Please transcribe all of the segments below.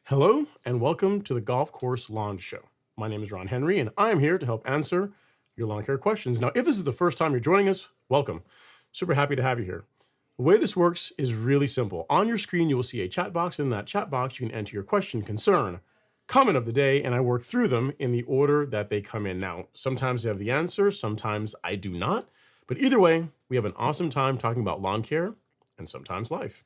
Hello and welcome to the Golf Course Lawn Show. My name is Ron Henry and I am here to help answer your lawn care questions. Now, if this is the first time you're joining us, welcome. Super happy to have you here. The way this works is really simple. On your screen, you will see a chat box. In that chat box, you can enter your question, concern, comment of the day, and I work through them in the order that they come in. Now, sometimes I have the answer, sometimes I do not. But either way, we have an awesome time talking about lawn care and sometimes life.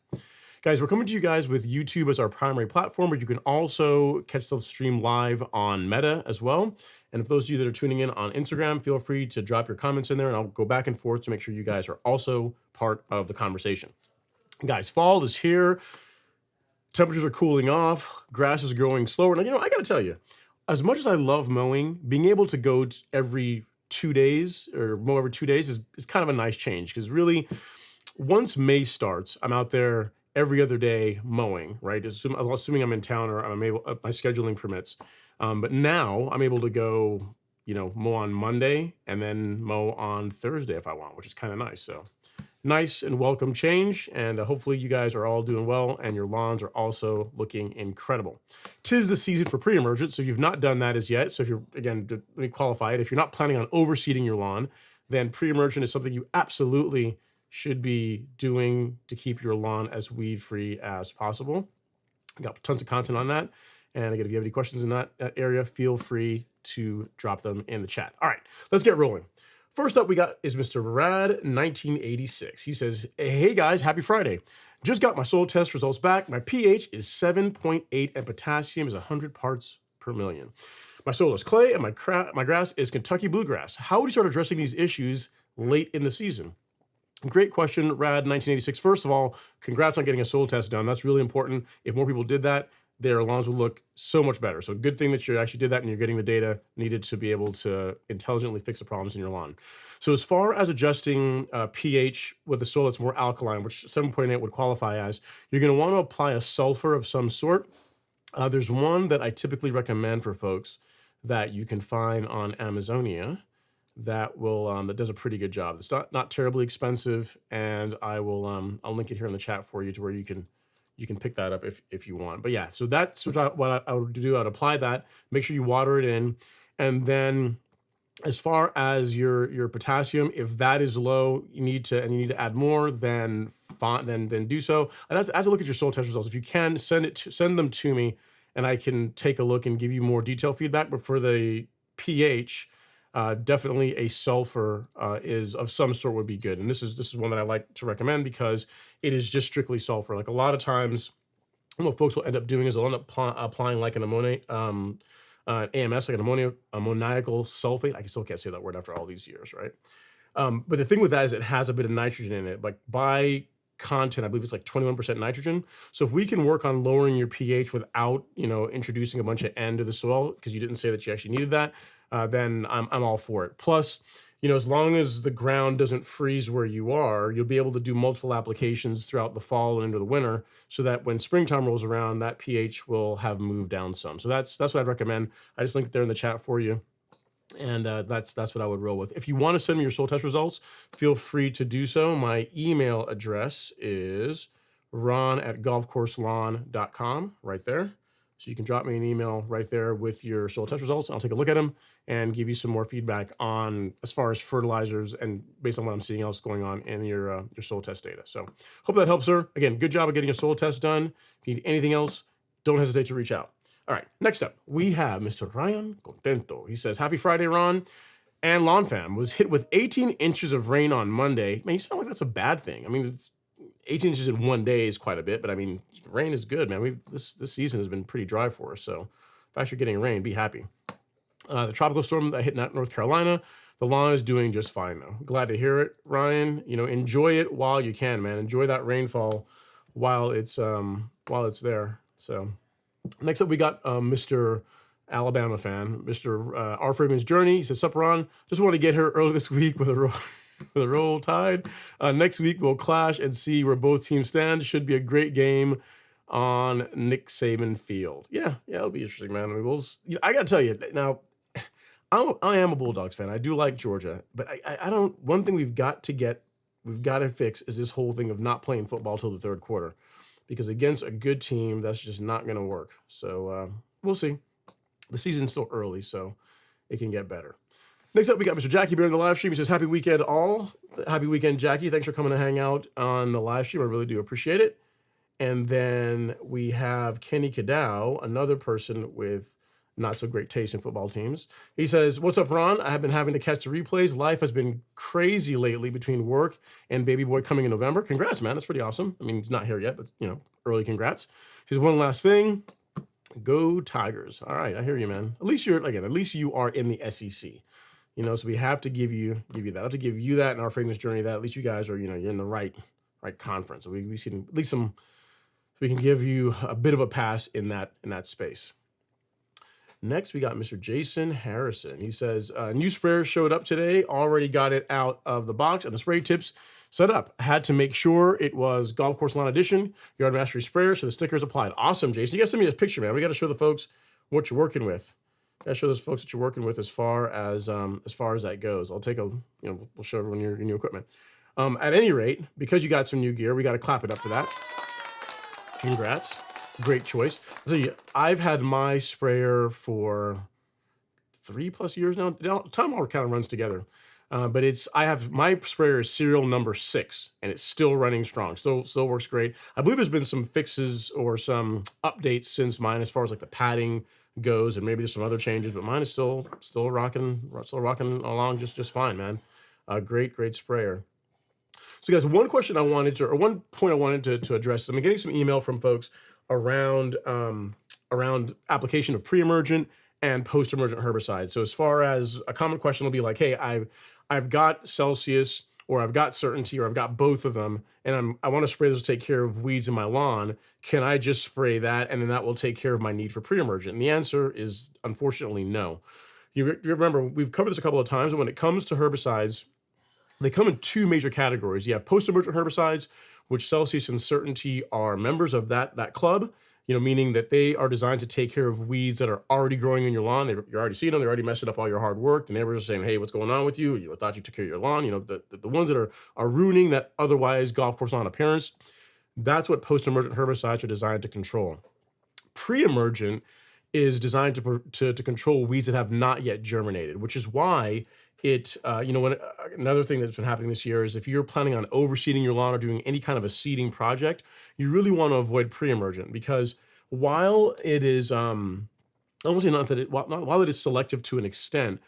Guys, we're coming to you guys with YouTube as our primary platform, but you can also catch the stream live on Meta as well. And for those of you that are tuning in on Instagram, feel free to drop your comments in there and I'll go back and forth to make sure you guys are also part of the conversation. Guys, fall is here. Temperatures are cooling off. Grass is growing slower. Now, I got to tell you, as much as I love mowing, being able to go every 2 days or mow every 2 days is kind of a nice change because really, once May starts, I'm out there every other day mowing, right? Assuming I'm in town or I'm able, my scheduling permits. But now I'm able to go, mow on Monday and then mow on Thursday if I want, which is kind of nice. So nice and welcome change. And hopefully you guys are all doing well and your lawns are also looking incredible. 'Tis the season for pre-emergent. So if you've not done that as yet. So if you're, again, let me qualify it. If you're not planning on overseeding your lawn, then pre-emergent is something you absolutely should be doing to keep your lawn as weed-free as possible. I got tons of content on that. And again, if you have any questions in that area, feel free to drop them in the chat. All right, let's get rolling. First up we got is Mr. Rad 1986. He says, hey guys, happy Friday. Just got my soil test results back. My pH is 7.8 and potassium is 100 parts per million. My soil is clay and my grass is Kentucky bluegrass. How would you start addressing these issues late in the season? Great question, Rad 1986. First of all, congrats on getting a soil test done. That's really important. If more people did that, their lawns will look so much better. So good thing that you actually did that and you're getting the data needed to be able to intelligently fix the problems in your lawn. So as far as adjusting pH with a soil that's more alkaline, which 7.8 would qualify as, you're going to want to apply a sulfur of some sort. There's one that I typically recommend for folks that you can find on Amazonia that will that does a pretty good job. It's not terribly expensive, and I'll link it here in the chat for you to where you can pick that up if you want. But yeah, so that's what I would do. I'd apply that, make sure you water it in, and then as far as your potassium, if that is low, you need to add more, then do so. I have to look at your soil test results. If you can, send them to me, and I can take a look and give you more detailed feedback. But for the pH, definitely a sulfur is of some sort would be good. And this is one that I like to recommend because it is just strictly sulfur. Like a lot of times, what folks will end up doing is they'll end up applying like an ammonia. AMS, like an ammoniacal sulfate. I still can't say that word after all these years, right? But the thing with that is it has a bit of nitrogen in it. Like by content, I believe it's like 21% nitrogen. So if we can work on lowering your pH without, introducing a bunch of N to the soil, because you didn't say that you actually needed that, then I'm all for it. Plus, as long as the ground doesn't freeze where you are, you'll be able to do multiple applications throughout the fall and into the winter so that when springtime rolls around, that pH will have moved down some. So that's what I'd recommend. I just linked it there in the chat for you. And that's what I would roll with. If you want to send me your soil test results, feel free to do so. My email address is ron@golfcourselawn.com, right there. So you can drop me an email right there with your soil test results. I'll take a look at them and give you some more feedback on as far as fertilizers and based on what I'm seeing else going on in your soil test data. So hope that helps, sir. Again, good job of getting a soil test done. If you need anything else, don't hesitate to reach out. All right, next up, we have Mr. Ryan Contento. He says, happy Friday, Ron. And Lawn Fam was hit with 18 inches of rain on Monday. Man, you sound like that's a bad thing. I mean, it's 18 inches in one day is quite a bit, but I mean, rain is good, man. This season has been pretty dry for us. So if actually getting rain, be happy. The tropical storm that hit North Carolina, the lawn is doing just fine, though. Glad to hear it, Ryan. Enjoy it while you can, man. Enjoy that rainfall while it's there. So next up, we got Mr. Alabama fan, Mr. R. Freeman's Journey. He says, sup, Ron. Just want to get here early this week with a roll tide. Next week, we'll clash and see where both teams stand. Should be a great game on Nick Saban Field. Yeah, it'll be interesting, man. I mean, I got to tell you, now, I am a Bulldogs fan. I do like Georgia, but I don't, one thing we've got to fix is this whole thing of not playing football till the third quarter. Because against a good team, that's just not going to work. So we'll see. The season's still early, so it can get better. Next up, we got Mr. Jackie Bear in the live stream. He says, happy weekend, all. Happy weekend, Jackie. Thanks for coming to hang out on the live stream. I really do appreciate it. And then we have Kenny Cadow, another person with not so great taste in football teams. He says, what's up, Ron? I have been having to catch the replays. Life has been crazy lately between work and baby boy coming in November. Congrats, man. That's pretty awesome. I mean, he's not here yet, but, early congrats. He says, one last thing. Go Tigers. All right, I hear you, man. At least you are in the SEC. So we have to give you that. I have to give you that and our Fragrance Journey that. At least you guys are, you're in the right conference. So we see at least we can give you a bit of a pass in that space. Next, we got Mr. Jason Harrison. He says, new sprayer showed up today, already got it out of the box, and the spray tips set up. Had to make sure it was Golf Course Lawn Edition, Yard Mastery sprayer, so the stickers applied. Awesome, Jason. You got to send me this picture, man. We got to show the folks what you're working with. Got to show those folks what you're working with as far as that goes. I'll take we'll show everyone your new equipment. At any rate, because you got some new gear, we got to clap it up for that. Congrats. Great choice. I'll tell you, I've had my sprayer for 3+ years now. Time all kind of runs together. But my sprayer is serial number 6, and it's still running strong. Still works great. I believe there's been some fixes or some updates since mine as far as like the padding goes, and maybe there's some other changes, but mine is still rocking along just fine, man. Great sprayer. So guys, one point I wanted to address. I'm getting some email from folks around application of pre-emergent and post-emergent herbicides. So as far as a common question will be like, hey, I've got Celsius or I've got certainty, or I've got both of them, and I want to spray those to take care of weeds in my lawn, can I just spray that and then that will take care of my need for pre-emergent? And the answer is unfortunately no. You remember, we've covered this a couple of times, and when it comes to herbicides, they come in two major categories. You have post-emergent herbicides, which Celsius and Certainty are members of that club, meaning that they are designed to take care of weeds that are already growing in your lawn. You're already seeing them. They're already messing up all your hard work. The neighbors are saying, hey, what's going on with you? I thought you took care of your lawn. The ones that are ruining that otherwise golf course lawn appearance. That's what post-emergent herbicides are designed to control. Pre-emergent is designed to control weeds that have not yet germinated, which is why another thing that's been happening this year is if you're planning on overseeding your lawn or doing any kind of a seeding project, you really want to avoid pre-emergent, because while it is, I won't say not that while it is selective to an extent,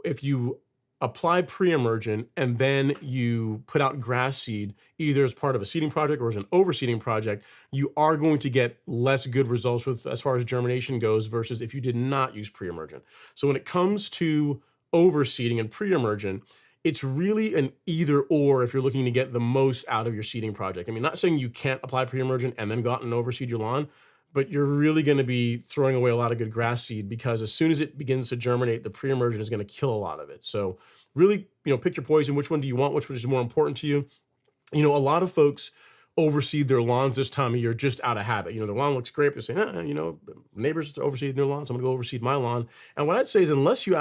if you apply pre-emergent and then you put out grass seed, either as part of a seeding project or as an overseeding project, you are going to get less good results as far as germination goes versus if you did not use pre-emergent. So when it comes to overseeding and pre-emergent, it's really an either or if you're looking to get the most out of your seeding project. I mean, not saying you can't apply pre-emergent and then go out and overseed your lawn, but you're really going to be throwing away a lot of good grass seed, because as soon as it begins to germinate, the pre-emergent is going to kill a lot of it. So really, pick your poison. Which one do you want? Which one is more important to you? A lot of folks overseed their lawns this time of year just out of habit. Their lawn looks great. They're saying, neighbors are overseeding their lawns, I'm going to go overseed my lawn. And what I'd say is, unless you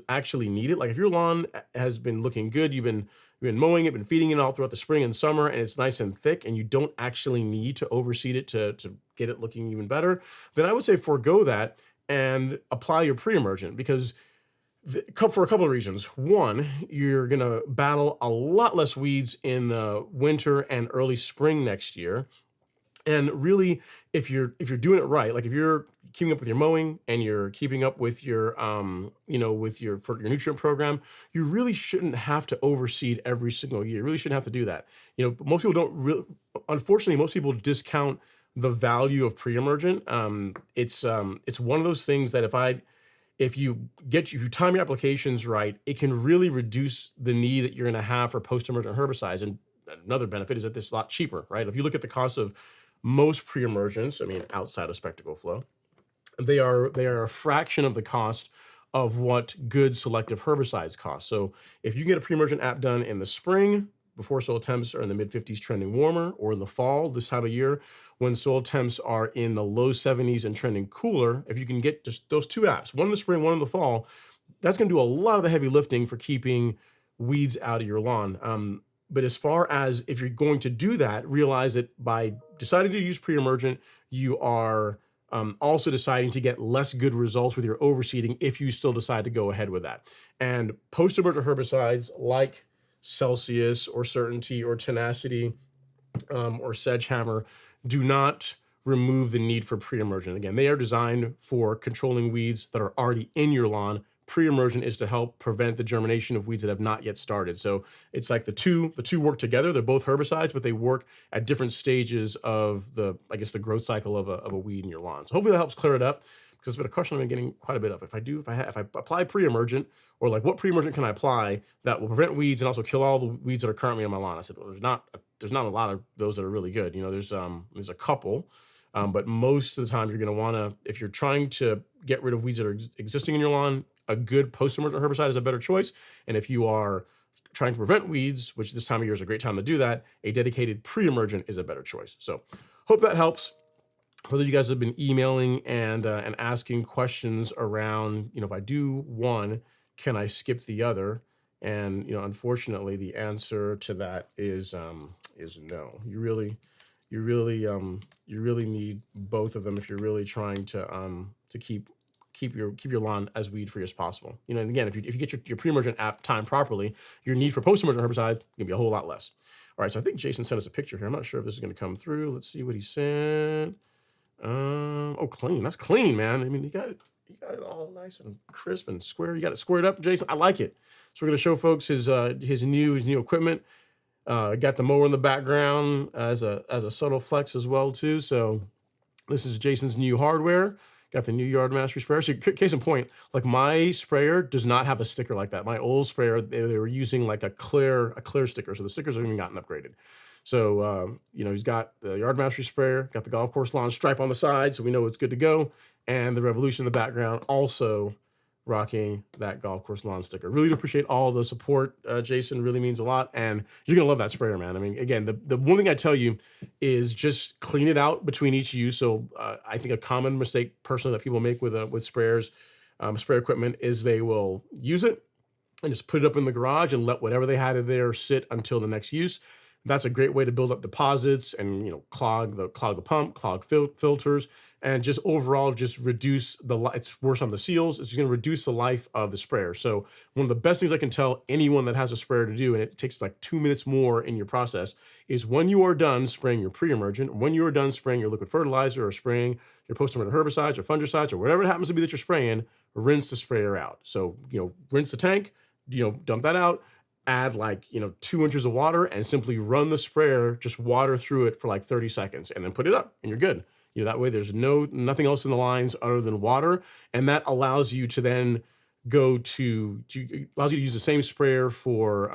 actually need it, like if your lawn has been looking good, you've been mowing it, been feeding it all throughout the spring and summer, and it's nice and thick, and you don't actually need to overseed it to get it looking even better, then I would say forego that and apply your pre-emergent, because for a couple of reasons. One, you're going to battle a lot less weeds in the winter and early spring next year. And really, if you're doing it right, like if you're keeping up with your mowing and you're keeping up with your for your nutrient program, you really shouldn't have to overseed every single year. You really shouldn't have to do that. Most people unfortunately, most people discount the value of pre-emergent. It's one of those things that if you time your applications right, it can really reduce the need that you're going to have for post-emergent herbicides. And another benefit is that this is a lot cheaper, right? If you look at the cost of most pre-emergents, outside of Spectacle Flow, they are a fraction of the cost of what good selective herbicides cost. So if you get a pre-emergent app done in the spring, before soil temps are in the mid-50s trending warmer, or in the fall, this time of year, when soil temps are in the low 70s and trending cooler, if you can get just those two apps, one in the spring, one in the fall, that's going to do a lot of the heavy lifting for keeping weeds out of your lawn. But as far as if you're going to do that, realize that by deciding to use pre-emergent, you are also deciding to get less good results with your overseeding if you still decide to go ahead with that. And post-emergent herbicides like Celsius or Certainty or Tenacity or Sedgehammer do not remove the need for pre-emergent. Again, they are designed for controlling weeds that are already in your lawn. Pre-emergent is to help prevent the germination of weeds that have not yet started. So it's like the two work together. They're both herbicides, but they work at different stages of the growth cycle of a weed in your lawn. So hopefully that helps clear it up, because it's been a question I've been getting quite a bit of. If I apply pre-emergent, or like what pre-emergent can I apply that will prevent weeds and also kill all the weeds that are currently on my lawn? I said, well, there's not a lot of those that are really good. There's a couple, but most of the time you're going to want to, if you're trying to get rid of weeds that are existing in your lawn, a good post-emergent herbicide is a better choice. And if you are trying to prevent weeds, which this time of year is a great time to do that, a dedicated pre-emergent is a better choice. So hope that helps. Whether you guys have been emailing and asking questions around, if I do one, can I skip the other? And unfortunately, the answer to that is no. You really need both of them if you're really trying to keep your lawn as weed free as possible. And again, if you get your pre-emergent app timed properly, your need for post-emergent herbicide can be a whole lot less. All right, so I think Jason sent us a picture here. I'm not sure if this is going to come through. Let's see what he sent. Oh, clean. That's clean, man. You got it all nice and crisp and square. You got it squared up, Jason. I like it. So we're going to show folks his new equipment. Got the mower in the background as a subtle flex as well too. So this is Jason's new hardware. got the new Yard Mastery sprayer. So case in point, like my sprayer does not have a sticker like that. My old sprayer, they were using like a clear sticker. So the stickers haven't even gotten upgraded. So, he's got the Yard Mastery sprayer, got the golf course lawn stripe on the side, so we know it's good to go. And the Revolution in the background, also rocking that golf course lawn sticker. Really appreciate all the support, Jason. Really means a lot. And you're going to love that sprayer, man. I mean, again, the one thing I tell you is just clean it out between each use. So I think a common mistake personally that people make with sprayers, sprayer equipment, is they will use it and just put it up in the garage and let whatever they had in there sit until the next use. That's a great way to build up deposits and clog the pump, clog filters, and just overall just reduce it's worse on the seals. It's going to reduce the life of the sprayer. So one of the best things I can tell anyone that has a sprayer to do, and it takes like 2 minutes more in your process, is when you are done spraying your pre-emergent, when you are done spraying your liquid fertilizer or spraying your post-emergent herbicides or fungicides or whatever it happens to be that you're spraying, rinse the sprayer out. So rinse the tank, dump that out. Add 2 inches of water and simply run the sprayer, just water through it for like 30 seconds and then put it up and you're good. That way there's nothing else in the lines other than water. And that allows you to then allows you to use the same sprayer for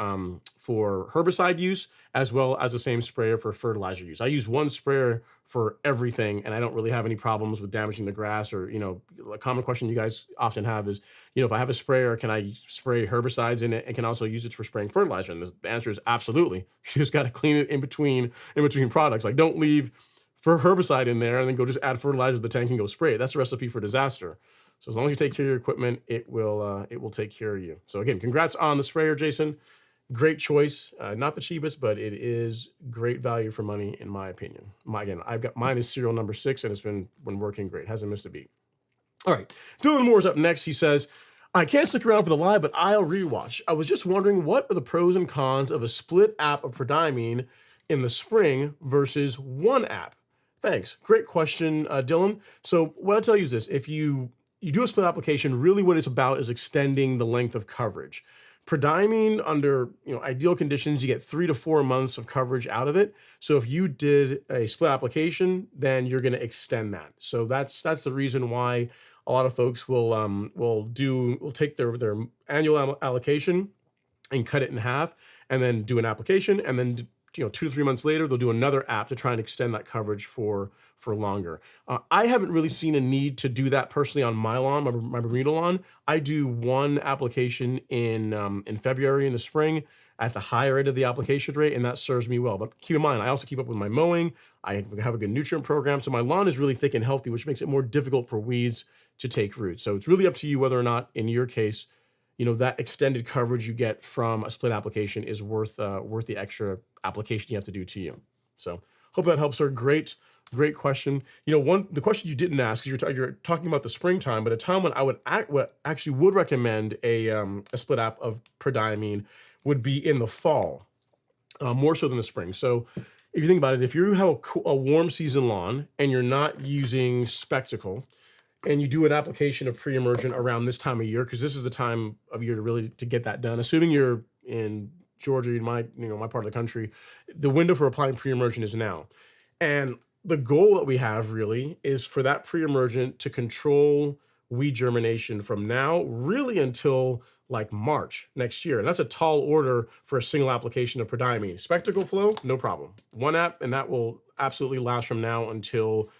herbicide use as well as the same sprayer for fertilizer use. I use one sprayer for everything, and I don't really have any problems with damaging the grass. Or a common question you guys often have is, if I have a sprayer, can I spray herbicides in it and can also use it for spraying fertilizer? And the answer is absolutely. You just got to clean it in between products. Like, don't leave for herbicide in there and then go just add fertilizer to the tank and go spray it. That's a recipe for disaster. So as long as you take care of your equipment, it will take care of you. So again, congrats on the sprayer, Jason. Great choice. Not the cheapest, but it is great value for money, in my opinion. Mine is serial number 6, and it's been working great. Hasn't missed a beat. All right, Dylan Moore's up next. He says, I can't stick around for the live, but I'll rewatch. I was just wondering, what are the pros and cons of a split app of Prodiamine in the spring versus one app? Thanks. Great question, Dylan. So what I'll tell you is this. If you do a split application, really what it's about is extending the length of coverage. Prodiamine, under ideal conditions, you get 3 to 4 months of coverage out of it. So if you did a split application, then you're going to extend that. So that's the reason why a lot of folks will take their annual allocation and cut it in half, and then do an application, and then 2 to 3 months later, they'll do another app to try and extend that coverage for longer. I haven't really seen a need to do that personally on my lawn, my Bermuda lawn. I do one application in February in the spring at the higher end of the application rate, and that serves me well. But keep in mind, I also keep up with my mowing. I have a good nutrient program, so my lawn is really thick and healthy, which makes it more difficult for weeds to take root. So it's really up to you whether or not, in your case, that extended coverage you get from a split application is worth the extra application you have to do to you. So hope that helps, sir. Great question. The question you didn't ask is you're talking about the springtime, but a time when I would recommend a split app of Prodiamine would be in the fall, more so than the spring. So if you think about it, if you have a warm season lawn and you're not using Spectacle, and you do an application of pre-emergent around this time of year, because this is the time of year to get that done. Assuming you're in Georgia, in my part of the country, the window for applying pre-emergent is now. And the goal that we have really is for that pre-emergent to control weed germination from now really until like March next year. And that's a tall order for a single application of Prodiamine. Spectacle flow, no problem. One app, and that will absolutely last from now until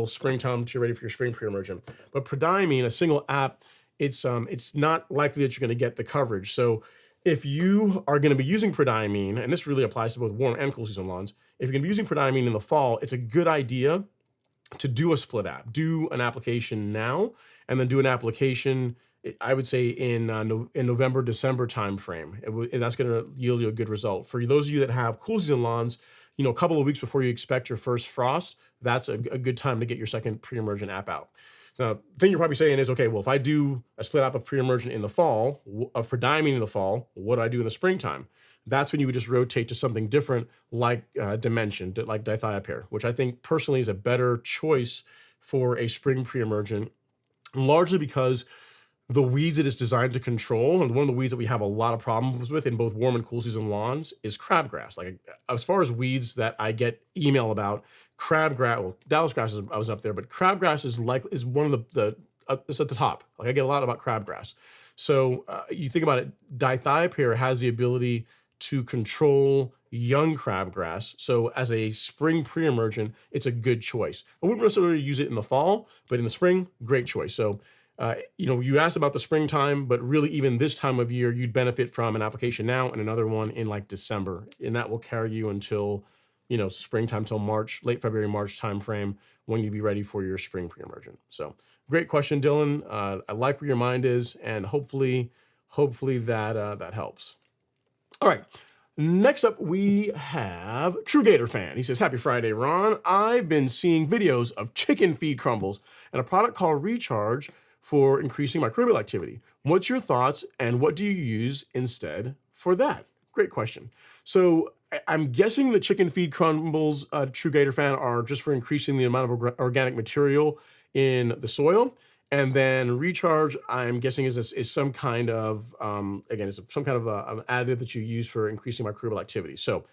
springtime, until you're ready for your spring pre-emergent. But Prodiamine, a single app, it's not likely that you're going to get the coverage. So if you are going to be using Prodiamine, and this really applies to both warm and cool season lawns, if you're going to be using Prodiamine in the fall, it's a good idea to do a split app. Do an application now, and then do an application, I would say, in November, December timeframe. And that's going to yield you a good result. For those of you that have cool season lawns, a couple of weeks before you expect your first frost, that's a good time to get your second pre-emergent app out. Now, the thing you're probably saying is, okay, well, if I do a split app of pre-emergent in the fall, of Prodiamine in the fall, what do I do in the springtime? That's when you would just rotate to something different, like Dimension, like dithiopyr, which I think personally is a better choice for a spring pre-emergent, largely because the weeds it is designed to control, and one of the weeds that we have a lot of problems with in both warm and cool season lawns, is crabgrass. Like, as far as weeds that I get email about, crabgrass, well, Dallas grass I was up there, but crabgrass is one of the it's at the top. Like I get a lot about crabgrass. So you think about it, dithiopyr has the ability to control young crabgrass. So as a spring pre-emergent, it's a good choice. I wouldn't necessarily use it in the fall, but in the spring, great choice. So you asked about the springtime, but really even this time of year, you'd benefit from an application now and another one in like December, and that will carry you until springtime, till March, late February, March timeframe, when you'd be ready for your spring pre-emergent. So great question, Dylan. I like where your mind is, and hopefully that helps. All right. Next up, we have True Gator Fan. He says, happy Friday, Ron. I've been seeing videos of chicken feed crumbles and a product called Recharge for increasing microbial activity. What's your thoughts, and what do you use instead for that? Great question. So I'm guessing the chicken feed crumbles, True Gator Fan, are just for increasing the amount of organic material in the soil. And then Recharge, I'm guessing, is some kind of, again, it's some kind of an additive that you use for increasing microbial activity. So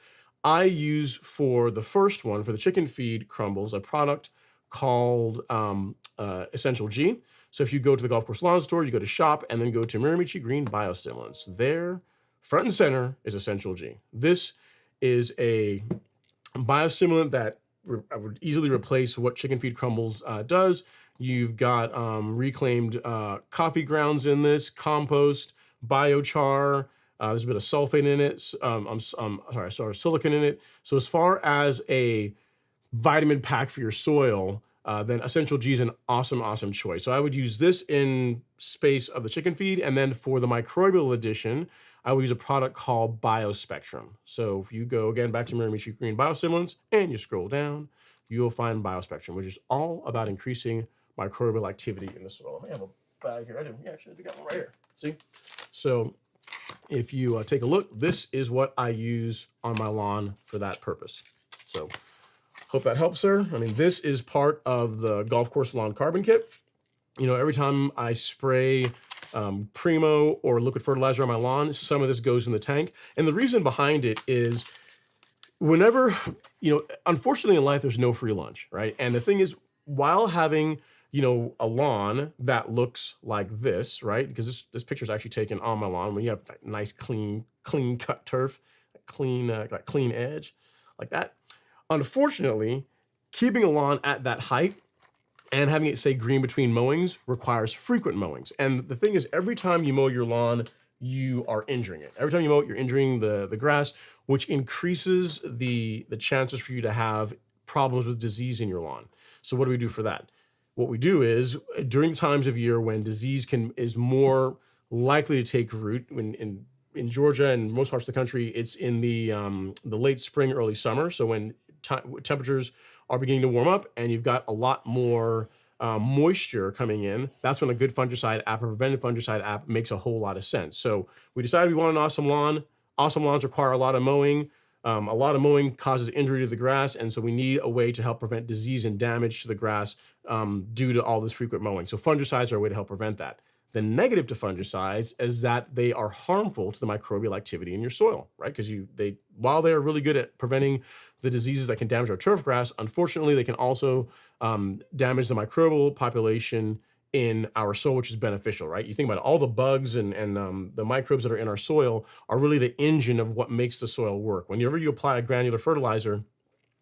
I use, for the first one, for the chicken feed crumbles, a product called Essential G. So if you go to the Golf Course Lawn Store, you go to shop, and then go to Miramichi Green Biostimulants. There, front and center, is Essential G. This is a biostimulant that would easily replace what chicken feed crumbles does. You've got reclaimed coffee grounds in this, compost, biochar. There's a bit of sulfate in it. Silicon in it. So as far as a vitamin pack for your soil, then Essential G is an awesome choice. So I would use this in space of the chicken feed, and then for the microbial addition, I would use a product called Biospectrum. So if you go again back to Miramichi Green Biostimulants and you scroll down, you'll find Biospectrum, which is all about increasing microbial activity in the soil. I have a bag here. I do. Yeah, actually, I got one right here. See? So if you take a look, this is what I use on my lawn for that purpose. So hope that helps, sir. I mean, this is part of the Golf Course Lawn Carbon Kit. Every time I spray Primo or liquid fertilizer on my lawn, some of this goes in the tank. And the reason behind it is whenever, unfortunately in life, there's no free lunch, right? And the thing is, while having a lawn that looks like this, right? Because this picture is actually taken on my lawn when you have nice, clean cut turf, clean edge like that. Unfortunately, keeping a lawn at that height and having it say green between mowings requires frequent mowings. And the thing is, every time you mow your lawn, you are injuring it. Every time you mow it, you're injuring the grass, which increases the chances for you to have problems with disease in your lawn. So what do we do for that? What we do is, during times of year when disease is more likely to take root, in Georgia and most parts of the country, it's in the late spring, early summer. So when temperatures are beginning to warm up and you've got a lot more moisture coming in, that's when a good fungicide app, a preventive fungicide app, makes a whole lot of sense. So we decided we want an awesome lawn. Awesome lawns require a lot of mowing. A lot of mowing causes injury to the grass, and so we need a way to help prevent disease and damage to the grass due to all this frequent mowing. So fungicides are a way to help prevent that. The negative to fungicides is that they are harmful to the microbial activity in your soil, right? Because while they are really good at preventing the diseases that can damage our turf grass, unfortunately, they can also damage the microbial population in our soil, which is beneficial, right? You think about it, all the bugs and the microbes that are in our soil are really the engine of what makes the soil work. Whenever you apply a granular fertilizer,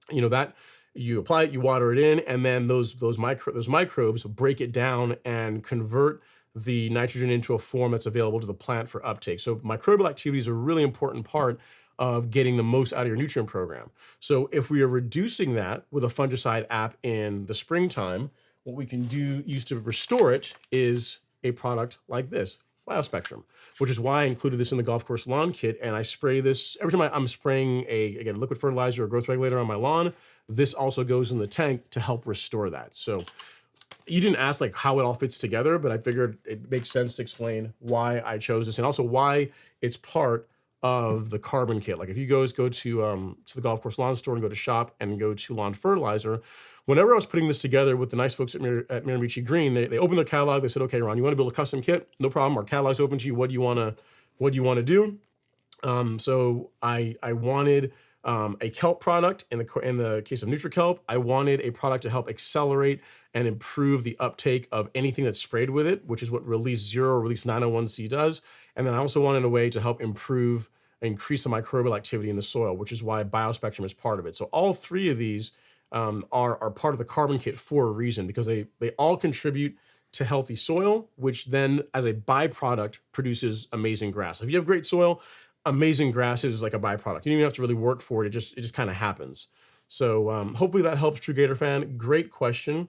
that you apply it, you water it in, and then those microbes break it down and convert the nitrogen into a form that's available to the plant for uptake. So microbial activity is a really important part of getting the most out of your nutrient program. So if we are reducing that with a fungicide app in the springtime, what we can use to restore it is a product like this, Biospectrum, which is why I included this in the Golf Course Lawn Kit. And I spray this every time I'm spraying a liquid fertilizer or growth regulator on my lawn. This also goes in the tank to help restore that. So you didn't ask how it all fits together, but I figured it makes sense to explain why I chose this and also why it's part of the carbon kit. Like if you go to the Golf Course Lawn Store and go to shop and go to lawn fertilizer, whenever I was putting this together with the nice folks at Miramichi Green, they opened their catalog. They said, "Okay, Ron, you want to build a custom kit? No problem. Our catalog's open to you. What do you want to do?" So I wanted a kelp product. In the case of NutriKelp, I wanted a product to help accelerate and improve the uptake of anything that's sprayed with it, which is what Release 0 or Release 901C does. And then I also wanted a way to help increase the microbial activity in the soil, which is why BioSpectrum is part of it. So all three of these are part of the carbon kit for a reason, because they all contribute to healthy soil, which then as a byproduct produces amazing grass. If you have great soil, amazing grass is like a byproduct. You don't even have to really work for it. It just kind of happens. So hopefully that helps, True Gator fan. Great question.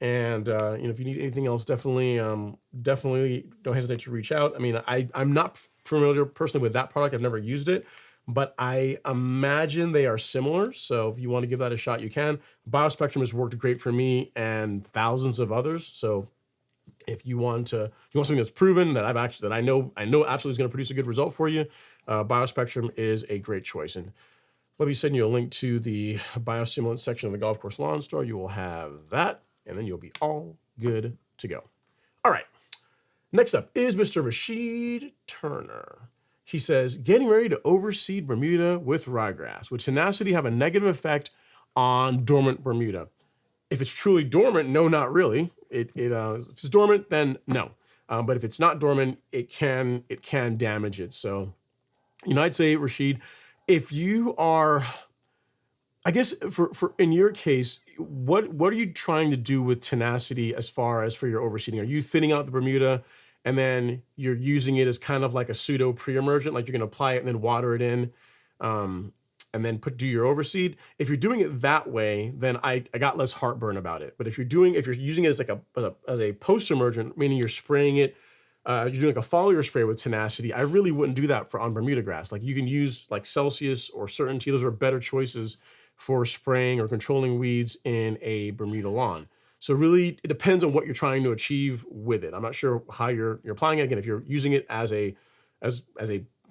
And if you need anything else, definitely don't hesitate to reach out. I mean, I'm not familiar personally with that product. I've never used it, but I imagine they are similar. So if you want to give that a shot, you can. BioSpectrum has worked great for me and thousands of others. So if you want something that's proven that I know absolutely is going to produce a good result for you, BioSpectrum is a great choice. And let me send you a link to the biostimulant section of the Golf Course Lawn Store. You will have that, and then you'll be all good to go. All right. Next up is Mr. Rashid Turner. He says, getting ready to overseed Bermuda with ryegrass. Would tenacity have a negative effect on dormant Bermuda? If it's truly dormant, no, not really. If it's dormant, then no. But if it's not dormant, it can damage it. So, I'd say, Rashid, if you are, I guess for in your case, what are you trying to do with tenacity as far as for your overseeding? Are you thinning out the Bermuda and then you're using it as kind of like a pseudo pre-emergent, like you're going to apply it and then water it in, and then do your overseed? If you're doing it that way, then I got less heartburn about it. But if you're using it as like as a post-emergent, meaning you're spraying it, you're doing like a foliar spray with tenacity, I really wouldn't do that on Bermuda grass. Like you can use like Celsius or Certainty. Those are better choices for spraying or controlling weeds in a Bermuda lawn. So really, it depends on what you're trying to achieve with it. I'm not sure how you're applying it. Again, if you're using it as a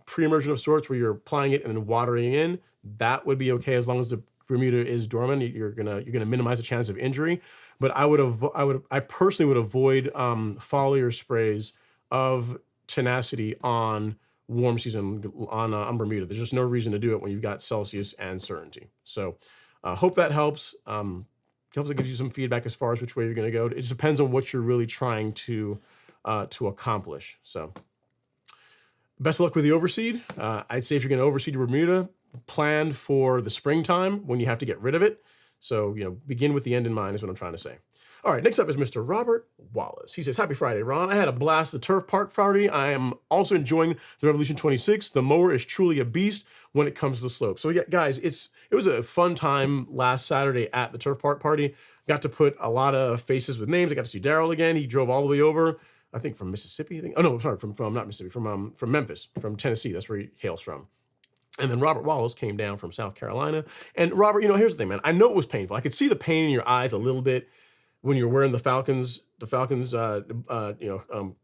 pre-emergent of sorts, where you're applying it and then watering in, that would be okay as long as the Bermuda is dormant. You're gonna minimize the chance of injury. But I personally would avoid foliar sprays of tenacity on warm season on Bermuda. There's just no reason to do it when you've got Celsius and Certainty. So hope that helps. Hopefully gives you some feedback as far as which way you're going to go. It just depends on what you're really trying to accomplish. So best of luck with the overseed. I'd say if you're going to overseed your Bermuda, plan for the springtime when you have to get rid of it. So, begin with the end in mind is what I'm trying to say. All right, next up is Mr. Robert Wallace. He says, happy Friday, Ron. I had a blast at the Turf Park Friday. I am also enjoying the Revolution 26. The mower is truly a beast when it comes to the slope. So yeah, guys, it was a fun time last Saturday at the Turf Park party. Got to put a lot of faces with names. I got to see Daryl again. He drove all the way over, I think from Mississippi. Oh no, sorry, from not Mississippi, from Memphis, from Tennessee. That's where he hails from. And then Robert Wallace came down from South Carolina. And Robert, here's the thing, man. I know it was painful. I could see the pain in your eyes a little bit when you're wearing the Falcons pull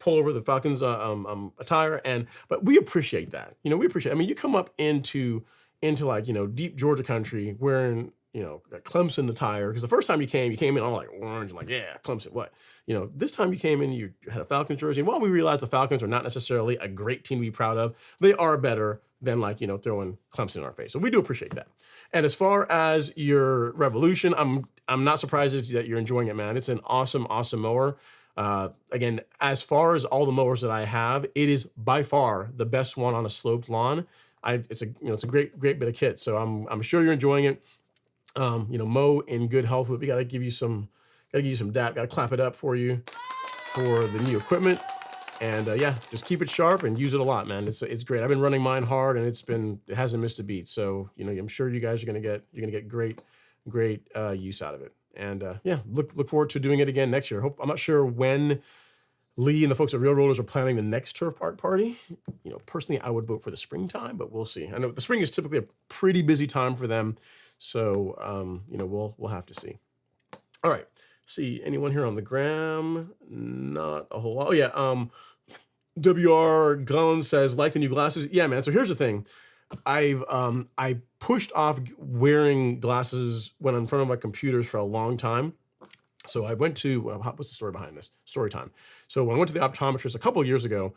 over the Falcons attire. But we appreciate that. We appreciate. I mean, you come up into like deep Georgia country wearing a Clemson attire, because the first time you came in all like orange, like yeah, Clemson. What? This time you came in, you had a Falcons jersey. And while we realize the Falcons are not necessarily a great team to be proud of, they are better than throwing Clemson in our face. So we do appreciate that. And as far as your Revolution, I'm not surprised that you're enjoying it, man. It's an awesome mower. Again, as far as all the mowers that I have, it is by far the best one on a sloped lawn. It's a great bit of kit. So I'm sure you're enjoying it. Mow in good health. We got to give you some dap. Got to clap it up for you for the new equipment. And yeah, just keep it sharp and use it a lot, man. It's great. I've been running mine hard, and it hasn't missed a beat. So I'm sure you guys are gonna get great use out of it. And yeah, look forward to doing it again next year. I'm not sure when Lee and the folks at Real Rollers are planning the next Turf Park party. Personally, I would vote for the springtime, but we'll see. I know the spring is typically a pretty busy time for them, so we'll have to see. All right. See anyone here on the gram? Not a whole lot. Oh yeah. WR Glenn says, like the new glasses. Yeah, man. So here's the thing. I pushed off wearing glasses when I'm in front of my computers for a long time. So I went to, what's the story behind this? Story time. So when I went to the optometrist a couple of years ago,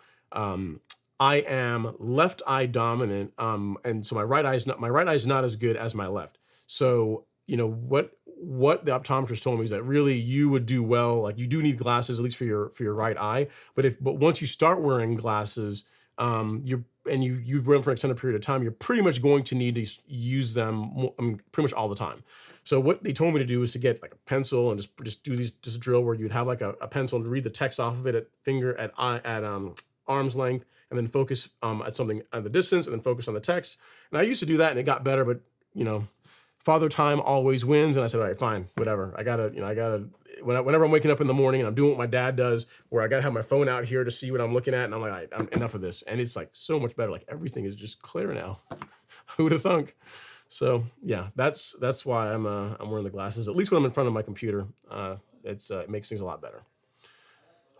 I am left eye dominant, and so my right eye is not as good as my left. So what the optometrist told me is that really you would do well. Like, you do need glasses, at least for your right eye. But once you start wearing glasses, you wear them for an extended period of time, you're pretty much going to need to use them, pretty much all the time. So what they told me to do is to get like a pencil and just do this drill where you'd have like a pencil and read the text off of it at arm's length, and then focus at something at the distance, and then focus on the text. And I used to do that, and it got better, but Father Time always wins. And I said, all right, fine, whatever. Whenever I'm waking up in the morning and I'm doing what my dad does, where I got to have my phone out here to see what I'm looking at, and I'm like, all right, I'm enough of this. And it's like so much better. Like, everything is just clear now. Who would have thunk? So yeah, that's why I'm wearing the glasses, at least when I'm in front of my computer. It makes things a lot better.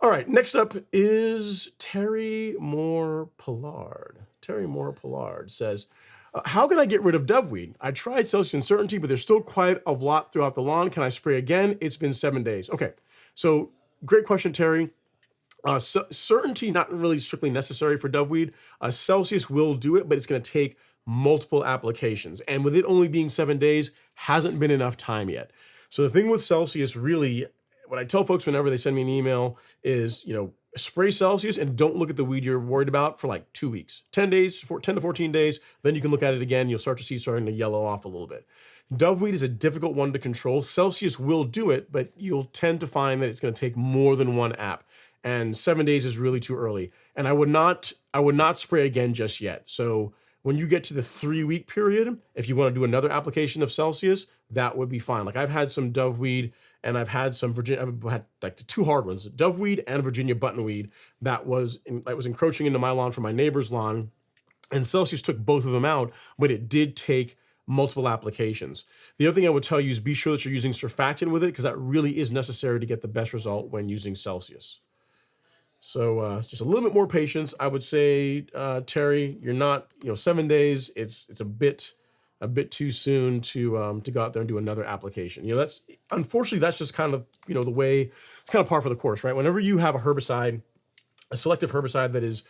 All right, next up is Terry Moore Pollard. Terry Moore Pollard says, how can I get rid of Doveweed? I tried Celsius and Certainty, but there's still quite a lot throughout the lawn. Can I spray again? It's been 7 days. Okay, so great question, Terry. Certainty, not really strictly necessary for Doveweed. Celsius will do it, but it's going to take multiple applications. And with it only being 7 days, hasn't been enough time yet. So the thing with Celsius, really, what I tell folks whenever they send me an email is, spray Celsius and don't look at the weed you're worried about for like 2 weeks, 10 days, 10 to 14 days. Then you can look at it again. You'll start to see starting to yellow off a little bit. Doveweed is a difficult one to control. Celsius will do it, but you'll tend to find that it's going to take more than one app. And 7 days is really too early. And I would not spray again just yet. So when you get to the 3 week period, if you want to do another application of Celsius, that would be fine. Like, I've had some Doveweed and I've had some Virginia, I've had like the two hard ones, Doveweed and Virginia buttonweed, that was encroaching into my lawn from my neighbor's lawn. And Celsius took both of them out, but it did take multiple applications. The other thing I would tell you is be sure that you're using surfactant with it, because that really is necessary to get the best result when using Celsius. So just a little bit more patience, I would say, Terry. You're not, 7 days. It's a bit too soon to go out there and do another application. That's unfortunately that's just kind of the way, it's kind of par for the course, right? Whenever you have a herbicide, a selective herbicide that is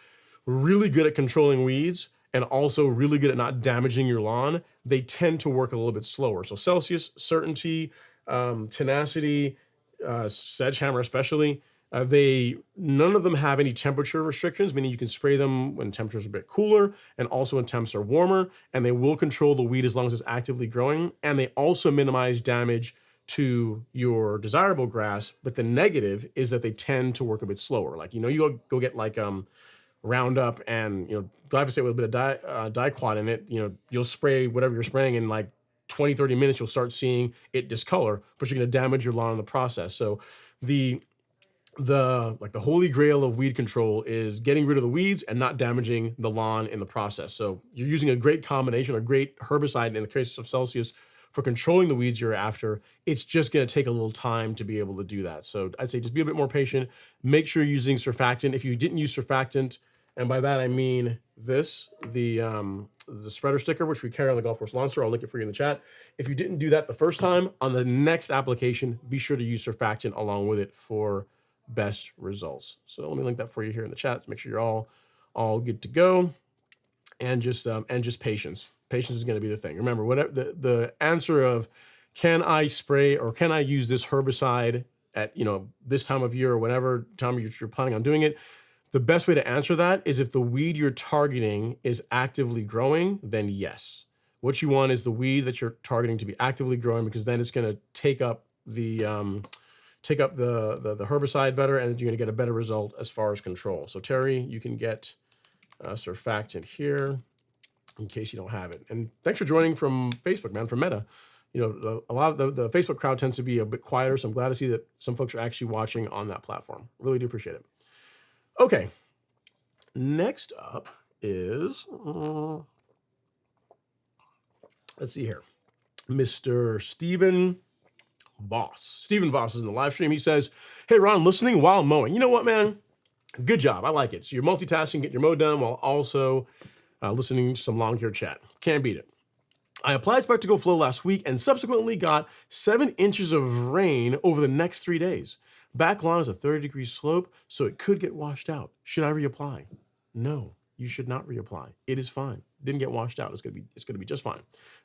really good at controlling weeds and also really good at not damaging your lawn, they tend to work a little bit slower. So Celsius, Certainty, Tenacity, Sedgehammer especially. None of them have any temperature restrictions, meaning you can spray them when temperatures are a bit cooler and also when temps are warmer, and they will control the weed as long as it's actively growing. And they also minimize damage to your desirable grass. But the negative is that they tend to work a bit slower. Like, you go get like Roundup and glyphosate with a bit of diquat in it. You'll spray whatever you're spraying in like 20, 30 minutes. You'll start seeing it discolor, but you're going to damage your lawn in the process. So the holy grail of weed control is getting rid of the weeds and not damaging the lawn in the process. So you're using a great combination, a great herbicide in the case of Celsius for controlling the weeds you're after. It's just going to take a little time to be able to do that. So I'd say just be a bit more patient. Make sure you're using surfactant. If you didn't use surfactant, and by that I mean this, the spreader sticker, which we carry on the Golf Course Lawn Store, I'll link it for you in the chat. If you didn't do that the first time, on the next application, be sure to use surfactant along with it for best results. So let me link that for you here in the chat to make sure you're all good to go. And just patience. Patience is going to be the thing. Remember, whatever the answer of can I spray or can I use this herbicide at this time of year or whenever time you're planning on doing it, the best way to answer that is if the weed you're targeting is actively growing, then yes. What you want is the weed that you're targeting to be actively growing, because then it's going to take up the herbicide better, and you're going to get a better result as far as control. So Terry, you can get surfactant here in case you don't have it. And thanks for joining from Facebook, man, from Meta. A lot of the Facebook crowd tends to be a bit quieter, so I'm glad to see that some folks are actually watching on that platform. Really do appreciate it. Okay, next up is, let's see here, Mr. Stephen Voss. Stephen Voss is in the live stream. He says, hey, Ron, listening while mowing. You know what, man? Good job. I like it. So you're multitasking, getting your mow done while also listening to some lawn care chat. Can't beat it. I applied Spectacle Flow last week and subsequently got 7 inches of rain over the next 3 days. Back lawn is a 30-degree slope, so it could get washed out. Should I reapply? No. you should not reapply. It is fine. Didn't get washed out. It's gonna be just fine.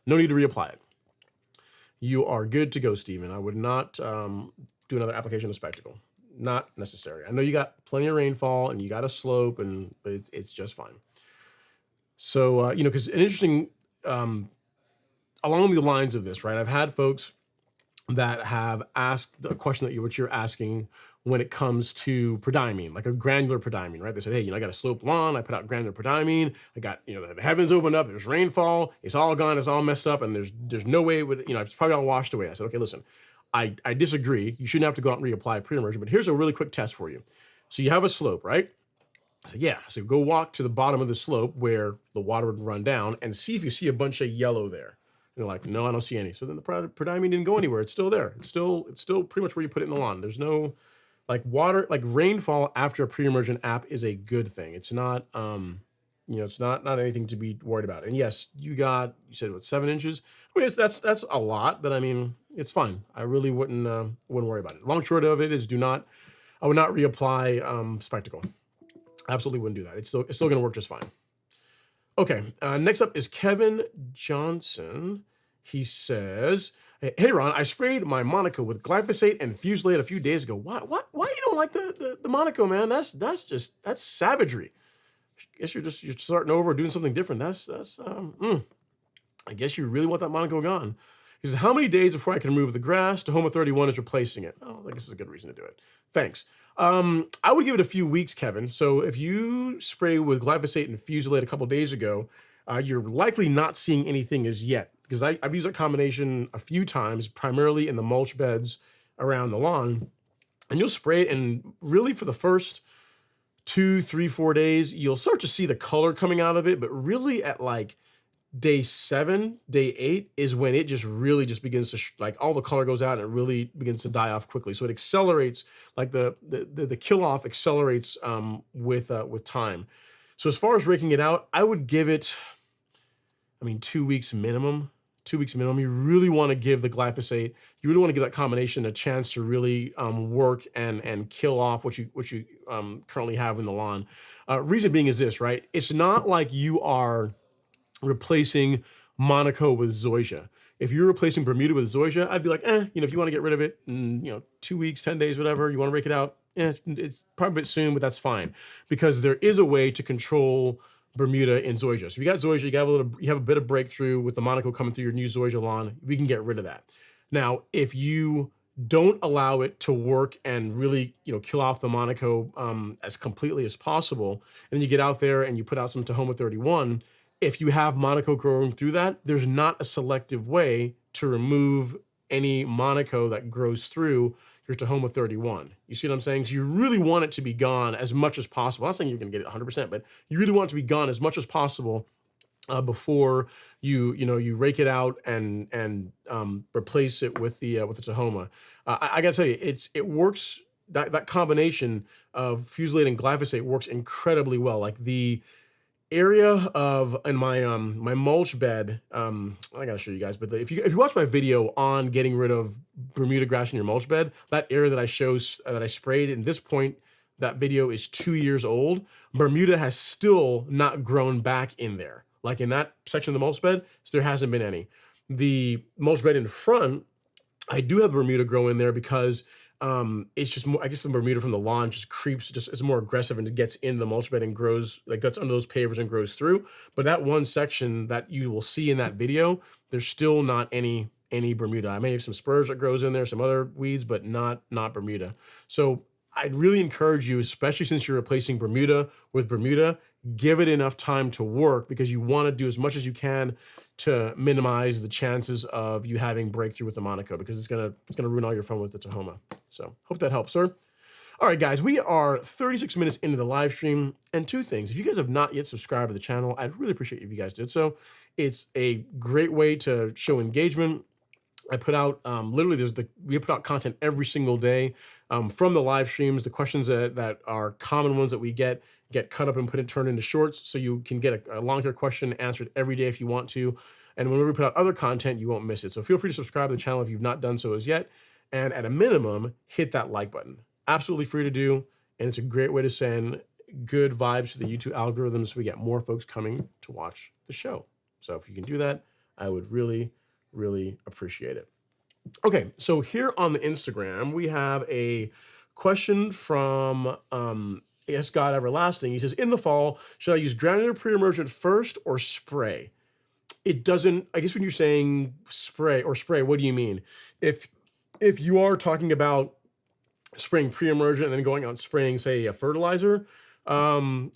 No need to reapply it. You are good to go, Stephen. I would not do another application of Spectacle. Not necessary. I know you got plenty of rainfall and you got a slope, but it's just fine. So, you know, because an interesting, along the lines of this, right? I've had folks that have asked the question that what you're asking when it comes to prodiamine, like a granular prodiamine, right? They said, hey, you know, I got a sloped lawn, I put out granular prodiamine, I got, you know, the heavens opened up, there's rainfall, it's all gone, it's all messed up, and there's no way it would, you know, it's probably all washed away. I said, okay, listen, I disagree. You shouldn't have to go out and reapply pre-emergent, but here's a really quick test for you. So you have a slope, right? So yeah, so go walk to the bottom of the slope where the water would run down and see if you see a bunch of yellow there. You're like, no, I don't see any. So then the prodiamine didn't go anywhere. It's still there. It's still pretty much where you put it in the lawn. There's no, like, water, like rainfall after a pre-emergent app is a good thing. It's not, you know, it's not anything to be worried about. And yes, you said what, 7 inches? I mean, that's a lot, but I mean, it's fine. I really wouldn't worry about it. Long short of it is I would not reapply Spectacle. Absolutely wouldn't do that. It's still going to work just fine. Okay, next up is Kevin Johnson. He says, hey, Ron, I sprayed my Monaco with glyphosate and fusilade a few days ago. Why you don't like the Monaco, man? That's savagery. I guess you're starting over, doing something different. I guess you really want that Monaco gone. He says, how many days before I can remove the grass? Tahoma 31 is replacing it. Oh, I guess it's a good reason to do it. Thanks. I would give it a few weeks, Kevin. So if you spray with glyphosate and fusilade a couple days ago, you're likely not seeing anything as yet, because I've used that combination a few times, primarily in the mulch beds around the lawn, and you'll spray it, and really for the first 2, 3, 4 days, you'll start to see the color coming out of it, but really at like day 7, day 8 is when it really begins to like all the color goes out and it really begins to die off quickly. So it accelerates, like the kill off accelerates with time. So as far as raking it out, I would give it, I mean, 2 weeks minimum. 2 weeks minimum. You really want to give the glyphosate, you really want to give that combination a chance to really work and kill off what you currently have in the lawn. Reason being is this, right? It's not like you are replacing Monaco with Zoysia. If you're replacing Bermuda with Zoysia, I'd be like, you know, if you want to get rid of it in, you know, 2 weeks, 10 days, whatever, you want to rake it out, it's probably a bit soon, but that's fine, because there is a way to control Bermuda in Zoysia. So if you got Zoysia, you have a bit of breakthrough with the Monaco coming through your new Zoysia lawn, we can get rid of that. Now, if you don't allow it to work and really, you know, kill off the Monaco as completely as possible, and then you get out there and you put out some Tahoma 31, if you have Monaco growing through that, there's not a selective way to remove any Monaco that grows through your Tahoma 31. You see what I'm saying? So you really want it to be gone as much as possible. I'm not saying you're going to get it 100%, but you really want it to be gone as much as possible before you rake it out and replace it with the Tahoma. I got to tell you, it works. That combination of fusilade and glyphosate works incredibly well. Like the area in my my mulch bed, I gotta show you guys, but if you watch my video on getting rid of Bermuda grass in your mulch bed, that area that I sprayed, at this point that video is 2 years old, Bermuda has still not grown back in there, like in that section of the mulch bed. So there hasn't been any. The mulch bed in front, I do have the Bermuda grow in there because it's just more, I guess the Bermuda from the lawn just creeps, is more aggressive and it gets into the mulch bed and grows, like gets under those pavers and grows through. But that one section that you will see in that video, there's still not any Bermuda. I may have some spurs that grows in there, some other weeds, but not Bermuda. So I'd really encourage you, especially since you're replacing Bermuda with Bermuda, give it enough time to work, because you want to do as much as you can to minimize the chances of you having breakthrough with the Monaco, because it's gonna ruin all your fun with the Tahoma. So hope that helps, sir. All right, guys, we are 36 minutes into the live stream, and 2 things. If you guys have not yet subscribed to the channel, I'd really appreciate if you guys did so. It's a great way to show engagement. I put out literally we put out content every single day from the live streams. The questions that are common ones that we get cut up and turned into shorts, so you can get a long hair question answered every day if you want to. And whenever we put out other content, you won't miss it. So feel free to subscribe to the channel if you've not done so as yet. And at a minimum, hit that like button. Absolutely free to do, and it's a great way to send good vibes to the YouTube algorithms so we get more folks coming to watch the show. So if you can do that, I would really, really appreciate it. Okay, so here on the Instagram, we have a question from Yes God Everlasting. He says, in the fall, should I use granular pre-emergent first or spray? It doesn't, I guess when you're saying spray, what do you mean? If you are talking about spraying pre-emergent and then going out and spraying, say, a fertilizer, the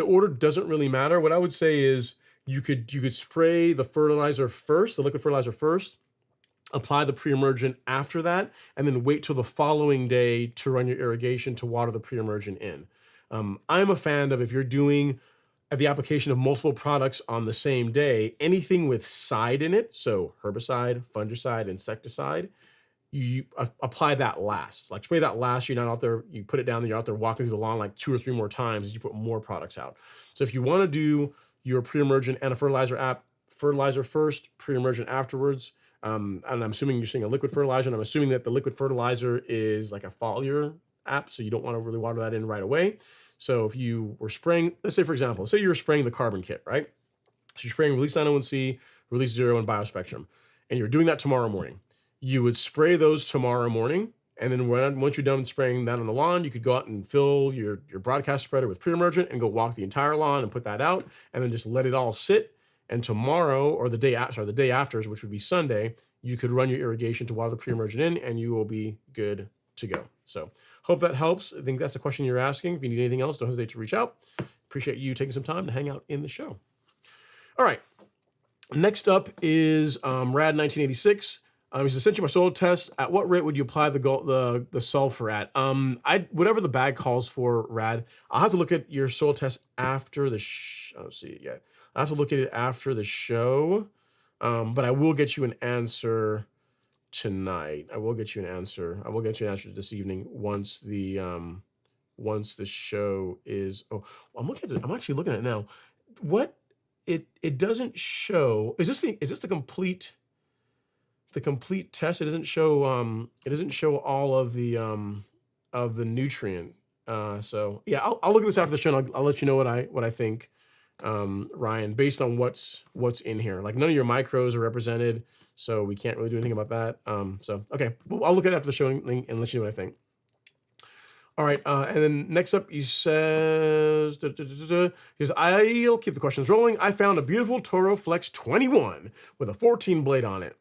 order doesn't really matter. What I would say is you could spray the fertilizer first, the liquid fertilizer first, apply the pre-emergent after that, and then wait till the following day to run your irrigation to water the pre-emergent in. I'm a fan of, if you're doing the application of multiple products on the same day, anything with side in it, so herbicide, fungicide, insecticide, you apply that last. Like spray that last, you're not out there, you put it down, then you're out there walking through the lawn like 2 or 3 more times as you put more products out. So if you want to do your pre-emergent and a fertilizer first, pre-emergent afterwards, and I'm assuming you're saying a liquid fertilizer, and I'm assuming that the liquid fertilizer is like a foliar app, so you don't want to really water that in right away. So if you were spraying, let's say for example, say you're spraying the carbon kit, right? So you're spraying release 901C, release 0, and biospectrum, and you're doing that tomorrow morning. You would spray those tomorrow morning, and then once you're done spraying that on the lawn, you could go out and fill your broadcast spreader with pre-emergent and go walk the entire lawn and put that out, and then just let it all sit. And tomorrow, or the day after, which would be Sunday, you could run your irrigation to water the pre-emergent in, and you will be good to go. So hope that helps. I think that's the question you're asking. If you need anything else, don't hesitate to reach out. Appreciate you taking some time to hang out in the show. All right. Next up is Rad 1986. He says, since you my soil test, at what rate would you apply the sulfur at? Whatever the bag calls for, Rad. I'll have to look at your soil test after the I don't see it yet. I have to look at it after the show, but I will get you an answer tonight. I will get you an answer this evening once the show is. Oh, I'm actually looking at it now. What it doesn't show. Is this the complete test? It doesn't show all of the nutrient. So yeah, I'll look at this after the show, and I'll let you know what I think. Ryan, based on what's in here, like none of your micros are represented, so we can't really do anything about that. So okay, well, I'll look at it after the show and let you know what I think. All right, and then next up, he says, I'll keep the questions rolling. I found a beautiful Toro Flex 21 with a 14 blade on it.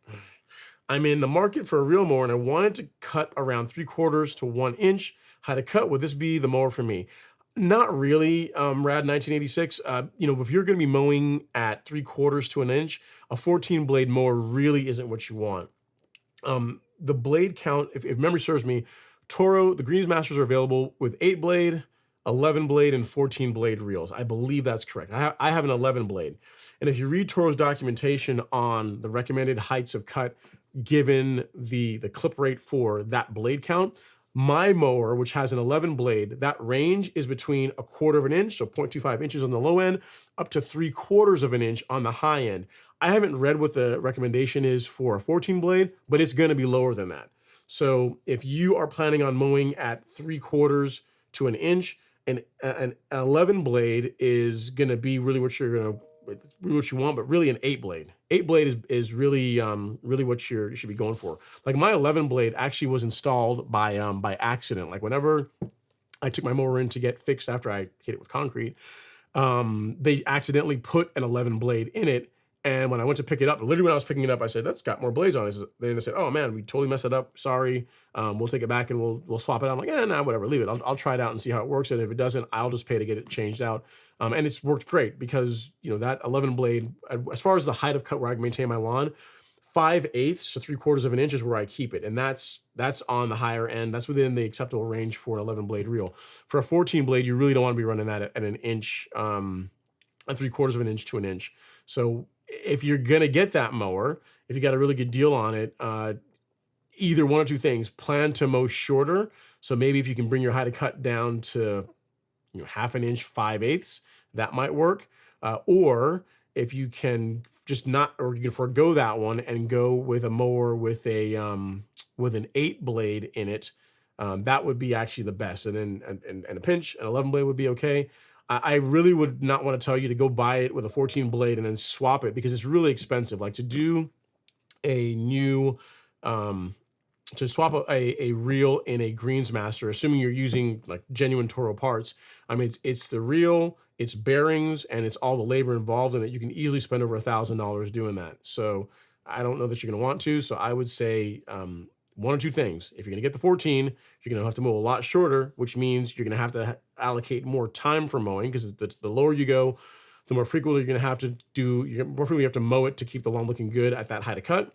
I'm in the market for a real mower, and I wanted to cut around 3/4 to 1 inch. How to cut? Would this be the mower for me? Not really, Rad 1986. If you're going to be mowing at 3/4 to 1 inch, a 14 blade mower really isn't what you want. The blade count, if memory serves me, Toro, the Greensmasters are available with 8 blade, 11 blade, and 14 blade reels. I believe that's correct. I have an 11 blade. And if you read Toro's documentation on the recommended heights of cut, given the clip rate for that blade count, my mower, which has an 11 blade, that range is between 1/4 inch, so 0.25 inches on the low end, up to 3/4 inch on the high end. I haven't read what the recommendation is for a 14 blade, but it's going to be lower than that. So if you are planning on mowing at 3/4 to 1 inch, an 11 blade is going to be really what you want, but really an 8 blade. 8 blade is really what you should be going for. Like my 11 blade actually was installed by accident. Like whenever I took my mower in to get fixed after I hit it with concrete, they accidentally put an 11 blade in it. And when I went to pick it up, literally when I was picking it up, I said, that's got more blades on it. Then they said, oh man, we totally messed it up. Sorry. We'll take it back and we'll swap it out. I'm like, nah, whatever, leave it. I'll try it out and see how it works. And if it doesn't, I'll just pay to get it changed out. And it's worked great because, that 11 blade, as far as the height of cut where I maintain my lawn, 5/8, so 3/4 inch is where I keep it. And that's on the higher end. That's within the acceptable range for an 11 blade reel. For a 14 blade, you really don't want to be running that at an inch, at 3/4 inch to 1 inch. So if you're going to get that mower, if you got a really good deal on it, either one or two things. Plan to mow shorter. So maybe if you can bring your height of cut down to 1/2 inch, 5/8, that might work. Or if you can you can forego that one and go with a mower with an 8 blade in it, That would be actually the best. And then and a pinch, an 11 blade would be okay. I really would not want to tell you to go buy it with a 14 blade and then swap it, because it's really expensive. Like to do a new, to swap a reel in a Greensmaster, assuming you're using like genuine Toro parts. I mean, it's the reel, it's bearings, and it's all the labor involved in it. You can easily spend over $1,000 doing that. So I don't know that you're going to want to. So I would say one or two things. If you're going to get the 14, you're going to have to mow a lot shorter, which means you're going to have to allocate more time for mowing, because the lower you go, the more frequently you're going to have to do, more frequently you have to mow it to keep the lawn looking good at that height of cut.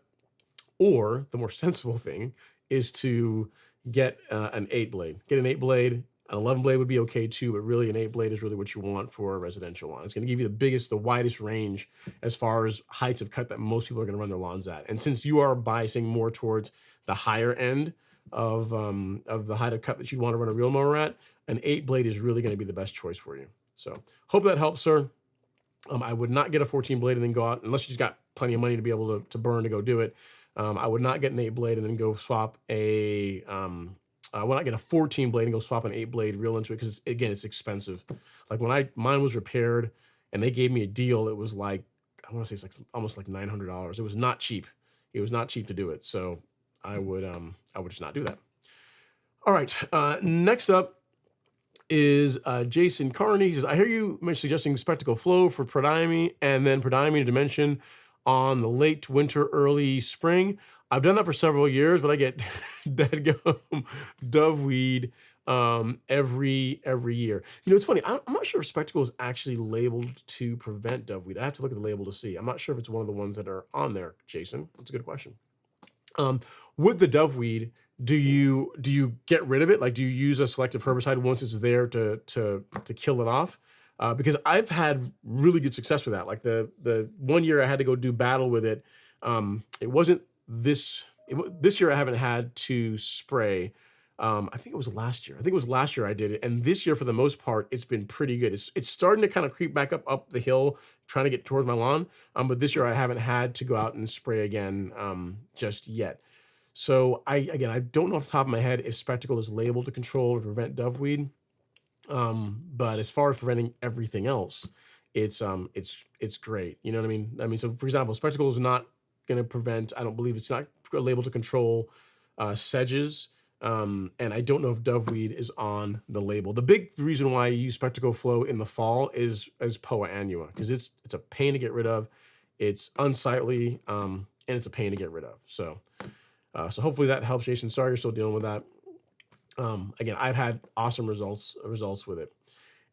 Or the more sensible thing is to get an 8 blade. Get an 8 blade. An 11 blade would be okay too, but really an 8 blade is really what you want for a residential lawn. It's going to give you the widest range as far as heights of cut that most people are going to run their lawns at. And since you are biasing more towards the higher end of the height of cut that you'd want to run a reel mower at, an 8 blade is really going to be the best choice for you. So hope that helps, sir. I would not get a 14 blade and then go out, unless you just got plenty of money to be able to burn to go do it. I would not get an 8 blade and then go swap I would not get a 14 blade and go swap an 8 blade reel into it, because again, it's expensive. Like when mine was repaired and they gave me a deal, it was like, I want to say it's like almost like $900. It was not cheap. It was not cheap to do it. So I would just not do that. All right. Next up is Jason Carney. He says, I hear you suggesting spectacle flow for Prodiamine and then Prodiamine dimension on the late winter, early spring. I've done that for several years, but I get deadgum Doveweed every year. You know, it's funny. I'm not sure if spectacle is actually labeled to prevent Doveweed. I have to look at the label to see. I'm not sure if it's one of the ones that are on there, Jason. That's a good question. With the Doveweed, do you get rid of it? Like, do you use a selective herbicide once it's there to kill it off? Because I've had really good success with that. Like the 1 year I had to go do battle with it. It wasn't this year I haven't had to spray. I think it was last year. I think it was last year I did it. And this year, for the most part, it's been pretty good. It's starting to kind of creep back up the hill, trying to get towards my lawn. But this year I haven't had to go out and spray again just yet. So I don't know off the top of my head if spectacle is labeled to control or prevent Doveweed. But as far as preventing everything else, it's great. You know what I mean? I mean, so for example, spectacle is not going to prevent, I don't believe it's not labeled to control sedges. And I don't know if Doveweed is on the label. The big reason why I use spectacle flow in the fall is as Poa annua, because it's a pain to get rid of. It's unsightly, and it's a pain to get rid of. So hopefully that helps, Jason. Sorry you're still dealing with that. Again, I've had awesome results with it.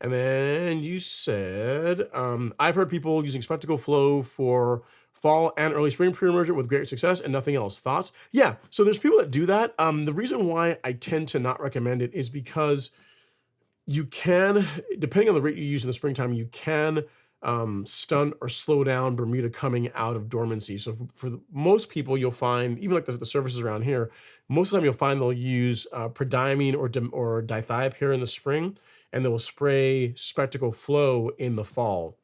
And then you said, I've heard people using spectacle flow for fall and early spring pre-emergent with great success and nothing else. Thoughts? Yeah, so there's people that do that. The reason why I tend to not recommend it is because you can, depending on the rate you use in the springtime, you can stunt or slow down Bermuda coming out of dormancy. So for most people, you'll find, even like the services around here, most of the time you'll find they'll use Prodiamine or dithiopyr in the spring, and they will spray spectacle flow in the fall.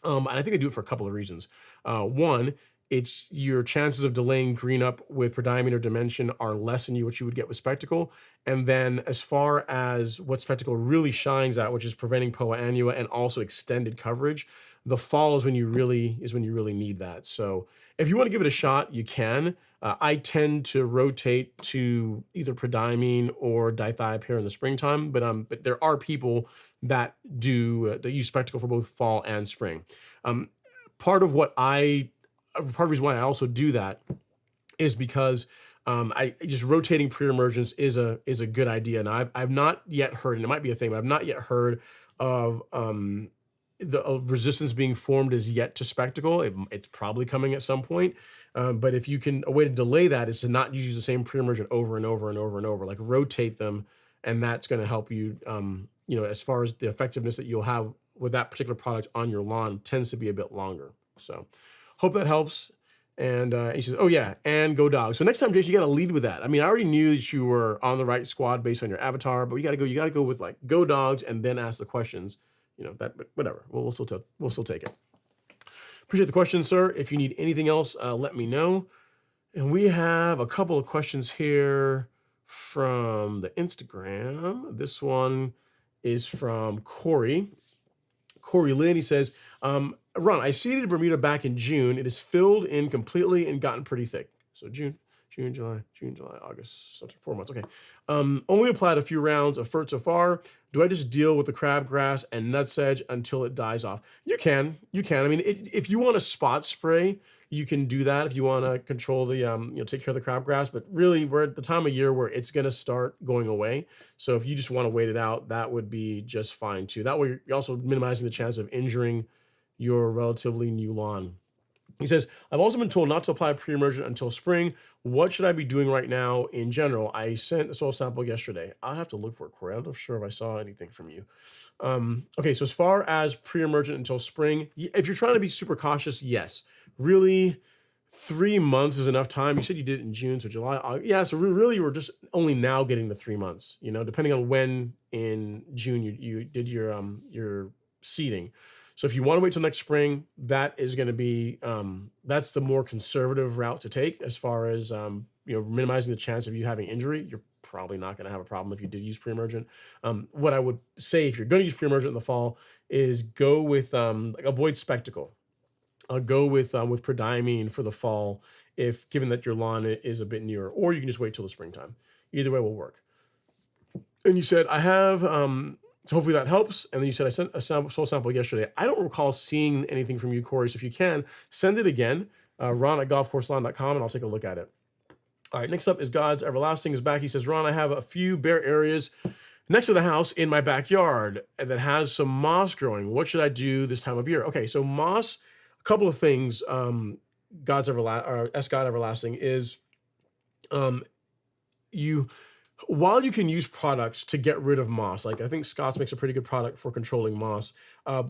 And I think they do it for a couple of reasons. One, it's your chances of delaying green up with Prodiamine or dimension are less than what you would get with spectacle. And then as far as what spectacle really shines at, which is preventing Poa annua and also extended coverage, the fall is when you really need that. So if you want to give it a shot, you can. I tend to rotate to either Prodiamine or dithiopyr in the springtime, but there are people that use spectacle for both fall and spring. Part of the reason why I also do that is because I just rotating pre-emergence is a good idea. And I've not yet heard, and it might be a thing, but I've not yet heard of the resistance being formed as yet to spectacle. It's probably coming at some point. But if you can, a way to delay that is to not use the same pre-emergent over and over and over and over, like rotate them. And that's going to help you, as far as the effectiveness that you'll have with that particular product on your lawn tends to be a bit longer. So hope that helps. And he says, oh yeah, and go dogs. So next time, Jason, you got to lead with that. I mean, I already knew that you were on the right squad based on your avatar, but you got to go with like go dogs and then ask the questions. But whatever. We'll still take it. Appreciate the question, sir. If you need anything else, let me know. And we have a couple of questions here from the Instagram. This one is from Corey. Corey Lynn, he says, Ron, I seeded Bermuda back in June. It is filled in completely and gotten pretty thick. So June, July, August, 4 months. Okay. Only applied a few rounds of FERT so far. Do I just deal with the crabgrass and nutsedge until it dies off? You can. I mean, if you want a spot spray, you can do that if you want to control the, take care of the crabgrass. But really, we're at the time of year where it's going to start going away. So if you just want to wait it out, that would be just fine too. That way, you're also minimizing the chance of injuring your relatively new lawn. He says, I've also been told not to apply pre-emergent until spring. What should I be doing right now in general? I sent a soil sample yesterday. I'll have to look for it, Corey. I'm not sure if I saw anything from you. Okay, so as far as pre-emergent until spring, if you're trying to be super cautious, yes. Really, 3 months is enough time. You said you did it in June, so July, August. Yeah, so really we're just only now getting the 3 months, depending on when in June you did your seeding. So if you want to wait till next spring, that is going to be, that's the more conservative route to take as far as, minimizing the chance of you having injury. You're probably not going to have a problem if you did use pre-emergent. What I would say, if you're going to use pre-emergent in the fall, is go with, avoid spectacle. Go with Prodiamine for the fall, if given that your lawn is a bit newer, or you can just wait till the springtime. Either way will work. And you said, I have, so hopefully that helps. And then you said, I sent a soil sample yesterday. I don't recall seeing anything from you, Corey. So if you can, send it again, ron@golfcourselawn.com, and I'll take a look at it. All right, next up is God's Everlasting is back. He says, Ron, I have a few bare areas next to the house in my backyard that has some moss growing. What should I do this time of year? Okay, so moss, a couple of things, God Everlasting is, while you can use products to get rid of moss, like I think Scott's makes a pretty good product for controlling moss, a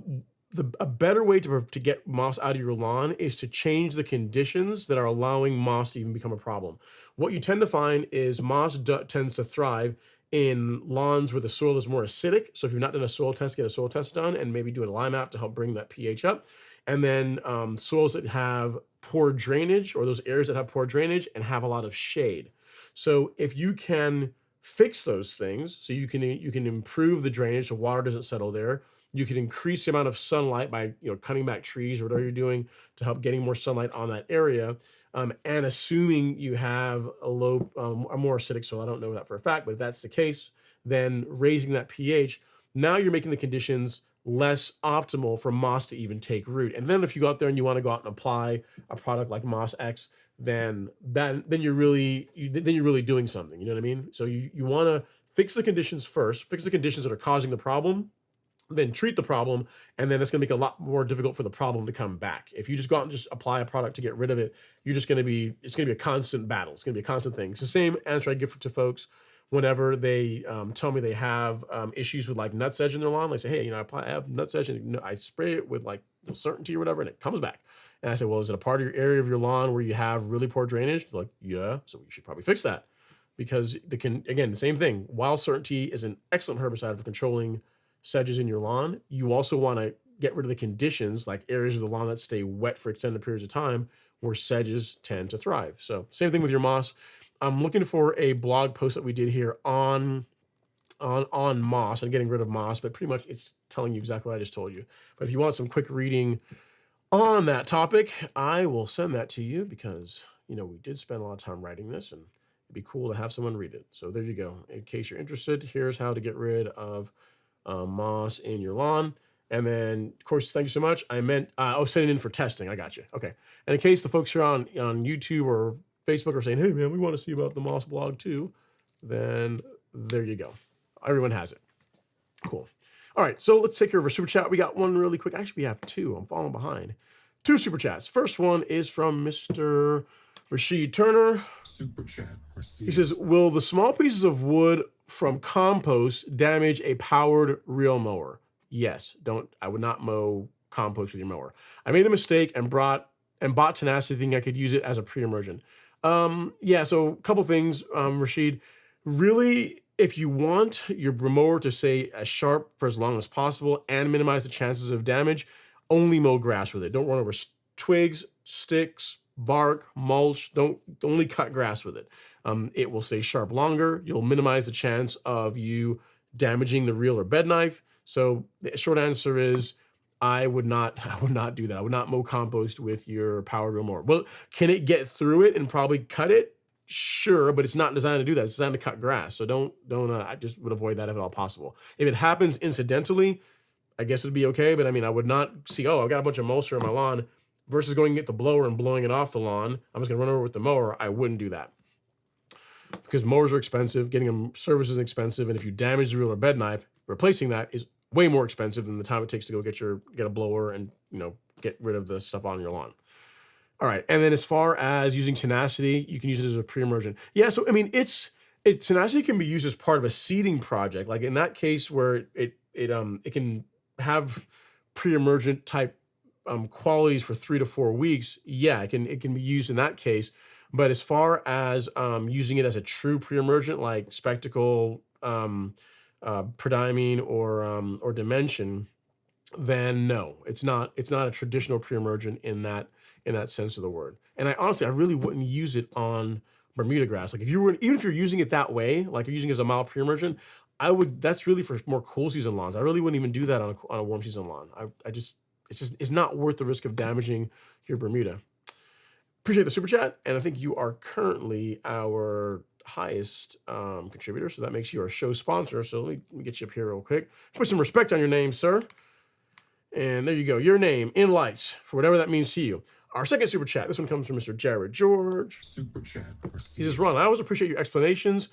better way to get moss out of your lawn is to change the conditions that are allowing moss to even become a problem. What you tend to find is moss tends to thrive in lawns where the soil is more acidic. So if you've not done a soil test, get a soil test done and maybe do a lime app to help bring that pH up. And then soils that have poor drainage, or those areas that have poor drainage and have a lot of shade. So if you can fix those things, so you can improve the drainage so water doesn't settle there. You can increase the amount of sunlight by cutting back trees or whatever you're doing to help getting more sunlight on that area. And assuming you have a more acidic soil, I don't know that for a fact, but if that's the case, then raising that pH, now you're making the conditions less optimal for moss to even take root. And then if you go out there and you want to go out and apply a product like Moss X, then you're really doing something. You know what I mean? So you want to fix the conditions first, fix the conditions that are causing the problem, then treat the problem, and then it's going to make it a lot more difficult for the problem to come back. If you just go out and just apply a product to get rid of it, it's going to be a constant battle. It's going to be a constant thing. It's the same answer I give to folks whenever they tell me they have issues with like nutsedge in their lawn. They say, hey, I have nutsedge and I spray it with like certainty or whatever, and it comes back. And I say, well, is it a part of your area of your lawn where you have really poor drainage? They're like, yeah, so you should probably fix that. Because again, the same thing. While certainty is an excellent herbicide for controlling sedges in your lawn, you also want to get rid of the conditions, like areas of the lawn that stay wet for extended periods of time where sedges tend to thrive. So same thing with your moss. I'm looking for a blog post that we did here on moss and getting rid of moss, but pretty much it's telling you exactly what I just told you. But if you want some quick reading on that topic, I will send that to you because, we did spend a lot of time writing this and it'd be cool to have someone read it. So there you go. In case you're interested, here's how to get rid of moss in your lawn. And then, of course, thank you so much. I meant, send it in for testing. I got you. Okay. And in case the folks here on YouTube or Facebook are saying, hey, man, we want to see about the moss blog too, then there you go. Everyone has it. Cool. All right, so let's take care of our super chat. We got one really quick. Actually, we have two. I'm falling behind. 2 super chats. First one is from Mr. Rashid Turner. Super chat received. He says, will the small pieces of wood from compost damage a powered reel mower? Yes. I would not mow compost with your mower. I made a mistake and bought Tenacity thinking I could use it as a pre-emergent. Yeah, so a couple things, Rashid. Really, if you want your mower to stay as sharp for as long as possible and minimize the chances of damage, only mow grass with it. Don't run over twigs, sticks, bark, mulch. Don't only cut grass with it. It will stay sharp longer. You'll minimize the chance of you damaging the reel or bed knife. So the short answer is I would not do that. I would not mow compost with your power wheel mower. Well, can it get through it and probably cut it? Sure, but it's not designed to do that. It's designed to cut grass. So don't I just would avoid that if at all possible. If it happens incidentally, I guess it'd be okay. But I mean, I would not see, oh, I've got a bunch of moisture on my lawn versus going to get the blower and blowing it off the lawn. I'm just gonna run over with the mower. I wouldn't do that because mowers are expensive. Getting them serviced is expensive. And if you damage the reel or bed knife, replacing that is way more expensive than the time it takes to go get a blower and, you know, get rid of the stuff on your lawn. All right, and then as far as using tenacity, you can use it as a pre-emergent. Yeah, so I mean, tenacity can be used as part of a seeding project. Like in that case where it can have pre-emergent type qualities for 3 to 4 weeks. Yeah, it can be used in that case. But as far as using it as a true pre-emergent, like spectacle, Prodiamine, or dimension, then no, it's not a traditional pre-emergent in that sense of the word. And I really wouldn't use it on Bermuda grass. Like even if you're using it that way, like you're using it as a mild pre-emergent, that's really for more cool season lawns. I really wouldn't even do that on a warm season lawn. It's not worth the risk of damaging your Bermuda. Appreciate the super chat, and I think you are currently our highest contributor, so that makes you our show sponsor. So let me get you up here real quick. Put some respect on your name, sir. And there you go, your name in lights for whatever that means to you. Our second super chat, this one comes from Mr. Jared George. Super chat. He says, Ron, I always appreciate your explanations.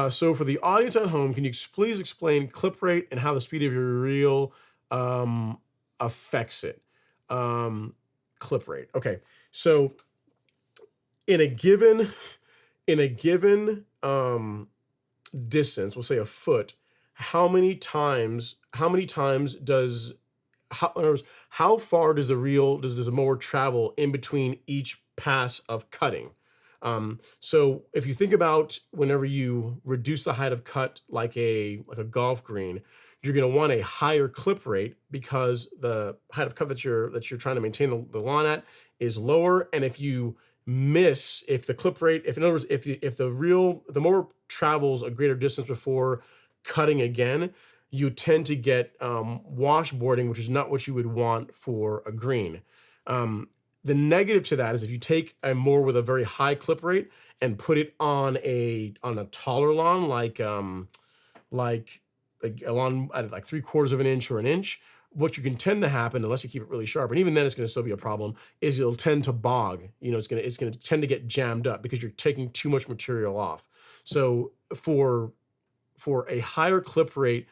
So for the audience at home, can you please explain clip rate and how the speed of your reel affects it? Clip rate. Okay, so in a given distance, we'll say a foot, how far does the mower travel in between each pass of cutting? So if you think about whenever you reduce the height of cut like a golf green, you're going to want a higher clip rate because the height of cut that you're trying to maintain the lawn at is lower. And if you miss, if the clip rate, if in other words, if the mower travels a greater distance before cutting again, you tend to get washboarding, which is not what you would want for a green. The negative to that is if you take a mower with a very high clip rate and put it on a taller lawn, like a lawn at like 3/4 of an inch or an inch, what you can tend to happen, unless you keep it really sharp, and even then it's going to still be a problem, is it'll tend to bog. You know, it's going to tend to get jammed up because you're taking too much material off. So for a higher clip rate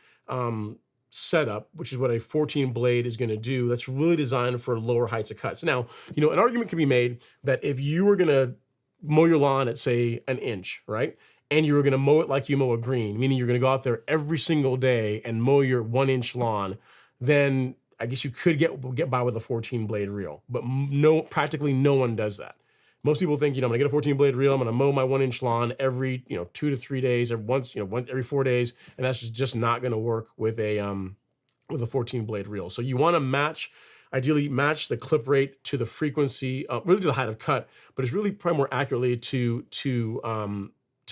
setup, which is what a 14 blade is going to do, that's really designed for lower heights of cuts. Now, you know, an argument can be made that if you were going to mow your lawn at, say, an inch, right? And you were going to mow it like you mow a green, meaning you're going to go out there every single day and mow your 1-inch lawn, then I guess you could get by with a 14 blade reel, but practically no one does that. Most people think, you know, I'm gonna get a 14 blade reel, I'm gonna mow my 1-inch lawn every, 2 to 3 days, or once, every 4 days, and that's just not gonna work with a 14 blade reel. So you want to ideally match the clip rate to the frequency, really to the height of cut, but it's really probably more accurately to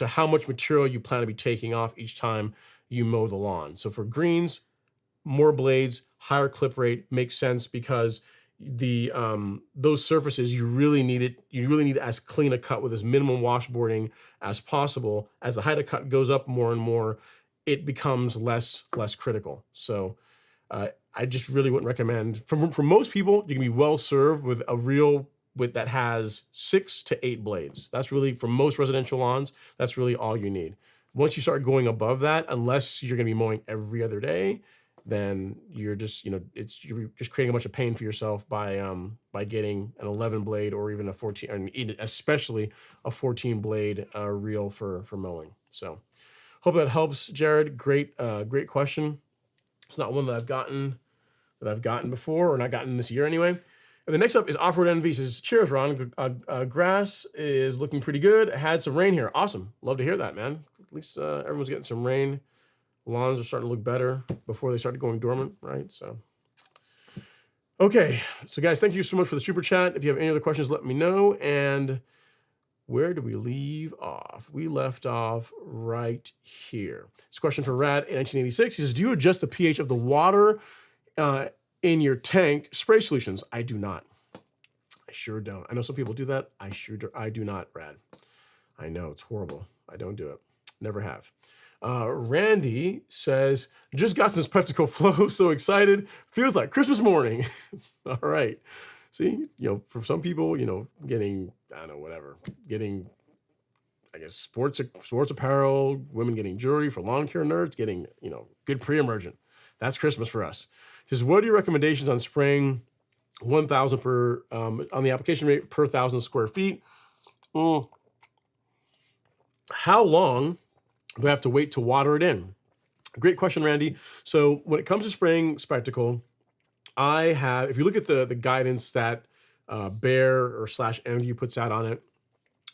how much material you plan to be taking off each time you mow the lawn. So for greens, more blades, higher clip rate makes sense because those surfaces, you really need as clean a cut with as minimum washboarding as possible. As the height of cut goes up more and more, it becomes less critical. So I just really wouldn't recommend. For most people, you can be well served with a reel that has 6 to 8 blades. That's really, for most residential lawns, that's really all you need. Once you start going above that, unless you're going to be mowing every other day, then you're just, you're just creating a bunch of pain for yourself by getting an 11 blade or even a 14, and especially a 14 blade reel for mowing. So hope that helps, Jared. Great question. It's not one that I've gotten before, or not gotten this year anyway. And the next up is Off-Road Envy. Says, cheers, Ron. Grass is looking pretty good. I had some rain here. Awesome. Love to hear that, man. At least everyone's getting some rain. Lawns are starting to look better before they started going dormant, right? So, Okay, so guys, thank you so much for the super chat. If you have any other questions, let me know. And where did we leave off? We left off right here. This question for Rad in 1986. He says, do you adjust the pH of the water in your tank spray solutions? I do not. I sure don't. I know some people do that. I do not, Rad. I know, it's horrible. I don't do it. Never have. Randy says, just got some spectacle flow, so excited. Feels like Christmas morning. All right. See, for some people, getting, I don't know, whatever, getting, I guess, sports apparel, women getting jewelry, for lawn care nerds, getting, good pre-emergent. That's Christmas for us. He says, what are your recommendations on spraying 1,000 per, on the application rate per 1,000 square feet? How long do I have to wait to water it in? Great question, Randy. So when it comes to spraying spectacle, if you look at the guidance that Bear or /NView puts out on it,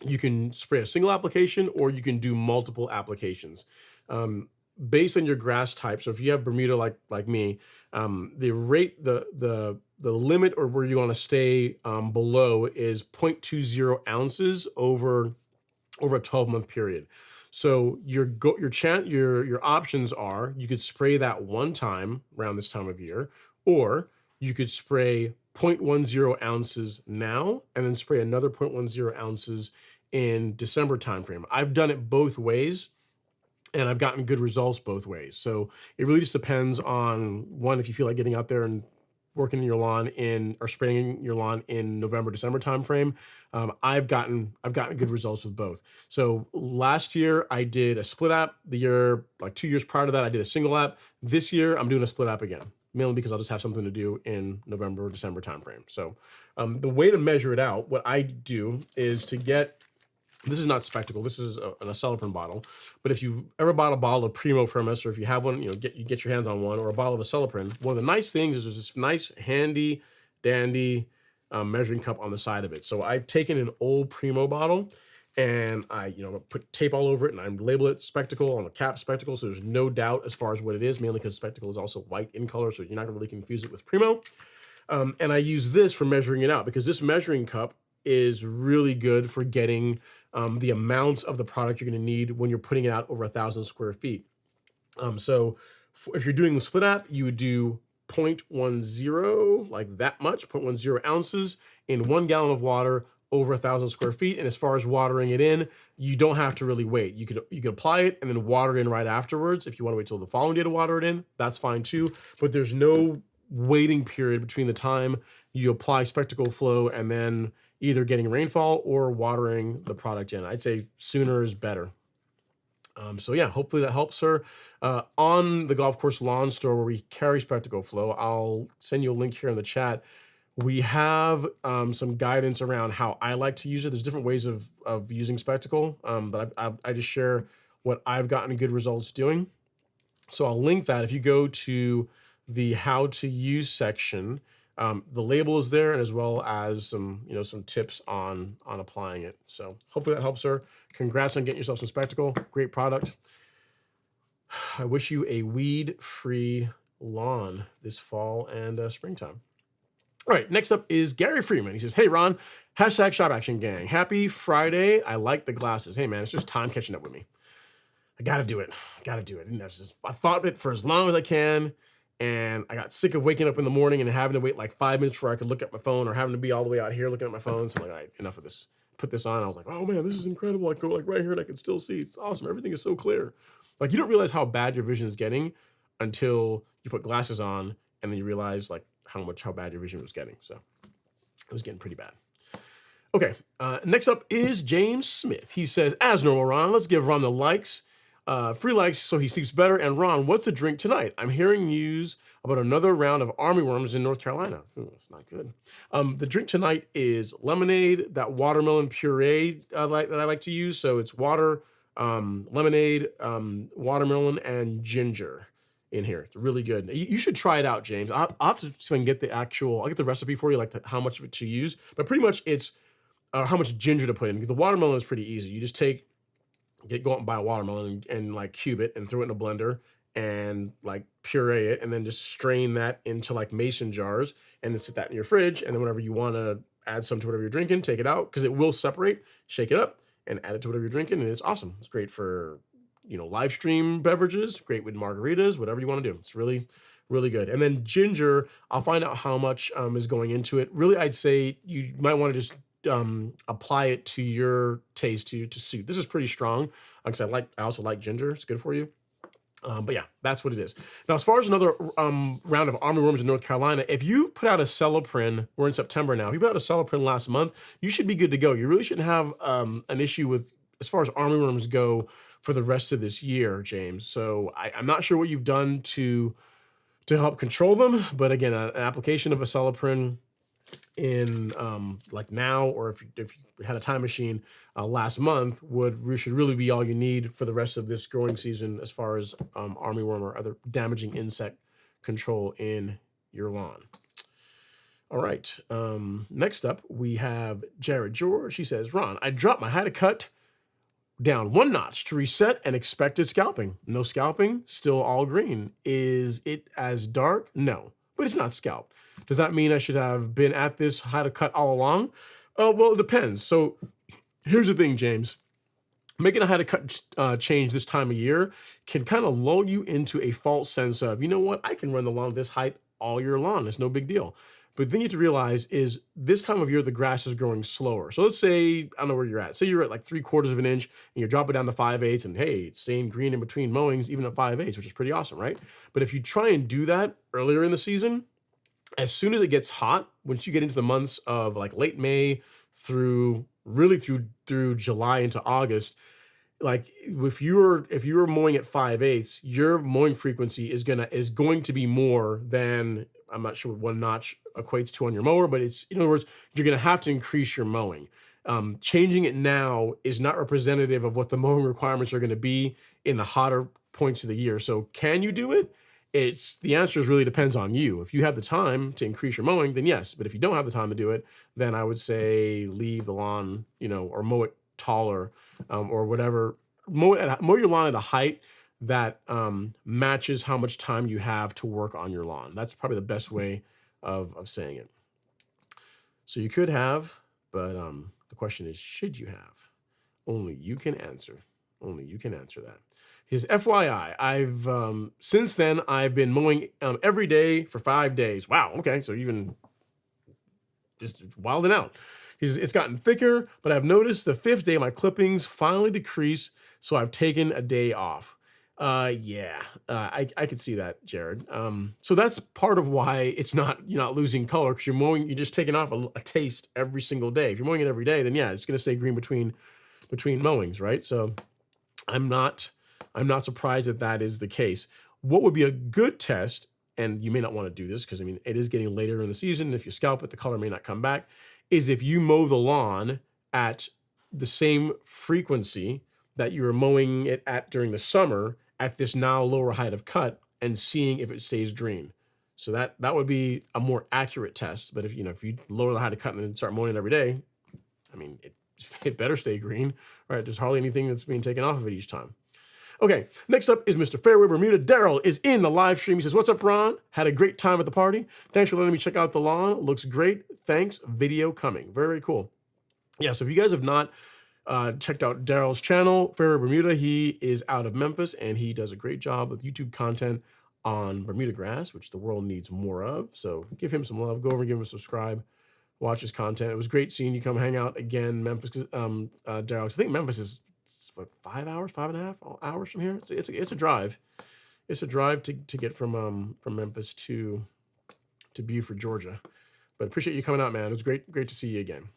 you can spray a single application or you can do multiple applications. Based on your grass type, so if you have Bermuda like me, the rate, the limit or where you want to stay below is 0.20 ounces over a 12-month period. So your options are, you could spray that one time around this time of year, or you could spray 0.10 ounces now and then spray another 0.10 ounces in December timeframe. I've done it both ways and I've gotten good results both ways. So it really just depends on, one, if you feel like getting out there and working in your lawn or spraying your lawn in November, December timeframe. I've gotten good results with both. So last year I did a split app. The year, like 2 years prior to that, I did a single app. This year I'm doing a split app again, mainly because I'll just have something to do in November or December timeframe. So the way to measure it out, what I do is to get, this is not spectacle, this is an acelepryn bottle. But if you've ever bought a bottle of Primo from us, or if you have one, you get your hands on one, or a bottle of acelepryn, one of the nice things is there's this nice handy dandy measuring cup on the side of it. So I've taken an old Primo bottle and I put tape all over it and I label it spectacle on the cap, spectacle, so there's no doubt as far as what it is, mainly because spectacle is also white in color, so you're not gonna really confuse it with Primo. And I use this for measuring it out, because this measuring cup is really good for getting the amounts of the product you're going to need when you're putting it out over 1,000 square feet. So if you're doing the split app, you would do 0.10, like that much, 0.10 ounces in 1 gallon of water over 1,000 square feet. And as far as watering it in, you don't have to really wait. You could apply it and then water it in right afterwards. If you want to wait till the following day to water it in, that's fine too. But there's no waiting period between the time you apply spectacle flow and then either getting rainfall or watering the product in. I'd say sooner is better. So yeah, hopefully that helps, sir. On the Golf Course Lawn Store, where we carry spectacle flow, I'll send you a link here in the chat. We have some guidance around how I like to use it. There's different ways of using spectacle, but I just share what I've gotten good results doing. So I'll link that. If you go to the how to use section, the label is there, and as well as some tips on applying it. So hopefully that helps, sir. Congrats on getting yourself some spectacle. Great product. I wish you a weed-free lawn this fall and springtime. All right, next up is Gary Freeman. He says, hey, Ron, hashtag Shop Action Gang. Happy Friday. I like the glasses. Hey, man, it's just time catching up with me. I got to do it. And I fought it for as long as I can. And I got sick of waking up in the morning and having to wait like 5 minutes before I could look at my phone, or having to be all the way out here looking at my phone. So I'm like, all right, enough of this. Put this on. I was like, oh man, this is incredible. I go like right here and I can still see. It's awesome. Everything is so clear. Like, you don't realize how bad your vision is getting until you put glasses on, and then you realize like how bad your vision was getting. So it was getting pretty bad. Okay, next up is James Smith. He says, as normal, Ron, let's give Ron the likes. Free likes so he sleeps better. And Ron, what's the drink tonight? I'm hearing news about another round of armyworms in North Carolina. Ooh, it's not good. The drink tonight is lemonade, that watermelon puree that I like to use. So it's water, lemonade, watermelon, and ginger in here. It's really good. You should try it out, James. I'll have to see if I can get I'll get the recipe for you, like how much of it to use. But pretty much it's how much ginger to put in, because the watermelon is pretty easy. You just go out and buy a watermelon and like cube it and throw it in a blender and like puree it and then just strain that into like mason jars and then sit that in your fridge. And then whenever you want to add some to whatever you're drinking, take it out because it will separate, shake it up and add it to whatever you're drinking. And it's awesome. It's great for, live stream beverages, great with margaritas, whatever you want to do. It's really, really good. And then ginger, I'll find out how much is going into it. Really, I'd say you might want to just apply it to your taste, to suit. This is pretty strong because I also like ginger. It's good for you. But yeah, that's what it is. Now, as far as another round of armyworms in North Carolina, if you put out a cellopryn, we're in September now. If you put out a cellopryn last month, you should be good to go. You really shouldn't have an issue with, as far as armyworms go, for the rest of this year, James. So I'm not sure what you've done to help control them, but again, an application of a cellopryn in like now, or if you had a time machine last month, should really be all you need for the rest of this growing season as far as armyworm or other damaging insect control in your lawn. All right, next up we have Jared George. He says, Ron, I dropped my had a cut down 1 notch to reset and expected scalping. No scalping, still all green. Is it as dark? No, but it's not scalped. Does that mean I should have been at this had a cut all along? Oh, well, it depends. So here's the thing, James. Making a had a cut change this time of year can kind of lull you into a false sense of, you know what, I can run the lawn this height all year long. It's no big deal. But then you have to realize is this time of year, the grass is growing slower. So let's say, I don't know where you're at. Say you're at like 3/4 of an inch and you're dropping down to 5/8 and hey, it's staying green in between mowings, even at 5/8, which is pretty awesome, right? But if you try and do that earlier in the season, as soon as it gets hot, once you get into the months of like late May through July into August, like if you're mowing at 5/8, your mowing frequency is going to be more than, I'm not sure what 1 notch equates to on your mower, but it's, in other words, you're going to have to increase your mowing. Changing it now is not representative of what the mowing requirements are going to be in the hotter points of the year. So can you do it? The answer really depends on you. If you have the time to increase your mowing, then yes. But if you don't have the time to do it, then I would say leave the lawn, or mow it taller, or whatever. Mow your lawn at a height that matches how much time you have to work on your lawn. That's probably the best way of saying it. So you could have, but the question is, should you have? Only you can answer. Only you can answer that. His FYI, since then I've been mowing every day for 5 days. Wow. Okay. So even just wilding out. It's gotten thicker, but I've noticed the 5th day my clippings finally decrease. So I've taken a day off. Yeah, I could see that, Jared. So that's part of why you're not losing color, because you're just taking off a taste every single day. If you're mowing it every day, then yeah, it's going to stay green between mowings, right? So I'm not surprised that is the case. What would be a good test, and you may not want to do this because it is getting later in the season. If you scalp it, the color may not come back, is if you mow the lawn at the same frequency that you were mowing it at during the summer at this now lower height of cut and seeing if it stays green. So that would be a more accurate test. But if you lower the height of cut and then start mowing it every day, it better stay green, right? There's hardly anything that's being taken off of it each time. Okay, next up is Mr. Fairway Bermuda. Daryl is in the live stream. He says, what's up, Ron? Had a great time at the party. Thanks for letting me check out the lawn. Looks great. Thanks. Video coming. Very, very cool. Yeah, so if you guys have not checked out Daryl's channel, Fairway Bermuda, he is out of Memphis, and he does a great job with YouTube content on Bermuda grass, which the world needs more of. So give him some love. Go over and give him a subscribe. Watch his content. It was great seeing you come hang out again, Memphis. Daryl, I think Memphis is, what, 5 hours, 5.5 hours from here. It's a drive. It's a drive to get from Memphis to Beaufort, Georgia. But appreciate you coming out, man. It was great to see you again.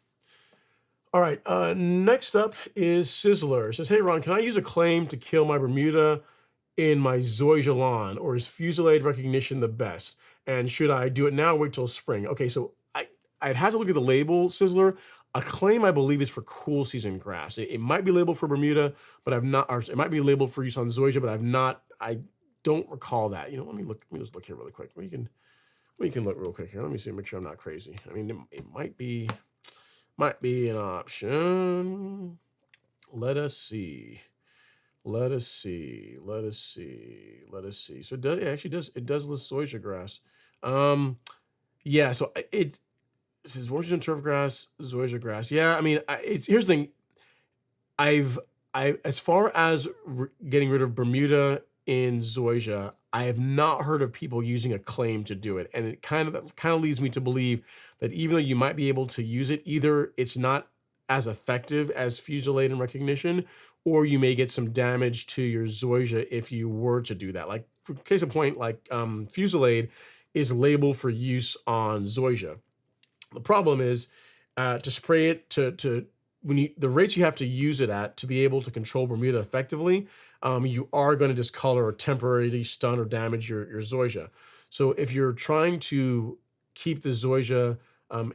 All right. Next up is Sizzler. It says, hey Ron, can I use a claim to kill my Bermuda in my Zoysia lawn, or is fusillade recognition the best? And should I do it now or wait till spring? Okay, so I'd have to look at the label, Sizzler. A claim, I believe, is for cool season grass. It might be labeled for Bermuda, but I've not, or it might be labeled for use on Zoysia, but I don't recall that. Let me just look here really quick. We can look real quick here. Let me see, make sure I'm not crazy. It might be an option. Let us see. Let us see. Let us see. Let us see. So it actually does. It does list zoysia grass. Um, yeah. So it says Washington turf grass, zoysia grass. Yeah. I mean, here's the thing. I've as far as getting rid of Bermuda in zoysia, I have not heard of people using a claim to do it, and it kind of leads me to believe that even though you might be able to use it, either it's not as effective as Fusilade and recognition, or you may get some damage to your zoysia if you were to do that. Like for case in point, like Fusilade is labeled for use on zoysia. The problem is to spray it to when the rates you have to use it at to be able to control Bermuda effectively, you are going to discolor or temporarily stun or damage your zoysia. So if you're trying to keep the zoysia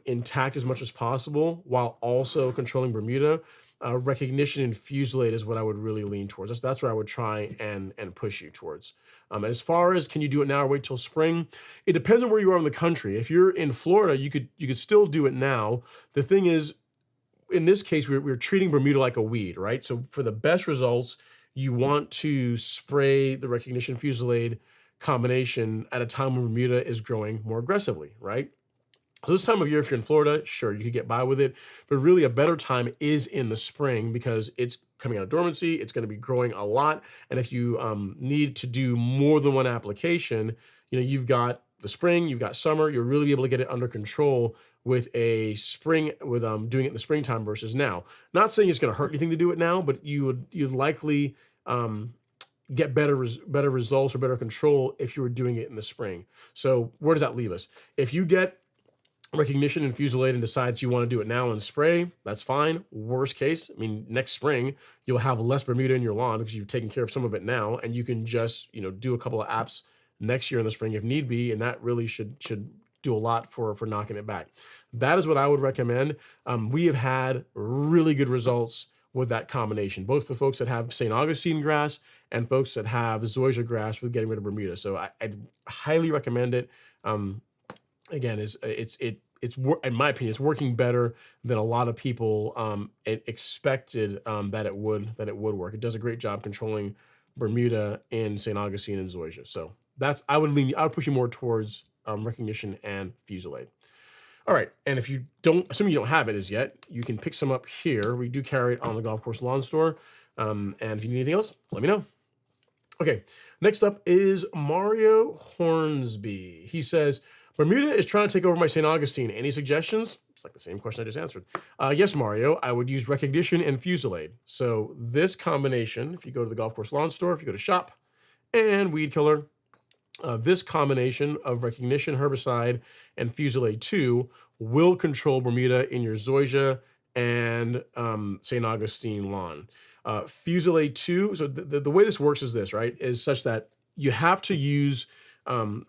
intact as much as possible while also controlling Bermuda, recognition and Fusilade is what I would really lean towards. That's where I would try and push you towards. As far as can you do it now or wait till spring, it depends on where you are in the country. If you're in Florida, you could still do it now. The thing is, in this case, we're treating Bermuda like a weed, right? So for the best results, you want to spray the recognition Fusilade combination at a time when Bermuda is growing more aggressively, right? So this time of year, if you're in Florida, sure, you could get by with it, but really a better time is in the spring because it's coming out of dormancy, it's going to be growing a lot, and if you need to do more than one application, you've got the spring, you've got summer, you'll really be able to get it under control with a spring, with doing it in the springtime versus now. Not saying it's going to hurt anything to do it now, but you'd likely get better results or better control if you were doing it in the spring. So where does that leave us? If you get recognition and Fusilade and decides you want to do it now and spray, that's fine. Worst case, I mean, next spring, you'll have less Bermuda in your lawn because you've taken care of some of it now, and you can just, do a couple of apps next year in the spring if need be, and that really should do a lot for knocking it back. That is what I would recommend. We have had really good results with that combination, both for folks that have St. Augustine grass and folks that have zoysia grass with getting rid of Bermuda. So I'd highly recommend it. Again, in my opinion, it's working better than a lot of people expected that it would work. It does a great job controlling Bermuda in St. Augustine and zoysia. So I would push you more towards recognition and Fusilade. All right, and if you don't, assuming you don't have it as yet, you can pick some up here. We do carry it on the Golf Course Lawn Store. And if you need anything else, let me know. Okay, next up is Mario Hornsby. He says, Bermuda is trying to take over my St. Augustine. Any suggestions? It's like the same question I just answered. Yes, Mario, I would use recognition and Fusilade. So this combination, if you go to the Golf Course Lawn Store, if you go to shop and weed killer, this combination of recognition, herbicide, and Fusilade 2 will control Bermuda in your zoysia and St. Augustine lawn. Fusilade 2, so the way this works is this, right, is such that you have to use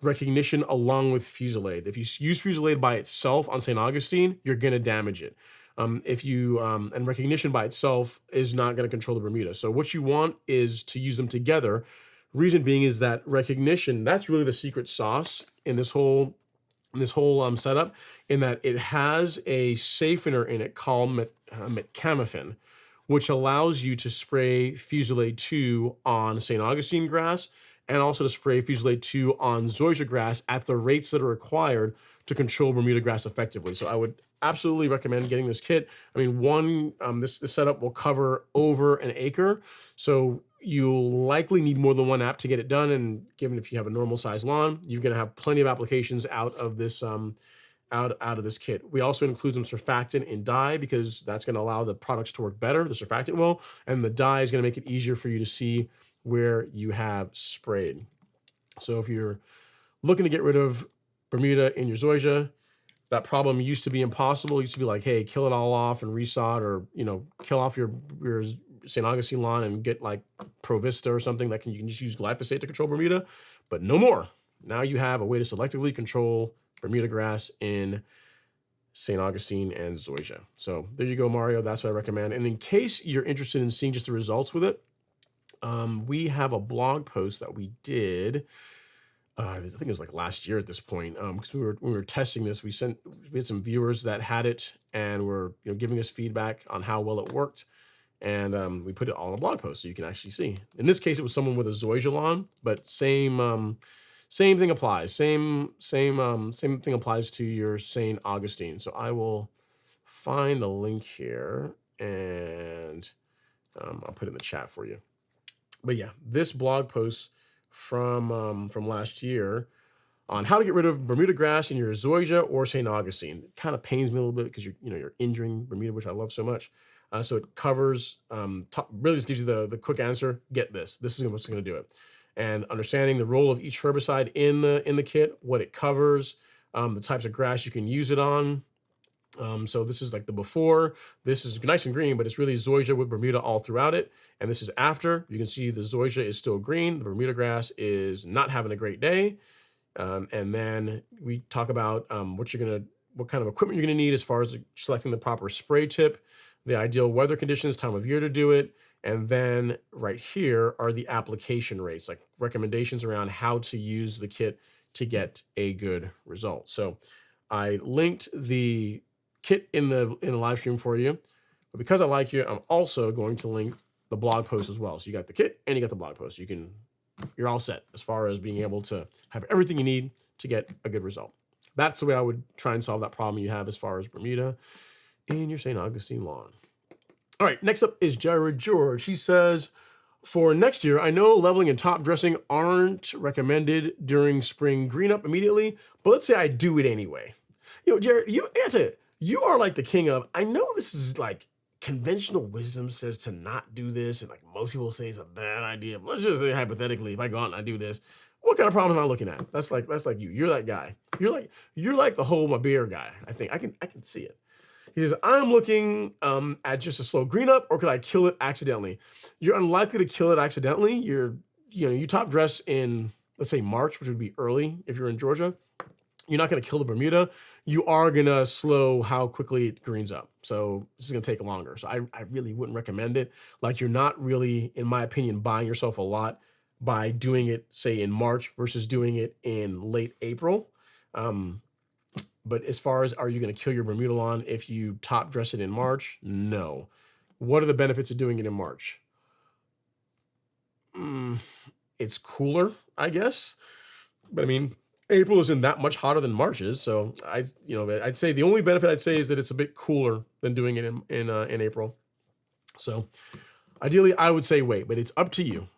recognition along with Fusilade. If you use Fusilade by itself on St. Augustine, you're going to damage it. And recognition by itself is not going to control the Bermuda. So what you want is to use them together. Reason being is that recognition, that's really the secret sauce in this whole setup, in that it has a safener in it called metcamifin, which allows you to spray Fusilade 2 on St. Augustine grass and also to spray Fusilade 2 on zoysia grass at the rates that are required to control Bermuda grass effectively. So I would absolutely recommend getting this kit. I mean, this setup will cover over an acre, so you'll likely need more than one app to get it done. And given if you have a normal size lawn, you're going to have plenty of applications out of this kit. We also include some surfactant in dye because that's going to allow the products to work better. The surfactant will, and the dye is going to make it easier for you to see where you have sprayed. So if you're looking to get rid of Bermuda in your zoysia, that problem used to be impossible. It used to be like, hey, kill it all off and resod, or kill off your St. Augustine lawn and get like Provista or something that you can just use glyphosate to control Bermuda. But no more. Now you have a way to selectively control Bermuda grass in St. Augustine and zoysia. So there you go, Mario. That's what I recommend. And in case you're interested in seeing just the results with it, we have a blog post that we did. I think it was like last year at this point, because when we were testing this, we had some viewers that had it and were giving us feedback on how well it worked. And we put it all on a blog post so you can actually see. In this case, it was someone with a Zoysia lawn, but same thing applies. Same thing applies to your St. Augustine. So I will find the link here and I'll put it in the chat for you. But yeah, this blog post from last year on how to get rid of Bermuda grass in your Zoysia or St. Augustine. It kind of pains me a little bit because you're injuring Bermuda, which I love so much. So it covers, really just gives you the quick answer. Get this. This is what's going to do it. And understanding the role of each herbicide in the kit, what it covers, the types of grass you can use it on. So this is like the before. This is nice and green, but it's really Zoysia with Bermuda all throughout it. And this is after. You can see the Zoysia is still green. The Bermuda grass is not having a great day. And then we talk about what kind of equipment you're gonna need as far as selecting the proper spray tip, the ideal weather conditions, time of year to do it. And then right here are the application rates, like recommendations around how to use the kit to get a good result. So I linked the kit in the live stream for you, but because I like you, I'm also going to link the blog post as well. So you got the kit and you got the blog post. You're all set as far as being able to have everything you need to get a good result. That's the way I would try and solve that problem you have as far as Bermuda in your St. Augustine lawn. All right, next up is Jared George. He says, for next year, I know leveling and top dressing aren't recommended during spring green up immediately, but let's say I do it anyway. Jared, you are like the king of, I know this is like conventional wisdom says to not do this, and like most people say it's a bad idea. But let's just say hypothetically, if I go out and I do this, what kind of problem am I looking at? That's like you. You're that guy. You're like the hold my beer guy. I think I can see it. He says, I'm looking at just a slow green up, or could I kill it accidentally? You're unlikely to kill it accidentally. You top dress in, let's say, March, which would be early if you're in Georgia. You're not going to kill the Bermuda. You are going to slow how quickly it greens up. So this is going to take longer. So I really wouldn't recommend it. Like, you're not really, in my opinion, buying yourself a lot by doing it, say, in March versus doing it in late April. But as far as, are you going to kill your Bermuda lawn if you top dress it in March? No. What are the benefits of doing it in March? It's cooler, I guess. But I mean, April isn't that much hotter than March is, so I'd say the only benefit I'd say is that it's a bit cooler than doing it in April. So ideally, I would say wait, but it's up to you.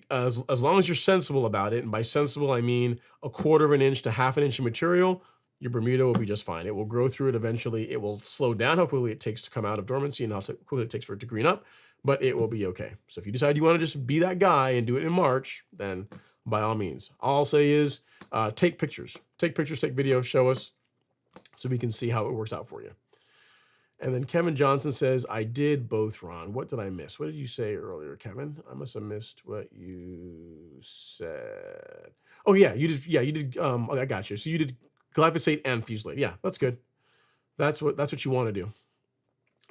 As long as you're sensible about it, and by sensible I mean a 1/4 inch to 1/2 inch of material, your Bermuda will be just fine. It will grow through it eventually. It will slow down how quickly it takes to come out of dormancy and how quickly it takes for it to green up, but it will be okay. So if you decide you want to just be that guy and do it in March, then by all means. All I'll say is take pictures. Take pictures, take videos, show us so we can see how it works out for you. And then Kevin Johnson says, I did both, Ron. What did I miss? What did you say earlier, Kevin? I must have missed what you said. Oh, yeah, you did. Yeah, you did. I got you. So you did glyphosate and fusilade. Yeah, that's good. That's what you want to do.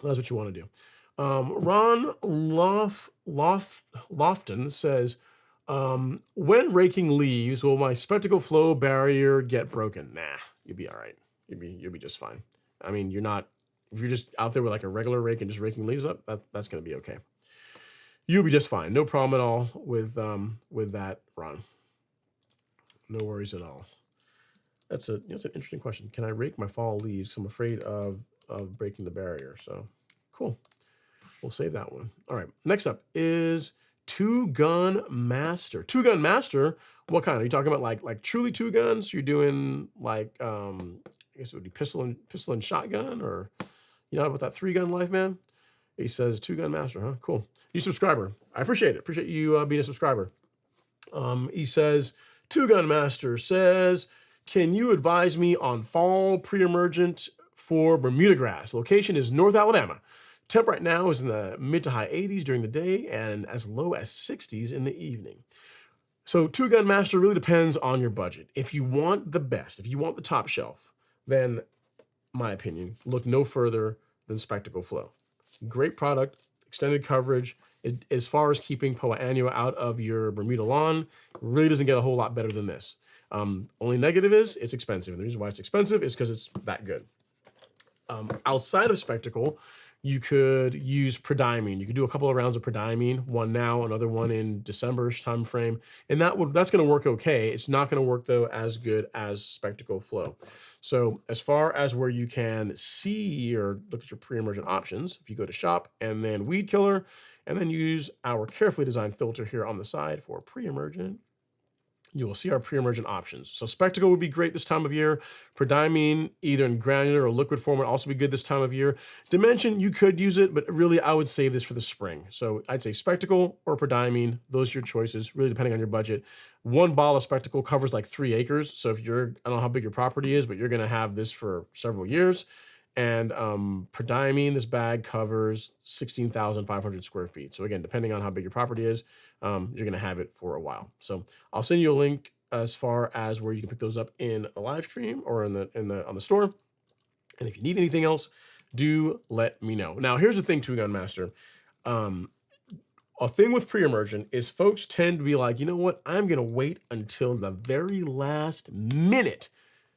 That's what you want to do. Ron Lofton says, when raking leaves, will my spectacle flow barrier get broken? Nah, you'll be all right. You'll be just fine. I mean, if you're just out there with like a regular rake and just raking leaves up, that's going to be okay. You'll be just fine. No problem at all with that, Ron. No worries at all. That's an interesting question. Can I rake my fall leaves? Because I'm afraid of breaking the barrier. So cool. We'll save that one. All right. Next up is two-gun master. Two-gun master. What kind? Are you talking about like truly two guns? You're doing like I guess it would be pistol and shotgun, or about that 3-gun life, man? He says two-gun master, huh? Cool. You subscriber. I appreciate it. Appreciate you being a subscriber. He says, two-gun master says, can you advise me on fall pre-emergent for Bermuda grass? Location is North Alabama. Temp right now is in the mid to high 80s during the day and as low as 60s in the evening. So two-gun master really depends on your budget. If you want the best, if you want the top shelf, then, my opinion, look no further than Spectacle Flow. Great product, extended coverage. As far as keeping Poa annua out of your Bermuda lawn, really doesn't get a whole lot better than this. Only negative is it's expensive. And the reason why it's expensive is because it's that good. Outside of Spectacle, You could use Prodiamine. You could do a couple of rounds of Prodiamine, one now, another one in December-ish time frame, and that's going to work okay. It's not going to work though as good as Spectacle Flow. So as far as where you can see or look at your pre-emergent options, if you go to shop and then weed killer, and then use our carefully designed filter here on the side for pre-emergent, you will see our pre-emergent options. So Spectacle would be great this time of year. Prodiamine, either in granular or liquid form, would also be good this time of year. Dimension, you could use it, but really I would save this for the spring. So I'd say Spectacle or Prodiamine, those are your choices, really depending on your budget. One bottle of Spectacle covers like 3 acres. So if you're, I don't know how big your property is, but you're gonna have this for several years. And Prodiamine, this bag covers 16,500 square feet. So again, depending on how big your property is, you're going to have it for a while. So I'll send you a link as far as where you can pick those up in a live stream or on the store. And if you need anything else, do let me know. Now, here's the thing, Two Gun Master. A thing with pre-emergent is folks tend to be like, you know what? I'm going to wait until the very last minute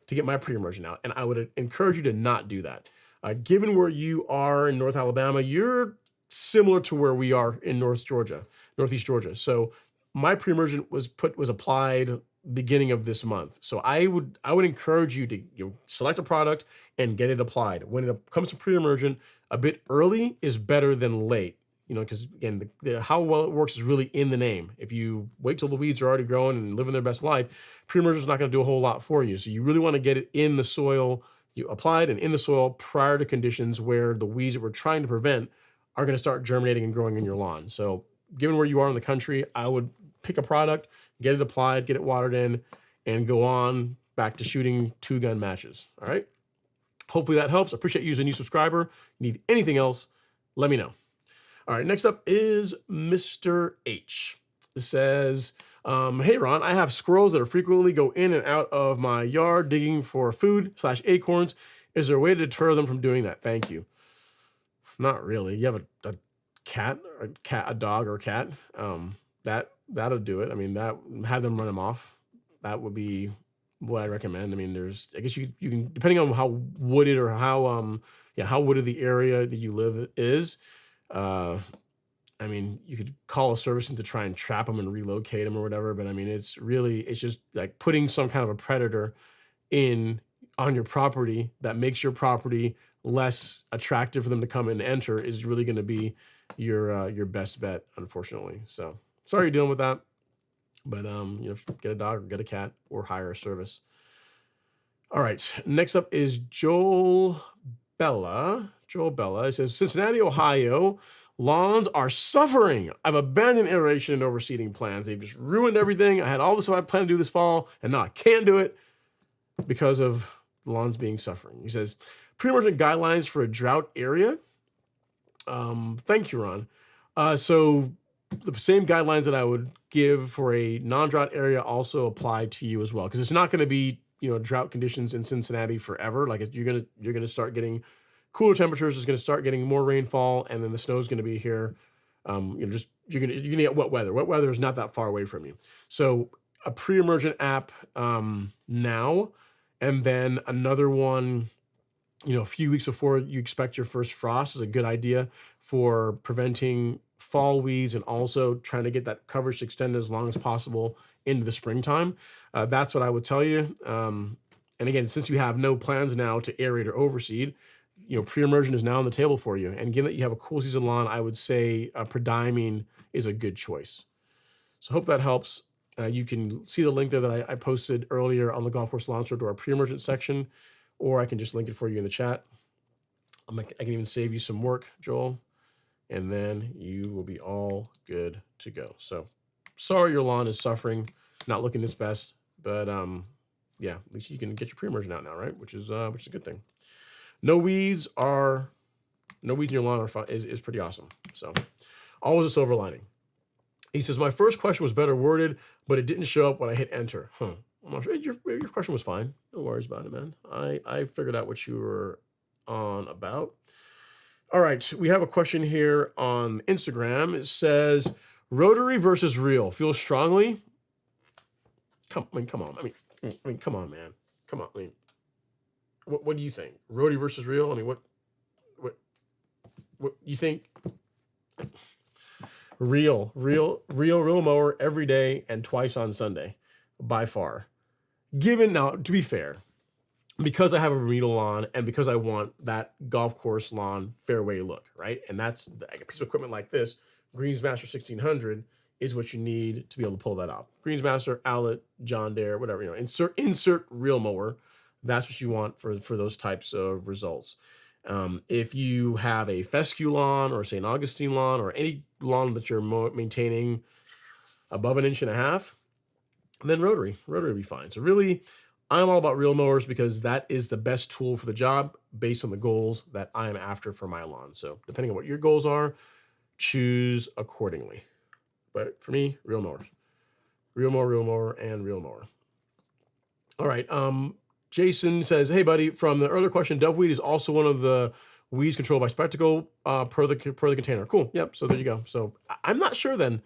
to get my pre-emergent out. And I would encourage you to not do that. Given where you are in North Alabama, you're similar to where we are in Northeast Georgia. So my pre-emergent was applied beginning of this month. So I would encourage you to select a product and get it applied. When it comes to pre-emergent, a bit early is better than late. Because again, how well it works is really in the name. If you wait till the weeds are already growing and living their best life, pre-emergent is not going to do a whole lot for you. So you really want to get it in the soil, you applied and in the soil prior to conditions where the weeds that we're trying to prevent are going to start germinating and growing in your lawn. So given where you are in the country, I would pick a product, get it applied, get it watered in, and go on back to shooting 2-gun matches. All right. Hopefully that helps. I appreciate you as a new subscriber. Need anything else, let me know. All right, next up is Mr. H. It says, hey, Ron, I have squirrels that frequently go in and out of my yard digging for food/acorns. Is there a way to deter them from doing that? Thank you. Not really. You have a cat, a dog or a cat. That'll do it. I mean, have them run them off. That would be what I recommend. I mean, I guess you can, depending on how wooded or how wooded the area that you live is. I mean, you could call a service in to try and trap them and relocate them or whatever, but I mean, it's just like putting some kind of a predator on your property that makes your property less attractive for them to come and enter is really going to be your best bet, unfortunately. So sorry you're dealing with that, but get a dog or get a cat or hire a service. All right, next up is Joel Bella. It says, Cincinnati, Ohio, lawns are suffering. I've abandoned aeration and overseeding plans. They've just ruined everything. I had all this stuff I planned to do this fall, and now I can't do it because of the lawns being suffering. He says, pre-emergent guidelines for a drought area. Thank you, Ron. So the same guidelines that I would give for a non-drought area also apply to you as well, because it's not going to be drought conditions in Cincinnati forever. Like you're gonna start getting cooler temperatures, is going to start getting more rainfall, and then the snow is going to be here. You're going to get wet weather. Wet weather is not that far away from you. So a pre-emergent app now, and then another one, a few weeks before you expect your first frost is a good idea for preventing fall weeds and also trying to get that coverage to extend as long as possible into the springtime. That's what I would tell you. And again, since you have no plans now to aerate or overseed, pre-emergent is now on the table for you. And given that you have a cool season lawn, I would say Prodiamine is a good choice. So hope that helps. You can see the link there that I posted earlier on the Golf Course Lawn Store to our pre-emergent section, or I can just link it for you in the chat. I can even save you some work, Joel, and then you will be all good to go. So sorry your lawn is suffering, not looking its best, but yeah, at least you can get your pre-emergent out now, right? Which is a good thing. No weeds in your lawn is pretty awesome. So always a silver lining. He says, my first question was better worded, but it didn't show up when I hit enter. I'm not sure. Your question was fine. No worries about it, man. I figured out what you were on about. All right. We have a question here on Instagram. It says, Rotary versus reel. Feel strongly? Come on. I mean, come on, man. Come on. I mean, what do you think? Rotary versus reel? I mean, what You think real mower every day and twice on Sunday, by far. Given now, to be fair, because I have a Bermuda lawn and because I want that golf course lawn fairway look, right? And that's like a piece of equipment like this, Greensmaster 1600 is what you need to be able to pull that off. Greensmaster, Owlet, John Deere, whatever, insert real mower. That's what you want for those types of results. If you have a fescue lawn or say an Augustine lawn or any lawn that you're maintaining above 1.5 inches, then Rotary will be fine. So really, I'm all about real mowers because that is the best tool for the job based on the goals that I am after for my lawn. So depending on what your goals are, choose accordingly. But for me, real mowers. Real mower, and real mower. All right. Jason says, hey, buddy, from the earlier question, Doveweed is also one of the weeds controlled by Spectacle per the container. Cool. Yep. So there you go. So I'm not sure then,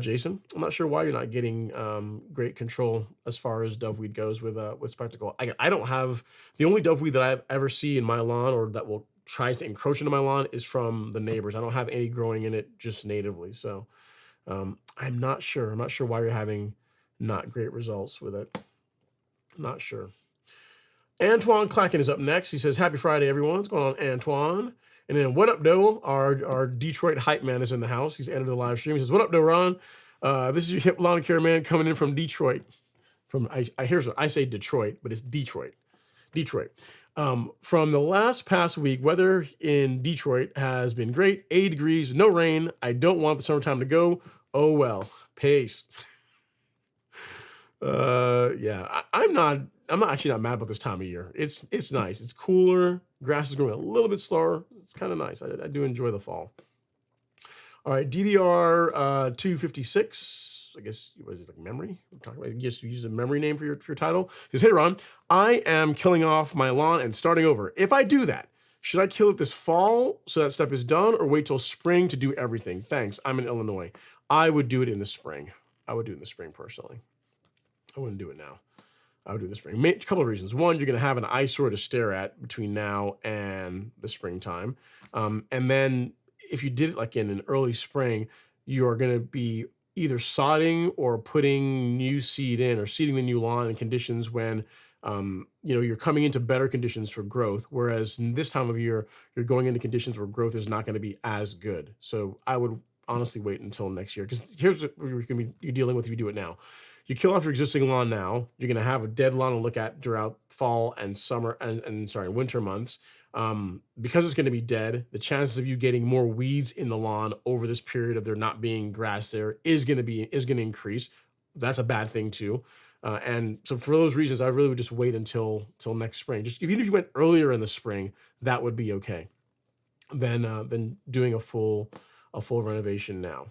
Jason. I'm not sure why you're not getting great control as far as Doveweed goes with Spectacle. I don't have, the only Doveweed that I've ever seen in my lawn or that will try to encroach into my lawn is from the neighbors. I don't have any growing in it just natively. So I'm not sure. I'm not sure why you're having not great results with it. Not sure. Antoine Clacken is up next. He says, happy Friday, everyone. What's going on, Antoine? And then what up, Doe? Our Detroit hype man is in the house. He's entered the live stream. He says, what up, Doe, Ron? This is your hip lawn care man coming in from Detroit. Here's what I say Detroit, but it's Detroit. From the last past week, weather in Detroit has been great. 80 degrees, no rain. I don't want the summertime to go. Oh, well, peace. Yeah, I'm actually not mad about this time of year. It's nice. It's cooler. Grass is growing a little bit slower. It's kind of nice. I do enjoy the fall. All right, DDR 256. I guess what is it, like memory? We're talking about. Yes, you use a memory name for your title. He says, hey Ron, I am killing off my lawn and starting over. If I do that, should I kill it this fall so that step is done, or wait till spring to do everything? Thanks. I'm in Illinois. I would do it in the spring. I would do it in the spring personally. I wouldn't do it now. I would do it in the spring. A couple of reasons. One, you're going to have an eyesore to stare at between now and the springtime. And then if you did it like in an early spring, you are going to be either sodding or putting new seed in or seeding the new lawn in conditions when you're coming into better conditions for growth. Whereas in this time of year, you're going into conditions where growth is not going to be as good. So I would honestly wait until next year, because here's what you're dealing with if you do it now. You kill off your existing lawn now, you're going to have a dead lawn to look at throughout fall and summer and winter months. Because it's going to be dead, the chances of you getting more weeds in the lawn over this period of there not being grass there is going to increase. That's a bad thing too. And so for those reasons, I really would just wait until next spring. Just even if you went earlier in the spring, that would be okay. Than doing a full renovation now.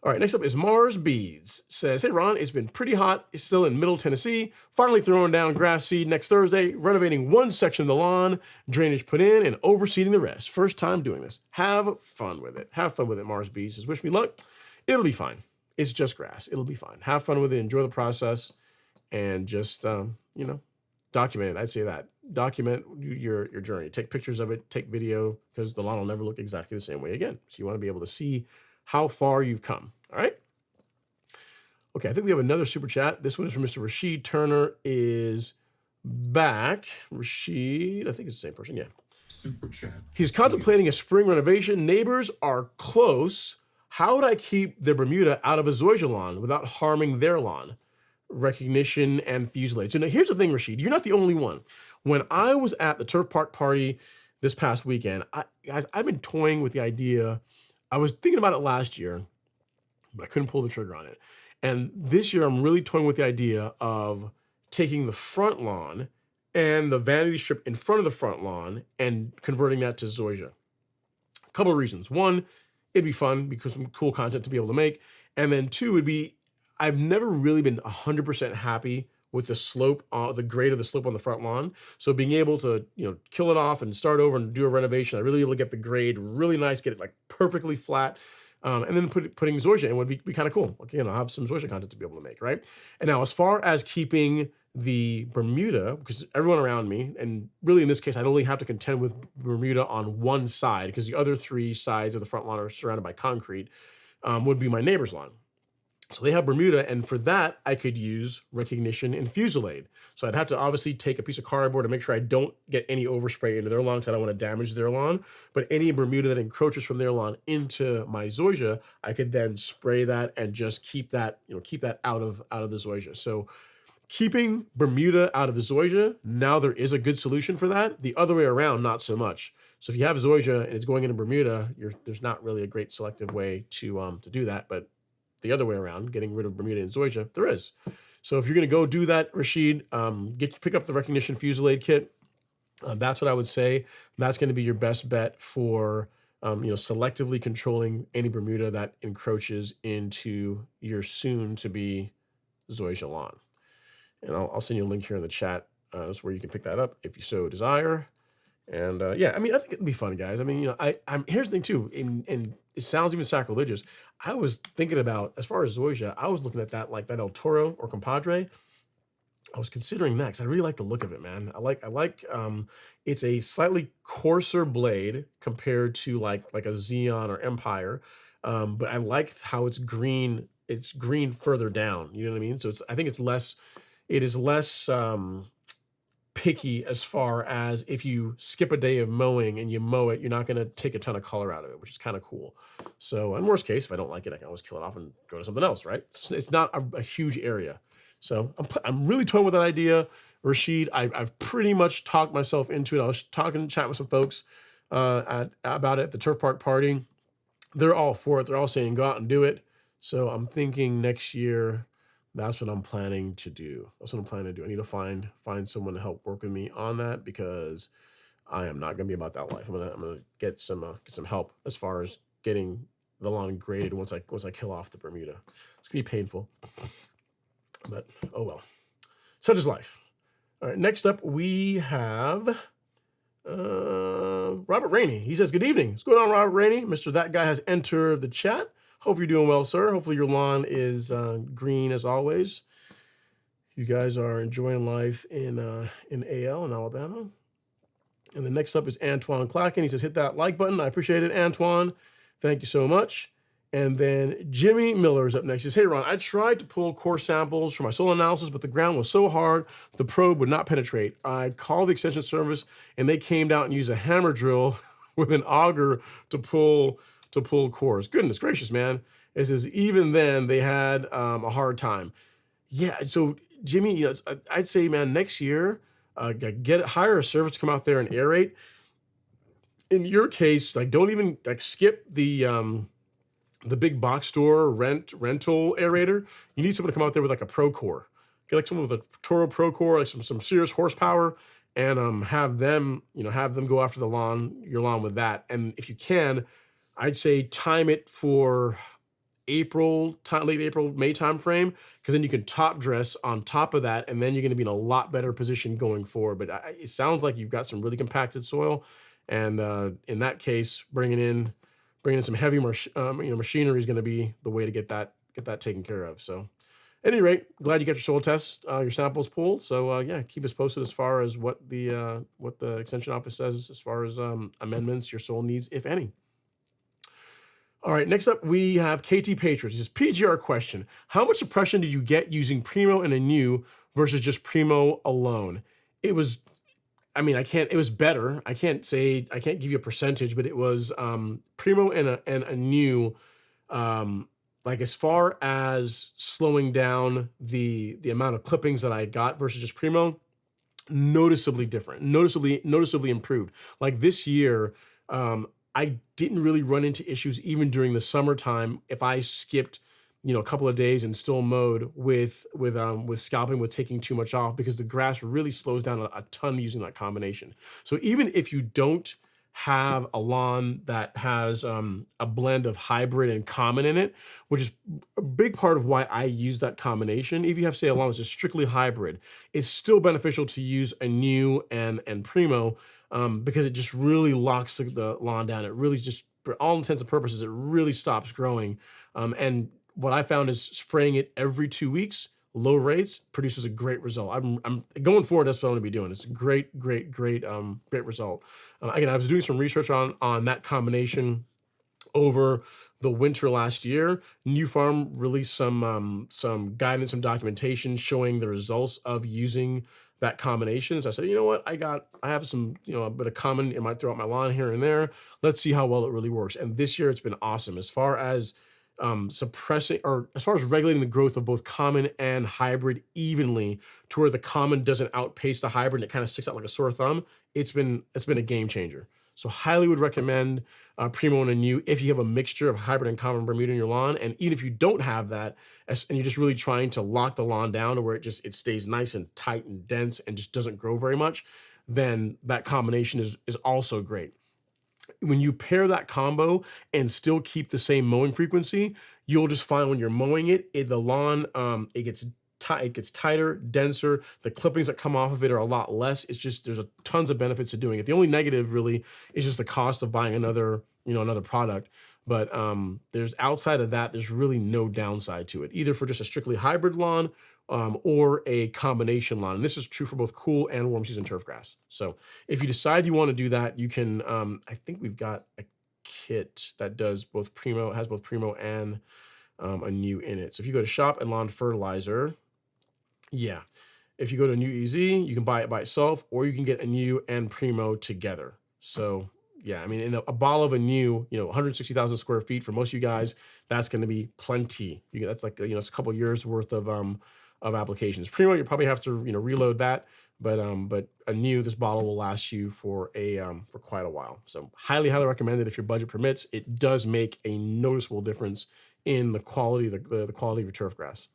All right, next up is Mars Beads. Says, hey, Ron, it's been pretty hot. It's still in Middle Tennessee. Finally throwing down grass seed next Thursday, renovating one section of the lawn, drainage put in, and overseeding the rest. First time doing this. Have fun with it. Have fun with it, Mars Beads. Says, wish me luck. It'll be fine. It's just grass. It'll be fine. Have fun with it. Enjoy the process. And just, document it. I'd say that. Document your journey. Take pictures of it. Take video, because the lawn will never look exactly the same way again. So you want to be able to see how far you've come. All right. Okay, I think we have another super chat. This one is from Mr. Rashid Turner is back. Rashid, I think it's the same person. Yeah. Super chat. He's contemplating a spring renovation. Neighbors are close. How would I keep the Bermuda out of a Zoysia lawn without harming their lawn? Recognition and fusillade. So now here's the thing, Rashid. You're not the only one. When I was at the Turf Park party this past weekend, I've been toying with the idea. I was thinking about it last year, but I couldn't pull the trigger on it. And this year, I'm really toying with the idea of taking the front lawn and the vanity strip in front of the front lawn and converting that to Zoysia. A couple of reasons. One, it'd be fun because some cool content to be able to make. And then two would be, I've never really been 100% happy with the slope, the grade of the slope on the front lawn. So being able to, kill it off and start over and do a renovation, I really be able to get the grade really nice, get it like perfectly flat, and then putting Zoysia in would be kind of cool. I'll have some Zoysia content to be able to make, right? And now, as far as keeping the Bermuda, because everyone around me, and really in this case, I only have to contend with Bermuda on one side because the other three sides of the front lawn are surrounded by concrete, would be my neighbor's lawn. So they have Bermuda, and for that, I could use recognition and fusillade. So I'd have to obviously take a piece of cardboard to make sure I don't get any overspray into their lawn because I don't want to damage their lawn. But any Bermuda that encroaches from their lawn into my Zoysia, I could then spray that and just keep that, keep that out of the Zoysia. So keeping Bermuda out of the Zoysia, now there is a good solution for that. The other way around, not so much. So if you have Zoysia and it's going into Bermuda, there's not really a great selective way to do that. But the other way around, getting rid of Bermuda and Zoysia, there is. So if you're going to go do that, Rashid, pick up the recognition fusillade kit. That's what I would say. That's going to be your best bet for selectively controlling any Bermuda that encroaches into your soon-to-be Zoysia lawn. And I'll send you a link here in the chat. That's where you can pick that up if you so desire. And yeah, I mean, I think it'd be fun, guys. I mean, I'm here's the thing too, and it sounds even sacrilegious. I was thinking about, as far as Zoysia, I was looking at that like that El Toro or Compadre. I was considering that because I really like the look of it, man. I like it's a slightly coarser blade compared to like a Xeon or Empire, but I like how it's green. It's green further down. You know what I mean? So I think it is less picky as far as if you skip a day of mowing and you mow it, you're not going to take a ton of color out of it, which is kind of cool. So in worst case, if I don't like it, I can always kill it off and go to something else, right? It's not a huge area. So I'm really toying with that idea, Rashid. I've pretty much talked myself into it. I was chatting with some folks about it at the turf park party. They're all for it. They're all saying go out and do it. So I'm thinking next year, that's what I'm planning to do. That's what I'm planning to do. I need to find someone to help work with me on that because I am not going to be about that life. I'm gonna get some help as far as getting the lawn graded once I kill off the Bermuda. It's gonna be painful, but oh well. Such is life. All right. Next up, we have Robert Rainey. He says, "Good evening. What's going on, Robert Rainey? Mr. That Guy has entered the chat. Hope you're doing well, sir. Hopefully your lawn is green as always. You guys are enjoying life in AL in Alabama." And the next up is Antoine Clacken. He says, "Hit that like button. I appreciate it, Antoine. Thank you so much." And then Jimmy Miller is up next. He says, "Hey, Ron, I tried to pull core samples for my soil analysis, but the ground was so hard, the probe would not penetrate. I called the extension service, and they came out and used a hammer drill with an auger to pull cores." Goodness gracious, man. It says even then they had a hard time. Yeah, so Jimmy, I'd say, man, next year, hire a service to come out there and aerate. In your case, don't even skip the big box store rental aerator. You need someone to come out there with a Pro Core. Get someone with a Toro Pro Core, some serious horsepower, and have them go after your lawn with that. And if you can, I'd say time it for late April, May timeframe, because then you can top dress on top of that, and then you're going to be in a lot better position going forward. But it sounds like you've got some really compacted soil, and in that case, bringing in some heavy machinery is going to be the way to get that taken care of. So, at any rate, glad you got your soil test, your samples pulled. So yeah, keep us posted as far as what the extension office says as far as amendments your soil needs, if any. All right, next up, we have KT Patriots. This is PGR question. How much suppression did you get using Primo and a new versus just Primo alone? It was, it was better. I can't give you a percentage, but it was Primo and a new, as far as slowing down the amount of clippings that I got versus just Primo, noticeably different, noticeably improved. Like this year, I didn't really run into issues even during the summertime if I skipped, a couple of days and still mowed with scalping, with taking too much off, because the grass really slows down a ton using that combination. So even if you don't have a lawn that has a blend of hybrid and common in it, which is a big part of why I use that combination. If you have, say, a lawn that's just strictly hybrid, it's still beneficial to use a new and Primo, because it just really locks the lawn down. It really just, for all intents and purposes, it really stops growing. And what I found is spraying it every 2 weeks low rates produces a great result. I'm going forward. That's what I'm going to be doing. It's a great result. Again, I was doing some research on that combination over the winter last year. New Farm released some guidance, some documentation showing the results of using that combination. So I said, you know what, I have some, a bit of common in throughout my lawn here and there. Let's see how well it really works. And this year it's been awesome as far as suppressing, or as far as regulating the growth of both common and hybrid evenly, to where the common doesn't outpace the hybrid and it kind of sticks out like a sore thumb. It's been a game changer. So highly would recommend Primo and a new if you have a mixture of hybrid and common Bermuda in your lawn. And even if you don't have that, and you're just really trying to lock the lawn down to where it stays nice and tight and dense and just doesn't grow very much, then that combination is also great. When you pair that combo and still keep the same mowing frequency, you'll just find when you're mowing the lawn, it gets tighter, denser. The clippings that come off of it are a lot less. It's just, there's tons of benefits to doing it. The only negative really is just the cost of buying another product. But there's, outside of that, there's really no downside to it, either for just a strictly hybrid lawn or a combination lawn. And this is true for both cool and warm season turf grass. So if you decide you want to do that, you can, I think we've got a kit that does both Primo, has both Primo and a new in it. So if you go to Shop and Lawn Fertilizer, yeah, if you go to New EZ, you can buy it by itself, or you can get a new and Primo together. So yeah, I mean, in a bottle of a new, 160,000 square feet for most of you guys, that's going to be plenty. That's like, it's a couple years worth of applications. Primo, you probably have to, reload that, but a new, this bottle will last you for quite a while. So highly recommend it if your budget permits. It does make a noticeable difference in the quality, the quality of your turf grass.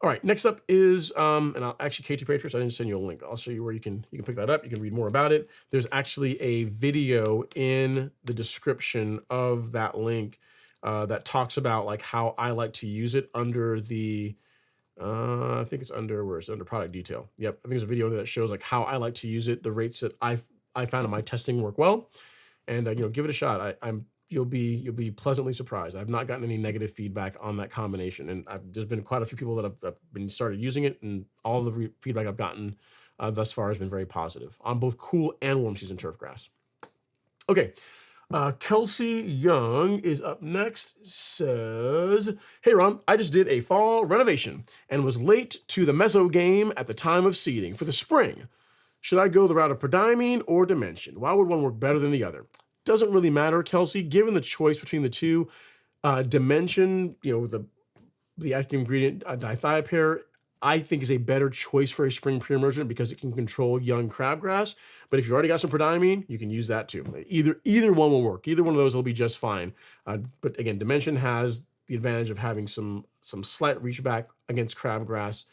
All right, next up is, and I'll actually, KT Patriots, I didn't send you a link. I'll show you where you can pick that up. You can read more about it. There's actually a video in the description of that link that talks about like how I like to use it under the, I think it's under, where it's under product detail. Yep, I think there's a video that shows like how I like to use it, the rates that I found in my testing work well, and give it a shot. You'll be pleasantly surprised. I've not gotten any negative feedback on that combination, and there's been quite a few people that have been started using it, and all the feedback I've gotten thus far has been very positive on both cool and warm season turf grass. Okay, Kelsey Young is up next. Says, "Hey Ron, I just did a fall renovation and was late to the meso game at the time of seeding for the spring. Should I go the route of Prodiamine or Dimension? Why would one work better than the other?" Doesn't really matter, Kelsey. Given the choice between the two, Dimension, the active ingredient dithiopyr, I think is a better choice for a spring pre-emergent because it can control young crabgrass. But if you've already got some Prodiamine, you can use that too. Either one will work. Either one of those will be just fine. But again, Dimension has the advantage of having some slight reach back against crabgrass,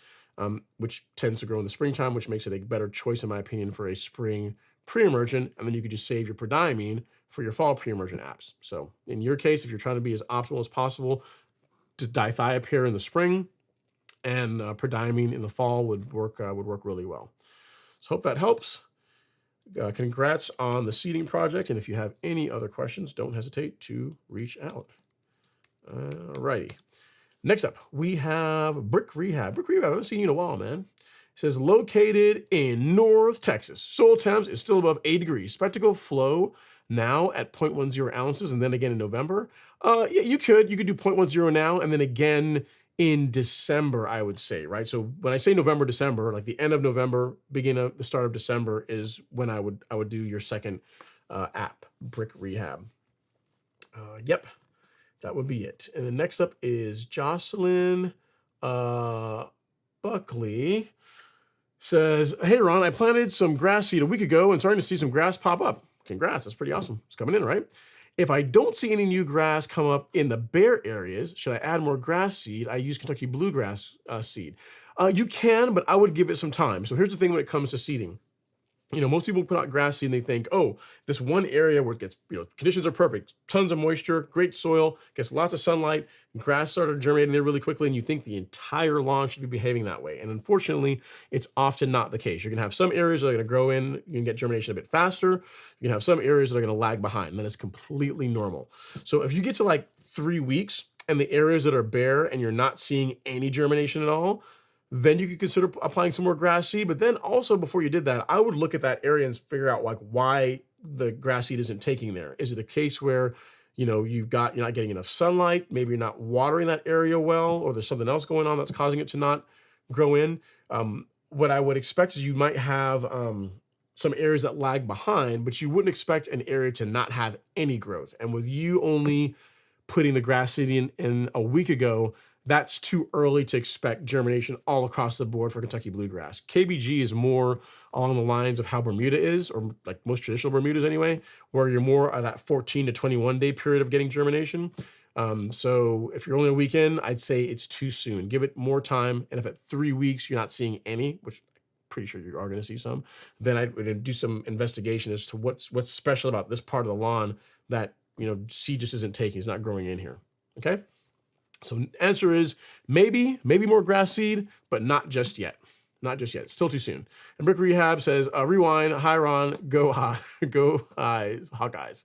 which tends to grow in the springtime, which makes it a better choice, in my opinion, for a spring pre-emergent. And then you could just save your Prodiamine for your fall pre-emergent apps. So in your case, if you're trying to be as optimal as possible, to dithiopyr in the spring and Prodiamine in the fall would work really well. So hope that helps. Congrats on the seeding project. And if you have any other questions, don't hesitate to reach out. Alrighty. Next up, we have Brick Rehab. Brick Rehab, I haven't seen you in a while, man. It says, located in North Texas. Soil temps is still above 8 degrees. Spectacle flow now at 0.10 ounces, and then again in November. Yeah, you could do 0.10 now, and then again in December, I would say, right? So when I say November, December, like the end of November, beginning of the start of December is when I would do your second app, Brick Rehab. Yep, that would be it. And then next up is Jocelyn Buckley. Says, "Hey Ron, I planted some grass seed a week ago and starting to see some grass pop up." Congrats, that's pretty awesome. It's coming in, right? "If I don't see any new grass come up in the bare areas, should I add more grass seed? I use Kentucky bluegrass seed." You can, but I would give it some time. So here's the thing when it comes to seeding. Most people put out grass seed and they think, oh, this one area where it gets, conditions are perfect, tons of moisture, great soil, gets lots of sunlight, grass started germinating there really quickly, and you think the entire lawn should be behaving that way. And unfortunately, it's often not the case. You're gonna have some areas that are gonna grow in, you can get germination a bit faster. You can have some areas that are gonna lag behind, and that is completely normal. So if you get to like 3 weeks and the areas that are bare and you're not seeing any germination at all, then you could consider applying some more grass seed. But then also before you did that, I would look at that area and figure out like why the grass seed isn't taking there. Is it a case where, you're not getting enough sunlight, maybe you're not watering that area well, or there's something else going on that's causing it to not grow in? What I would expect is you might have some areas that lag behind, but you wouldn't expect an area to not have any growth. And with you only putting the grass seed in a week ago, that's too early to expect germination all across the board for Kentucky bluegrass. KBG is more along the lines of how Bermuda is, or like most traditional Bermudas anyway, where you're more of that 14 to 21 day period of getting germination. So if you're only a week in, I'd say it's too soon. Give it more time. And if at 3 weeks you're not seeing any, which I'm pretty sure you are going to see some, then I would do some investigation as to what's special about this part of the lawn that seed just isn't taking. It's not growing in here. Okay. So answer is maybe more grass seed, but not just yet. Not just yet. Still too soon. And Brick Rehab says, rewind. Hi, Ron. Go high. Go eyes. Hawkeyes.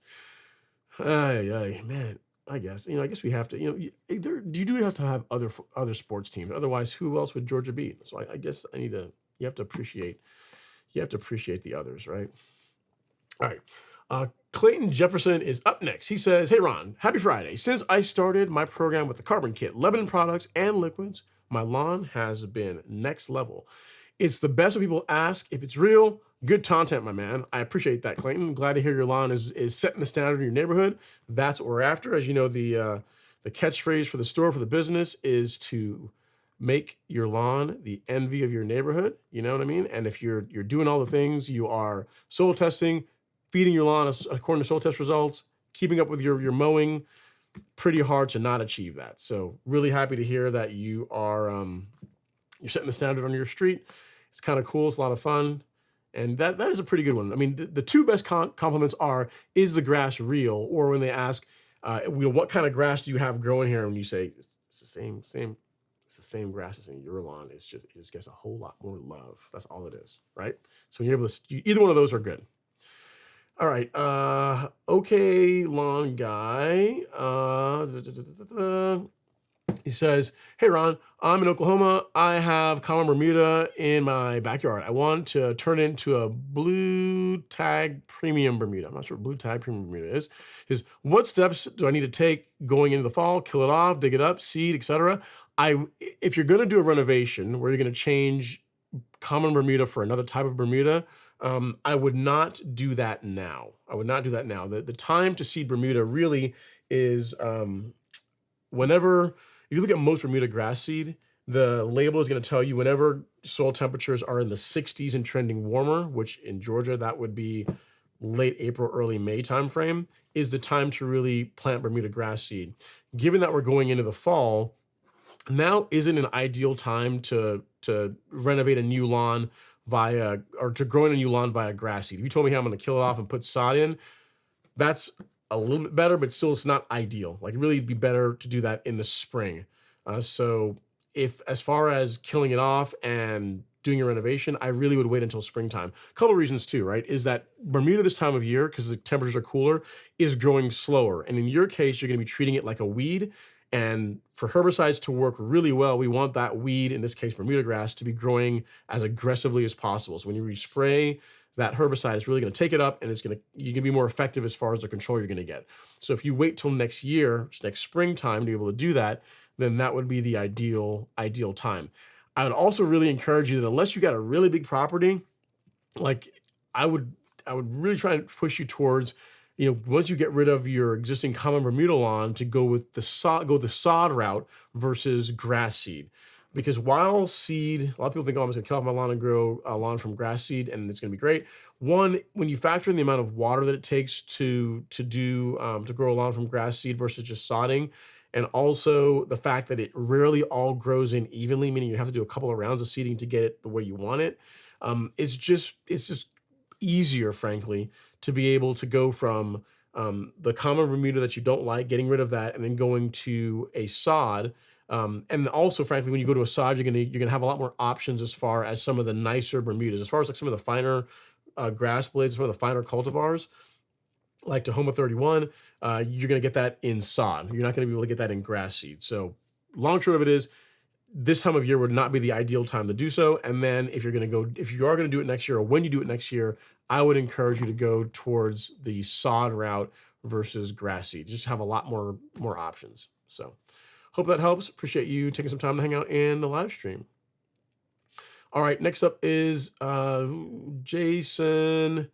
Man, I guess. I guess we have to, you do have to have other sports teams. Otherwise, who else would Georgia beat? So I guess you have to appreciate the others, right? All right. Clayton Jefferson is up next. He says, hey, Ron, happy Friday. Since I started my program with the Carbon Kit, Lebanon products, and liquids, my lawn has been next level. It's the best when people ask if it's real. Good content, my man. I appreciate that, Clayton. Glad to hear your lawn is setting the standard in your neighborhood. That's what we're after. As you know, the catchphrase for the store, for the business, is to make your lawn the envy of your neighborhood. You know what I mean? And if you're doing all the things, you are soil testing, feeding your lawn according to soil test results, keeping up with your mowing, pretty hard to not achieve that. So really happy to hear that you are you're setting the standard on your street. It's kind of cool. It's a lot of fun. And that is a pretty good one. I mean, the two best compliments are, is the grass real? Or when they ask, what kind of grass do you have growing here? And you say, it's the same, it's the same grass as in your lawn. It just gets a whole lot more love. That's all it is, right? So when you're able to, either one of those are good. All right. Okay, lawn guy. He says, hey, Ron, I'm in Oklahoma. I have common Bermuda in my backyard. I want to turn it into a blue tag premium Bermuda. I'm not sure what blue tag premium Bermuda is. What steps do I need to take going into the fall? Kill it off, dig it up, seed, etc. If you're going to do a renovation where you're going to change common Bermuda for another type of Bermuda, I would not do that now. The time to seed Bermuda really is whenever, if you look at most Bermuda grass seed, the label is going to tell you whenever soil temperatures are in the 60s and trending warmer, which in Georgia, that would be late April, early May timeframe, is the time to really plant Bermuda grass seed. Given that we're going into the fall, now isn't an ideal time to renovate a new lawn to grow in a new lawn via grass seed. If you told me, hey, I'm going to kill it off and put sod in, that's a little bit better, but still it's not ideal. Like, really, it'd be better to do that in the spring. So if, as far as killing it off and doing a renovation, I really would wait until springtime. A couple of reasons too, right? Is that Bermuda this time of year, because the temperatures are cooler, is growing slower. And in your case, you're going to be treating it like a weed. And for herbicides to work really well, we want that weed, in this case Bermuda grass, to be growing as aggressively as possible. So when you respray, that herbicide is really going to take it up, and you can be more effective as far as the control you're going to get. So if you wait till next year, next springtime, to be able to do that, then that would be the ideal time. I would also really encourage you that unless you got a really big property, like I would really try and push you towards, once you get rid of your existing common Bermuda lawn, to go with the sod route versus grass seed. Because while seed, a lot of people think, oh, I'm just gonna kill off my lawn and grow a lawn from grass seed and it's gonna be great. One, when you factor in the amount of water that it takes to grow a lawn from grass seed versus just sodding, and also the fact that it rarely all grows in evenly, meaning you have to do a couple of rounds of seeding to get it the way you want it, it's just easier, frankly, to be able to go from the common Bermuda that you don't like, getting rid of that, and then going to a sod. And also, frankly, when you go to a sod, you're gonna have a lot more options as far as some of the nicer Bermudas, as far as like some of the finer grass blades, some of the finer cultivars. like Tahoma 31, you're going to get that in sod. You're not going to be able to get that in grass seed. So long short of it is, this time of year would not be the ideal time to do so. And then if you are going to do it next year, or when you do it next year, I would encourage you to go towards the sod route versus grass seed. Just have a lot more options. So hope that helps. Appreciate you taking some time to hang out in the live stream. All right, next up is Jason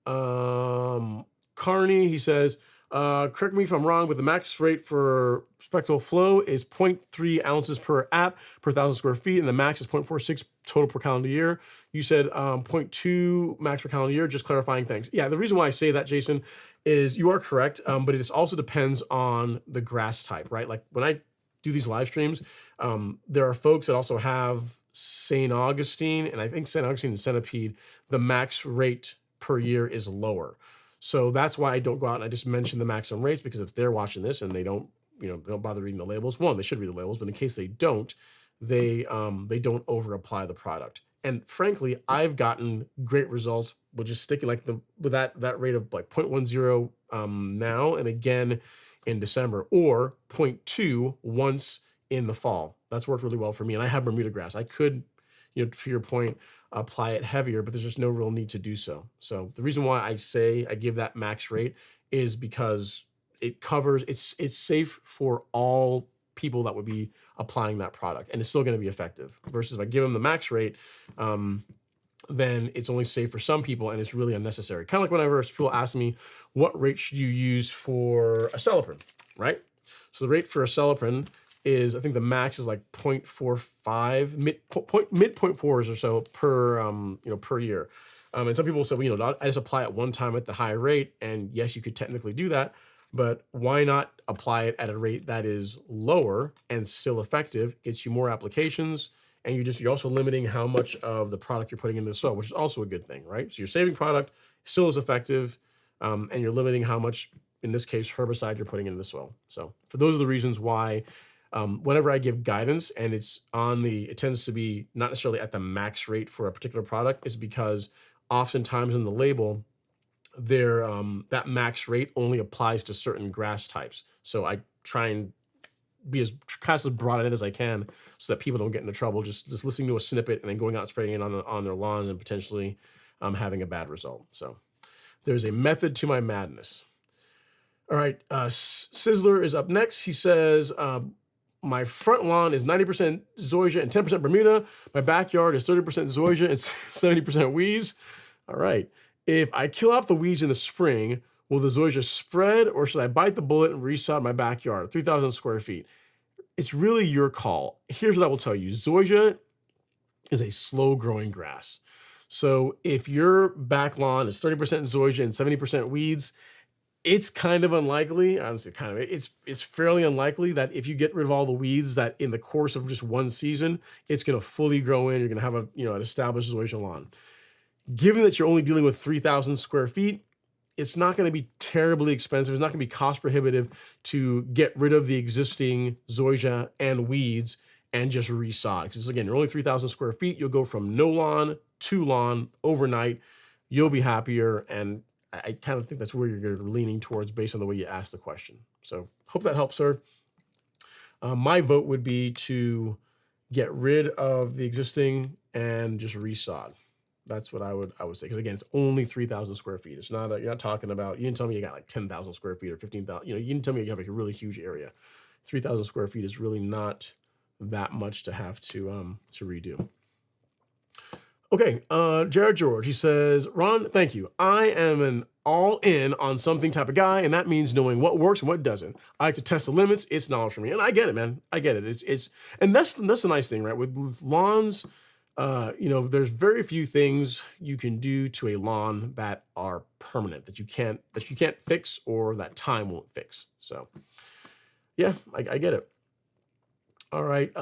Carney. He says, correct me if I'm wrong, but the max rate for spectral flow is 0.3 ounces per app per 1,000 square feet, and the max is 0.46 total per calendar year. You said 0.2 max per calendar year, just clarifying things. Yeah, the reason why I say that, Jason, is you are correct, but it also depends on the grass type, right? Like when I do these live streams, there are folks that also have St. Augustine, and I think St. Augustine and Centipede, the max rate per year is lower. So that's why I don't go out and I just mention the maximum rates, because if they're watching this and they don't bother reading the labels, one, they should read the labels, but in case they don't over apply the product. And frankly, I've gotten great results with just sticking with that rate of like 0.10 now and again in December, or 0.2 once in the fall. That's worked really well for me. And I have Bermuda grass. I could, to your point, apply it heavier, but there's just no real need to do so. So the reason why I say I give that max rate is because it covers, it's safe for all people that would be applying that product, and it's still going to be effective. Versus if I give them the max rate, then it's only safe for some people and it's really unnecessary. Kind of like whenever people ask me, what rate should you use for acelepryn, right? So the rate for acelepryn is, I think the max is like 0.45, mid 0.4s or so per year. And some people say, well, I just apply it one time at the high rate. And yes, you could technically do that, but why not apply it at a rate that is lower and still effective, gets you more applications, and you're also limiting how much of the product you're putting into the soil, which is also a good thing, right? So you're saving product, still is effective, and you're limiting how much, in this case, herbicide you're putting into the soil. So for those are the reasons why whenever I give guidance and it tends to be not necessarily at the max rate for a particular product, is because oftentimes in the label, that max rate only applies to certain grass types. So I try and be as broad as I can so that people don't get into trouble just listening to a snippet and then going out and spraying it on their lawns and potentially having a bad result. So there's a method to my madness. All right, Sizzler is up next. He says, my front lawn is 90% Zoysia and 10% Bermuda. My backyard is 30% Zoysia and 70% weeds. All right. If I kill off the weeds in the spring, will the Zoysia spread, or should I bite the bullet and resod my backyard, 3,000 square feet? It's really your call. Here's what I will tell you. Zoysia is a slow-growing grass. So if your back lawn is 30% Zoysia and 70% weeds, it's kind of unlikely, it's fairly unlikely that if you get rid of all the weeds, that in the course of just one season, it's going to fully grow in. You're going to have an established Zoysia lawn. Given that you're only dealing with 3,000 square feet, it's not going to be terribly expensive. It's not going to be cost prohibitive to get rid of the existing Zoysia and weeds and just resod. Because again, you're only 3,000 square feet. You'll go from no lawn to lawn overnight. You'll be happier, and I kind of think that's where you're leaning towards based on the way you asked the question. So hope that helps, sir. My vote would be to get rid of the existing and just resod. That's what I would say. Because again, it's only 3,000 square feet. It's not, you're not talking about, you didn't tell me you got like 10,000 square feet or 15,000, you didn't tell me you have like a really huge area. 3,000 square feet is really not that much to have to redo. Okay, Jared George, he says, Ron, thank you. I am an all-in on something type of guy, and that means knowing what works and what doesn't. I like to test the limits. It's knowledge for me, and I get it, man. I get it. And that's the nice thing, right? With lawns, there's very few things you can do to a lawn that are permanent, that you can't fix, or that time won't fix. So, yeah, I get it. All right,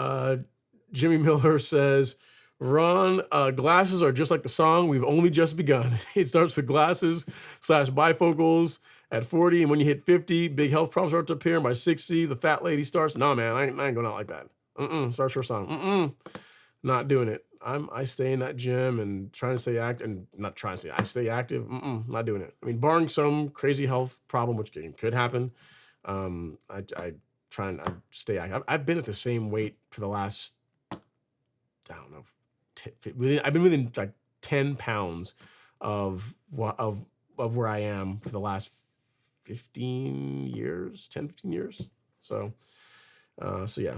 Jimmy Miller says, Ron, glasses are just like the song. We've only just begun. It starts with glasses / bifocals at 40. And when you hit 50, big health problems start to appear. And by 60, the fat lady starts. Nah, man, I ain't going out like that. Starts her song. Not doing it. I stay in that gym and trying to stay active, and not trying to stay. I stay active. Not doing it. I mean, barring some crazy health problem, which could happen, I try and I stay active. I've been at the same weight for the last, I don't know, I've been within like 10 pounds of where I am for the last 15 years, 10, 15 years. So yeah.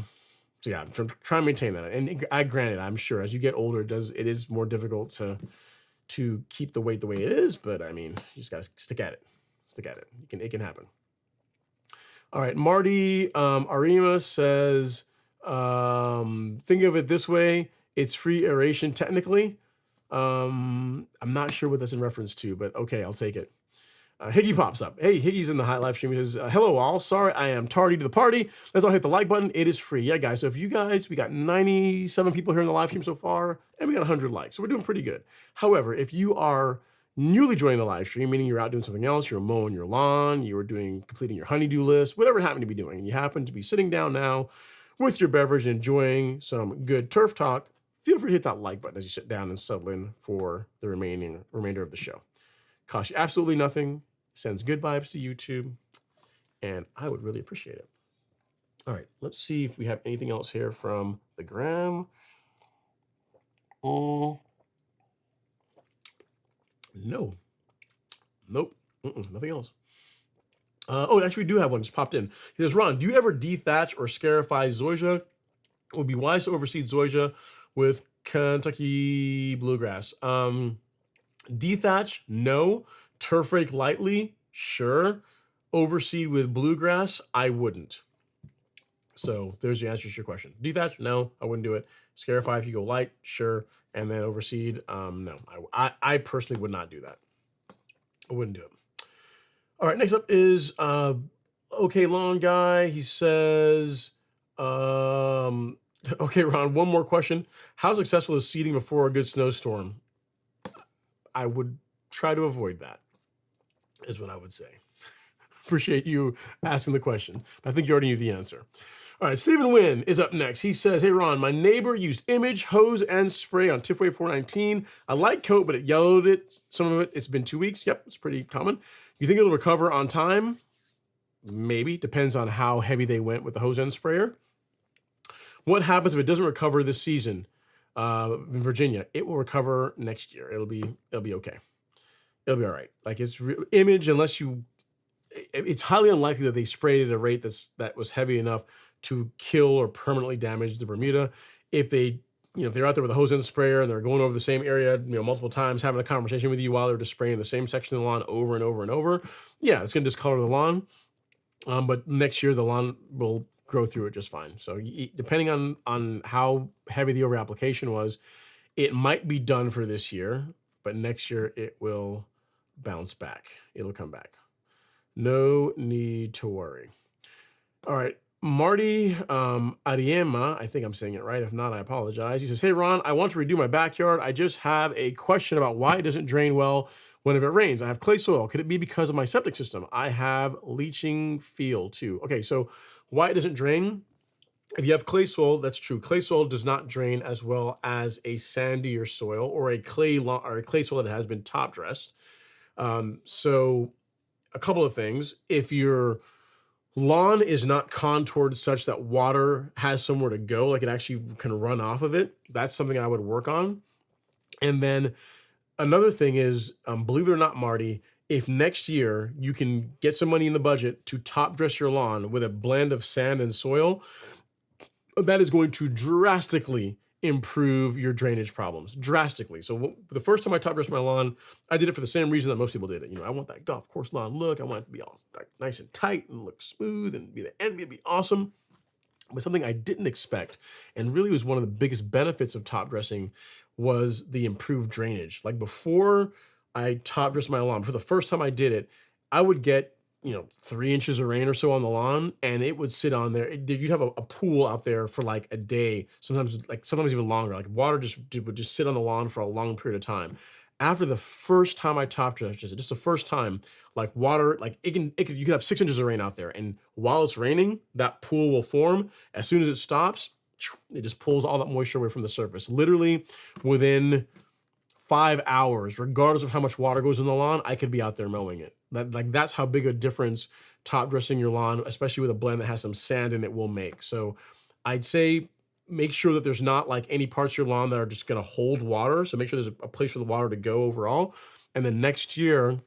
So yeah, I'm trying to maintain that. And granted, I'm sure as you get older, it is more difficult to keep the weight the way it is. But I mean, you just gotta stick at it. Stick at it. It can happen. All right, Marty Arima says, think of it this way: it's free aeration technically. I'm not sure what that's in reference to, but okay, I'll take it. Higgy pops up. Hey, Higgy's in the high live stream. He says, hello all. Sorry, I am tardy to the party. Let's all hit the like button. It is free. Yeah, guys. So if you guys, we got 97 people here in the live stream so far, and we got 100 likes. So we're doing pretty good. However, if you are newly joining the live stream, meaning you're out doing something else, you're mowing your lawn, you were completing your honeydew list, whatever you happen to be doing, and you happen to be sitting down now with your beverage and enjoying some good turf talk, feel free to hit that like button as you sit down and settle in for the remainder of the show. Costs you absolutely nothing, sends good vibes to YouTube, and I would really appreciate it. All right, let's see if we have anything else here from the gram. No. Nope. Nothing else. Actually, we do have one just popped in. He says, Ron, do you ever dethatch or scarify Zoysia? It would be wise to overseed Zoysia with Kentucky bluegrass. Dethatch, no. Turf rake lightly, sure. Overseed with bluegrass, I wouldn't. So there's the answer to your question. Dethatch, no, I wouldn't do it. Scarify if you go light, sure. And then overseed, no. I personally would not do that. I wouldn't do it. All right, next up is Okay Lawn Guy. He says, okay, Ron, one more question. How successful is seeding before a good snowstorm? I would try to avoid that, is what I would say. Appreciate you asking the question. I think you already knew the answer. All right, Stephen Wynn is up next. He says, hey, Ron, my neighbor used image, hose, and spray on Tiffway 419. I like coat, but it yellowed it. Some of it, it's been 2 weeks. Yep, it's pretty common. You think it'll recover on time? Maybe. Depends on how heavy they went with the hose and sprayer. What happens if it doesn't recover this season? In Virginia, it will recover next year. It'll be okay. It'll be all right. Like it's image, it's highly unlikely that they sprayed at a rate that was heavy enough to kill or permanently damage the Bermuda. If they, if they're out there with a hose and sprayer and they're going over the same area, multiple times, having a conversation with you while they're just spraying the same section of the lawn over and over and over, yeah, it's going to discolor the lawn. But next year the lawn will grow through it just fine. So depending on how heavy the over application was, it might be done for this year, but next year it will bounce back. It'll come back. No need to worry. All right. Marty Ariema, I think I'm saying it right. If not, I apologize. He says, hey, Ron, I want to redo my backyard. I just have a question about why it doesn't drain well whenever it rains. I have clay soil. Could it be because of my septic system? I have leaching field too. Okay, so why it doesn't drain? If you have clay soil, that's true. Clay soil does not drain as well as a sandier soil or a clay soil that has been top dressed. So a couple of things. If your lawn is not contoured such that water has somewhere to go, like it actually can run off of it, that's something I would work on. And then another thing is, believe it or not, Marty, if next year you can get some money in the budget to top dress your lawn with a blend of sand and soil, that is going to drastically improve your drainage problems, drastically. So the first time I top dressed my lawn, I did it for the same reason that most people did it. I want that golf course lawn look. I want it to be all like nice and tight and look smooth and be awesome. But something I didn't expect, and really was one of the biggest benefits of top dressing, was the improved drainage. Like before I top dressed my lawn, for the first time I did it, I would get 3 inches of rain or so on the lawn, and it would sit on there. You'd have a pool out there for like a day, sometimes even longer. Like water would just sit on the lawn for a long period of time. After the first time I top dressed it, just the first time, like water, like you could have 6 inches of rain out there, and while it's raining, that pool will form. As soon as it stops, it just pulls all that moisture away from the surface. Literally within 5 hours, regardless of how much water goes in the lawn, I could be out there mowing it. That's how big a difference top dressing your lawn, especially with a blend that has some sand in it, will make. So I'd say make sure that there's not like any parts of your lawn that are just going to hold water. So make sure there's a place for the water to go overall. And then next year,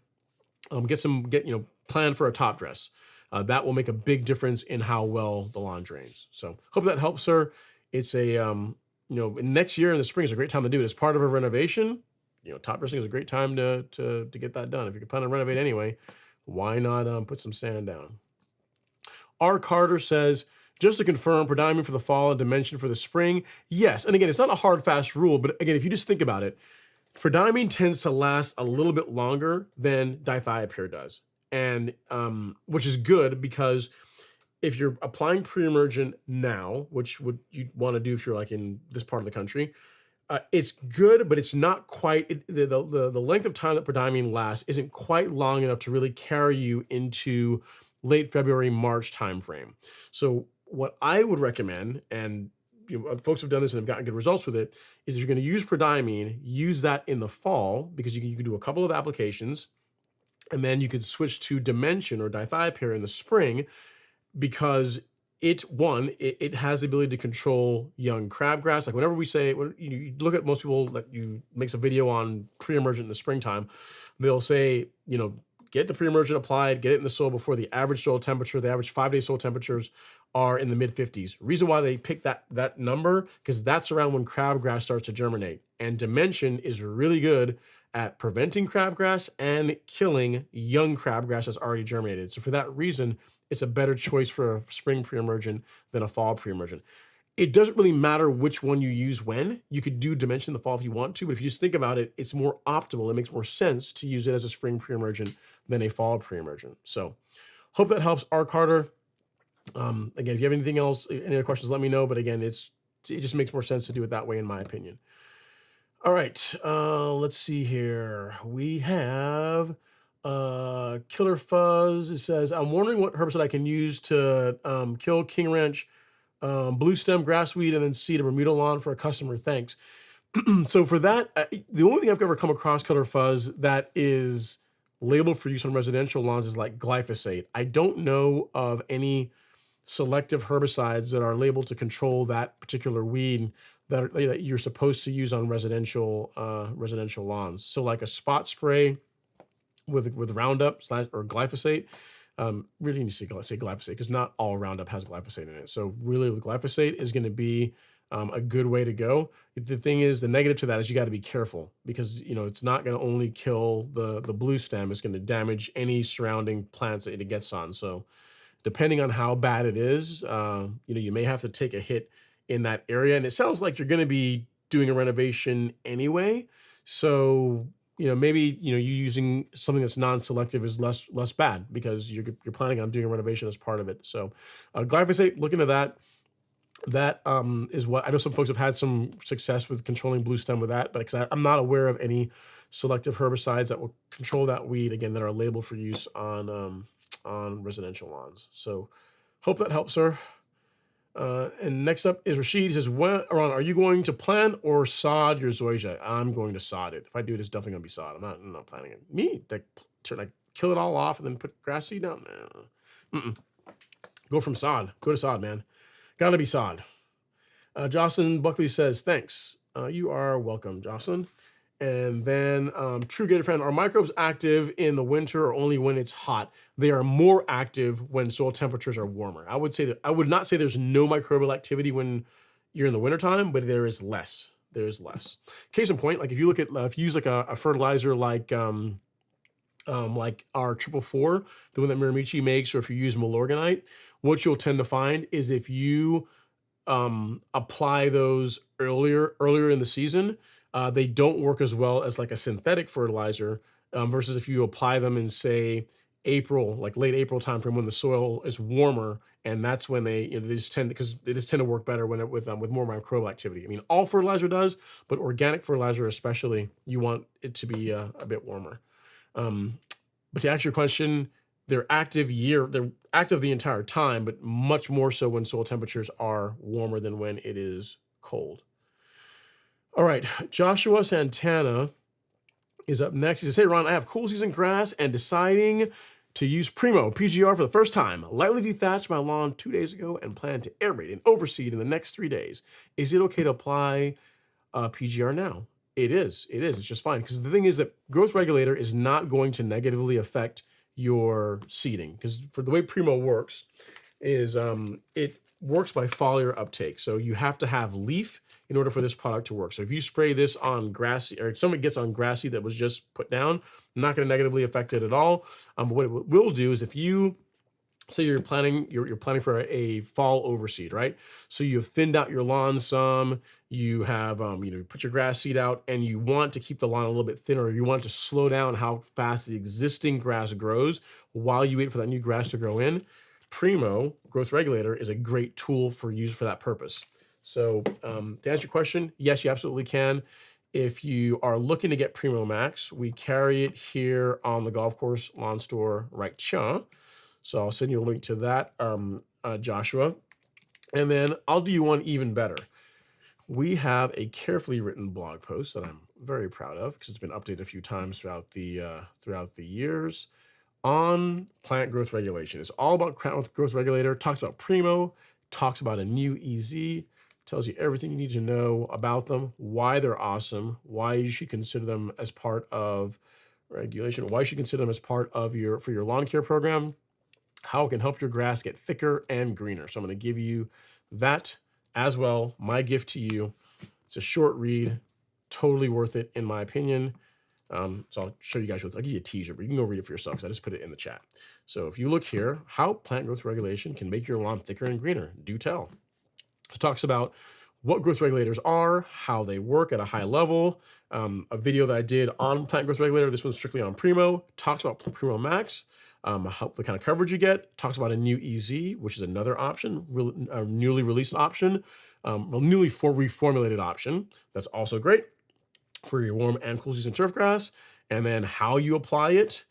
plan for a top dress. That will make a big difference in how well the lawn drains. So hope that helps, sir. It's next year in the spring is a great time to do it. As part of a renovation, top dressing is a great time to get that done. If you can plan to renovate anyway, why not put some sand down? R. Carter says, just to confirm, Prodiamine for the fall and Dimension for the spring. Yes, and again, it's not a hard, fast rule, but again, if you just think about it, Prodiamine tends to last a little bit longer than dithiopyr does, and which is good because if you're applying pre-emergent now, which would you want to do if you're like in this part of the country, it's good, but it's not quite the length of time that Prodiamine lasts isn't quite long enough to really carry you into late February, March timeframe. So what I would recommend, and folks have done this and have gotten good results with it, is if you're going to use Prodiamine, use that in the fall because you can do a couple of applications, and then you could switch to Dimension or dithiopyr in the spring because it has the ability to control young crabgrass. Like whenever we say, when you look at most people that makes a video on pre-emergent in the springtime, they'll say, get the pre-emergent applied, get it in the soil before the average soil temperature. The average 5-day soil temperatures are in the mid 50s. Reason why they pick that number, because that's around when crabgrass starts to germinate. And Dimension is really good at preventing crabgrass and killing young crabgrass that's already germinated. So for that reason, it's a better choice for a spring pre-emergent than a fall pre-emergent. It doesn't really matter which one you use when. You could do Dimension in the fall if you want to, but if you just think about it, it's more optimal. It makes more sense to use it as a spring pre-emergent than a fall pre-emergent. So hope that helps, R. Carter. Again, if you have anything else, any other questions, let me know. But again, it just makes more sense to do it that way, in my opinion. All right, let's see here. We have Killer Fuzz. It says, I'm wondering what herbicide I can use to kill King Ranch blue stem grassweed and then seed a Bermuda lawn for a customer. Thanks. So for that, the only thing I've ever come across, Killer Fuzz, that is labeled for use on residential lawns is like glyphosate. I don't know of any selective herbicides that are labeled to control that particular weed that you're supposed to use on residential lawns. So like a spot spray with Roundup or glyphosate. Really need to say glyphosate because not all Roundup has glyphosate in it. So really with glyphosate is going to be a good way to go. The thing is, the negative to that is you got to be careful because it's not going to only kill the blue stem, it's going to damage any surrounding plants that it gets on. So depending on how bad it is, you may have to take a hit in that area. And it sounds like you're going to be doing a renovation anyway. So maybe you using something that's non-selective is less bad because you're planning on doing a renovation as part of it. So glyphosate, look into that. That is what I know some folks have had some success with controlling blue stem with that, but I'm not aware of any selective herbicides that will control that weed again that are labeled for use on residential lawns. So hope that helps, sir. And next up is Rashid. He says, Ron, are you going to plant or sod your Zoysia? I'm going to sod it. If I do it, it's definitely going to be sod. I'm not planting it. Me, to kill it all off and then put grass seed down? No. Go from sod. Go to sod, man. Gotta be sod. Jocelyn Buckley says, thanks. You are welcome, Jocelyn. And then True Gator Fan, are microbes active in the winter or only when it's hot? They are more active when soil temperatures are warmer. I would not say there's no microbial activity when you're in the wintertime, but there is less. There's less. Case in point, like if you look at if you use like a fertilizer like our 444, the one that Miramichi makes, or if you use Milorganite, what you'll tend to find is if you apply those earlier in the season, they don't work as well as like a synthetic fertilizer versus if you apply them in, say, April, like late April timeframe when the soil is warmer, and that's when they just tend to work better when with more microbial activity. I mean, all fertilizer does, but organic fertilizer especially, you want it to be a bit warmer. But to answer your question, they're active the entire time, but much more so when soil temperatures are warmer than when it is cold. All right, Joshua Santana is up next. He says, hey, Ron, I have cool season grass and deciding to use Primo PGR for the first time. Lightly dethatched my lawn 2 days ago and plan to aerate and overseed in the next 3 days. Is it okay to apply PGR now? It is. It's just fine. Because the thing is that growth regulator is not going to negatively affect your seeding. Because for the way Primo works is it works by foliar uptake. So you have to have leaf in order for this product to work. So if you spray this on grassy, or something gets on grassy that was just put down, not going to negatively affect it at all. But what it will do is if you say you're planning for a fall overseed, right? So you've thinned out your lawn some, you have put your grass seed out, and you want to keep the lawn a little bit thinner, or you want to slow down how fast the existing grass grows while you wait for that new grass to grow in. Primo growth regulator is a great tool for use for that purpose. So to answer your question, yes, you absolutely can. If you are looking to get Primo Max, we carry it here on the Golf Course Lawn Store right here. So I'll send you a link to that, Joshua. And then I'll do you one even better. We have a carefully written blog post that I'm very proud of because it's been updated a few times throughout the years on plant growth regulation. It's all about plant growth regulator, talks about Primo, talks about a new EZ, tells you everything you need to know about them, why they're awesome, why you should consider them as part of regulation, why you should consider them as part of your lawn care program, how it can help your grass get thicker and greener. So I'm going to give you that as well. My gift to you. It's a short read, totally worth it in my opinion. So I'll show you guys. I'll give you a teaser, but you can go read it for yourself because I just put it in the chat. So if you look here, how plant growth regulation can make your lawn thicker and greener. Do tell. It talks about what growth regulators are, how they work at a high level. A video that I did on plant growth regulator. This one's strictly on Primo. Talks about Primo Max. How the kind of coverage you get. Talks about a new EZ, which is another option, a newly released option, newly reformulated option. That's also great for your warm and cool season turf grass. And then how you apply it,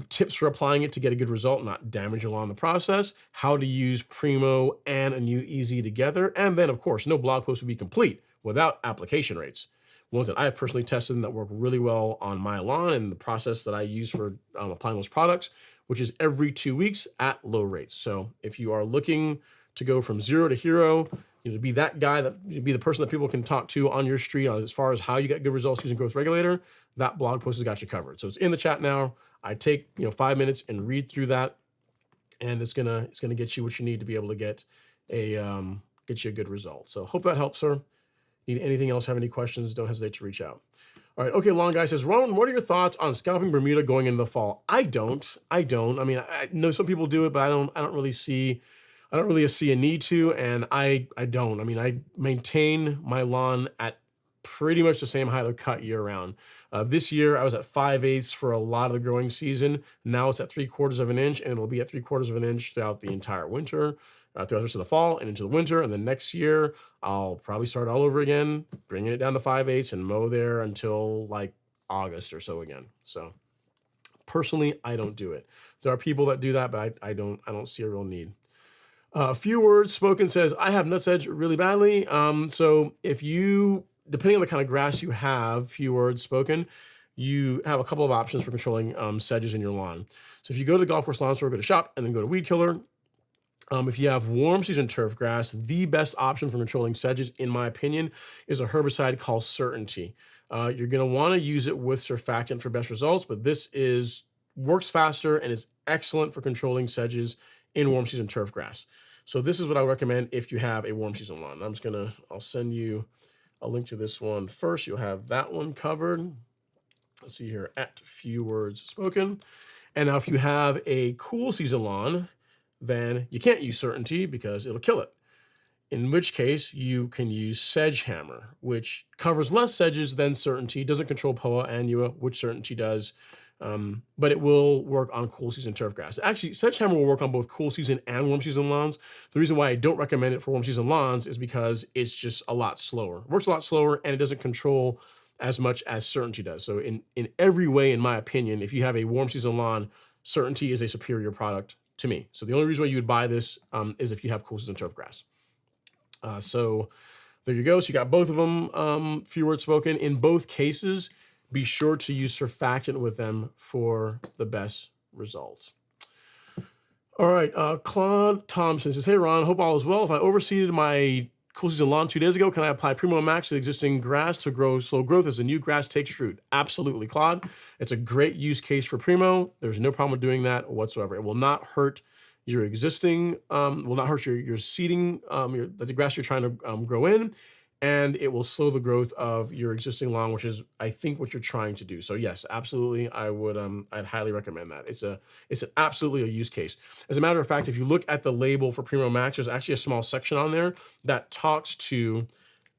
tips for applying it to get a good result, not damage your lawn in the process, how to use Primo and a new EZ together. And then, of course, no blog post would be complete without application rates. Ones that I have personally tested and that work really well on my lawn and the process that I use for applying those products, which is every 2 weeks at low rates. So if you are looking to go from zero to hero, to be that guy, to be the person that people can talk to on your street as far as how you get good results using growth regulator, that blog post has got you covered. So it's in the chat now. I take 5 minutes and read through that, and it's gonna get you what you need to be able to get you a good result. So hope that helps, sir. Need anything else? Have any questions? Don't hesitate to reach out. All right. Okay. Long guy says, Ron, what are your thoughts on scalping Bermuda going into the fall? I don't. I mean, I know some people do it, but I don't really see a need to, and I don't. I mean, I maintain my lawn at pretty much the same height of cut year round. This year I was at 5/8 for a lot of the growing season. Now it's at 3/4 of an inch, and it'll be at 3/4 of an inch throughout the entire winter, throughout the rest of the fall and into the winter. And then next year I'll probably start all over again, bringing it down to 5/8 and mow there until like August or so again. So personally, I don't do it. There are people that do that, but I don't see a real need. A few words spoken says, I have nutsedge really badly. So if you, depending on the kind of grass you have, few words spoken, you have a couple of options for controlling sedges in your lawn. So if you go to the Golf Course Lawn Store, go to shop, and then go to Weed Killer. If you have warm season turf grass, the best option for controlling sedges, in my opinion, is a herbicide called Certainty. You're going to want to use it with surfactant for best results, but this works faster and is excellent for controlling sedges in warm season turf grass. So this is what I recommend if you have a warm season lawn. I'll send you a link to this one first. You'll have that one covered. Let's see here, at few words spoken. And now if you have a cool season lawn, then you can't use Certainty because it'll kill it. In which case you can use Sedge Hammer, which covers less sedges than Certainty, doesn't control POA annua, which Certainty does. But it will work on cool season turf grass. Actually, Sedge Hammer will work on both cool season and warm season lawns. The reason why I don't recommend it for warm season lawns is because it's just a lot slower. It works a lot slower, and it doesn't control as much as Certainty does. So in every way, in my opinion, if you have a warm season lawn, Certainty is a superior product to me. So the only reason why you would buy this is if you have cool season turf grass. So there you go. So you got both of them, few words spoken. In both cases, be sure to use surfactant with them for the best results. All right, Claude Thompson says, hey, Ron, hope all is well. If I overseeded my cool season lawn 2 days ago, can I apply Primo Max to the existing grass to grow slow growth as the new grass takes root? Absolutely, Claude. It's a great use case for Primo. There's no problem with doing that whatsoever. It will not hurt your existing, will not hurt your seeding, the grass you're trying to grow in, and it will slow the growth of your existing lawn, which is, I think, what you're trying to do. So yes, absolutely, I would, I'd highly recommend that. It's absolutely a use case. As a matter of fact, if you look at the label for Primo Max, there's actually a small section on there that talks to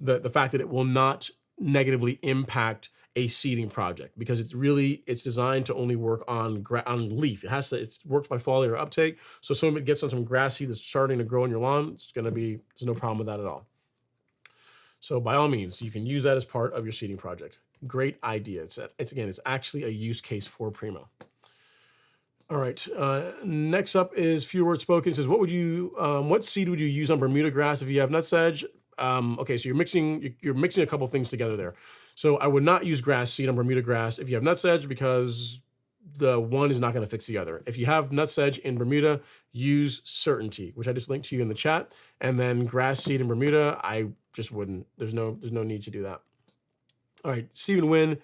the fact that it will not negatively impact a seeding project, because it's designed to only work on leaf. It works by foliar uptake. So if it gets on some grass seed that's starting to grow in your lawn, there's no problem with that at all. So by all means, you can use that as part of your seeding project. Great idea. It's actually a use case for Primo. All right. Next up is few words spoken. It says, what seed would you use on Bermuda grass if you have nutsedge? Okay, so you're mixing a couple things together there. So I would not use grass seed on Bermuda grass if you have nutsedge, because the one is not going to fix the other. If you have nutsedge in Bermuda, use Certainty, which I just linked to you in the chat, and then grass seed in Bermuda, I just wouldn't. There's no need to do that. All right, Stephen Wynn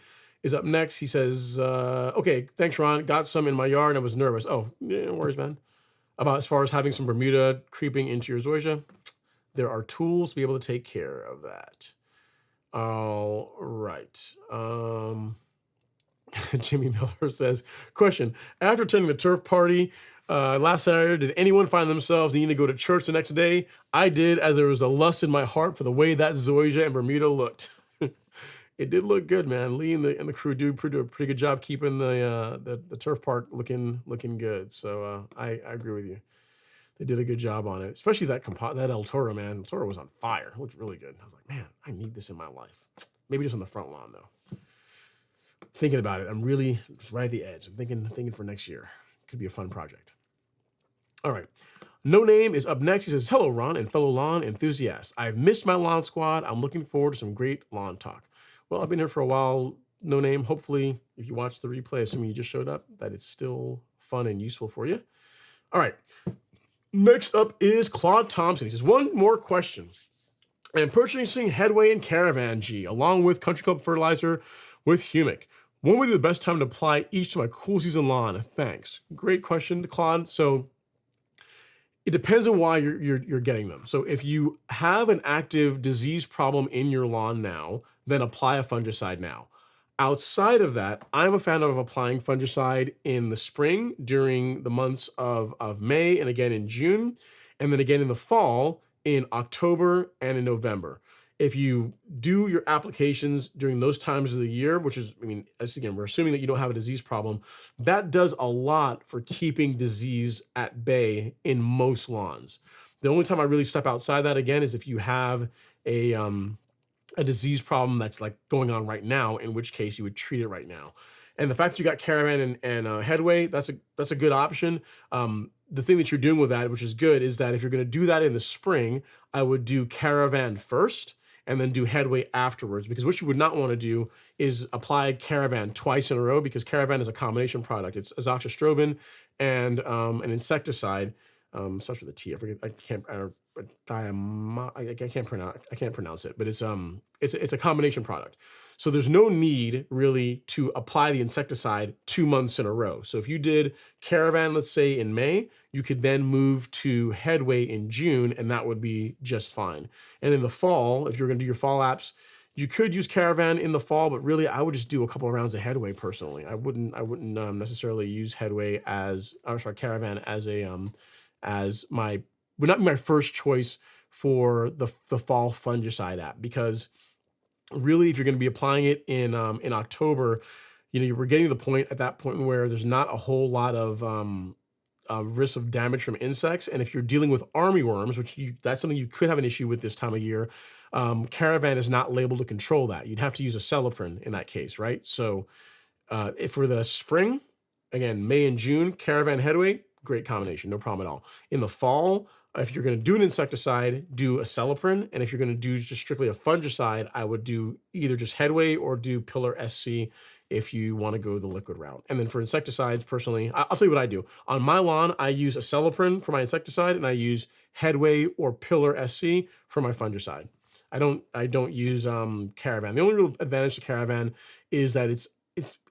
is up next. He says, okay, thanks, Ron. Got some in my yard and I was nervous. Oh, yeah, no worries, man. About as far as having some Bermuda creeping into your Zoysia, there are tools to be able to take care of that. All right. Jimmy Miller says, question, after attending the turf party last Saturday, did anyone find themselves needing to go to church the next day? I did, as there was a lust in my heart for the way that Zoysia and Bermuda looked. It did look good, man. Lee and the crew do a pretty good job keeping the turf park looking good. So I agree with you. They did a good job on it, especially that El Toro, man. El Toro was on fire. It looked really good. I was like, man, I need this in my life. Maybe just on the front lawn, though. Thinking about it, I'm really just right at the edge. I'm thinking for next year. Could be a fun project. All right. No Name is up next. He says, hello, Ron and fellow lawn enthusiasts. I've missed my lawn squad. I'm looking forward to some great lawn talk. Well, I've been here for a while, No Name. Hopefully, if you watch the replay, assuming you just showed up, that it's still fun and useful for you. All right. Next up is Claude Thompson. He says, one more question. I'm purchasing Headway and Caravan G, along with Country Club fertilizer with humic. When would be the best time to apply each to my cool season lawn? Thanks. Great question, Claude. So it depends on why you're getting them. So if you have an active disease problem in your lawn now, then apply a fungicide now. Outside of that, I'm a fan of applying fungicide in the spring during the months of May and again in June, and then again in the fall in October and in November. If you do your applications during those times of the year, which is, again, we're assuming that you don't have a disease problem, that does a lot for keeping disease at bay in most lawns. The only time I really step outside that, again, is if you have a disease problem that's like going on right now, in which case you would treat it right now. And the fact that you got Caravan and Headway, that's a good option. The thing that you're doing with that, which is good, is that if you're going to do that in the spring, I would do Caravan first and then do Headway afterwards, because what you would not want to do is apply Caravan twice in a row, because Caravan is a combination product. It's azoxystrobin and an insecticide. Starts with a T. I forget. I can't pronounce it, but it's a combination product. So there's no need really to apply the insecticide 2 months in a row. So if you did Caravan, let's say in May, you could then move to Headway in June, and that would be just fine. And in the fall, if you're going to do your fall apps, you could use Caravan in the fall, but really I would just do a couple of rounds of Headway personally. I wouldn't necessarily use Caravan would not be my first choice for the fall fungicide app, because really, if you're going to be applying it in October, we're getting to the point at that point where there's not a whole lot of risk of damage from insects. And if you're dealing with armyworms, that's something you could have an issue with this time of year, Caravan is not labeled to control that. You'd have to use a celiprin in that case, right? So if for the spring, again, May and June, Caravan Headway, great combination, no problem at all. In the fall, if you're going to do an insecticide, do acelepryn. And if you're going to do just strictly a fungicide, I would do either just Headway or do Pillar SC if you want to go the liquid route. And then for insecticides, personally, I'll tell you what I do. On my lawn, I use acelepryn for my insecticide, and I use Headway or Pillar SC for my fungicide. I don't use Caravan. The only real advantage to Caravan is that it's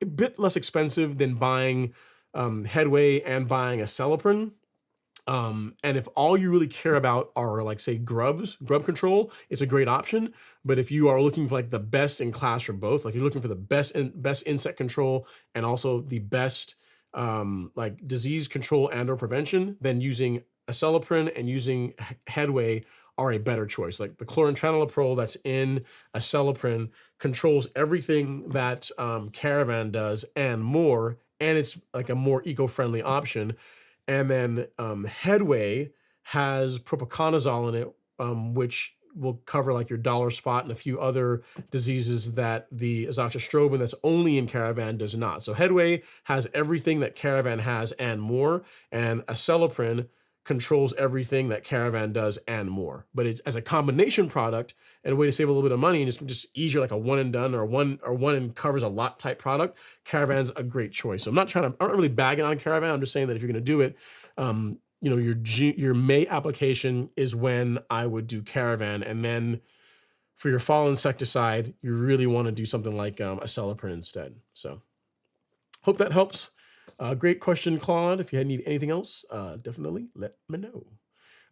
a bit less expensive than buying Headway and buying acelepryn. And if all you really care about are like, say, grub control, it's a great option. But if you are looking for like the best in class for both, like you're looking for the best insect control and also the best like disease control and or prevention, then using acelepryn and using Headway are a better choice. Like the chlorantraniliprole that's in acelepryn controls everything that Caravan does and more, and it's like a more eco-friendly option. And then Headway has propiconazole in it, which will cover like your dollar spot and a few other diseases that the azoxystrobin that's only in Caravan does not. So Headway has everything that Caravan has and more, and acelepryn controls everything that Caravan does and more. But it's as a combination product and a way to save a little bit of money and just easier, like a one and done or one and covers a lot type product. Caravan's a great choice. So I'm not really bagging on Caravan. I'm just saying that if you're going to do it, you know, your May application is when I would do Caravan, and then for your fall insecticide, you really want to do something like acelepryn instead. So hope that helps. Great question, Claude. If you need anything else, definitely let me know.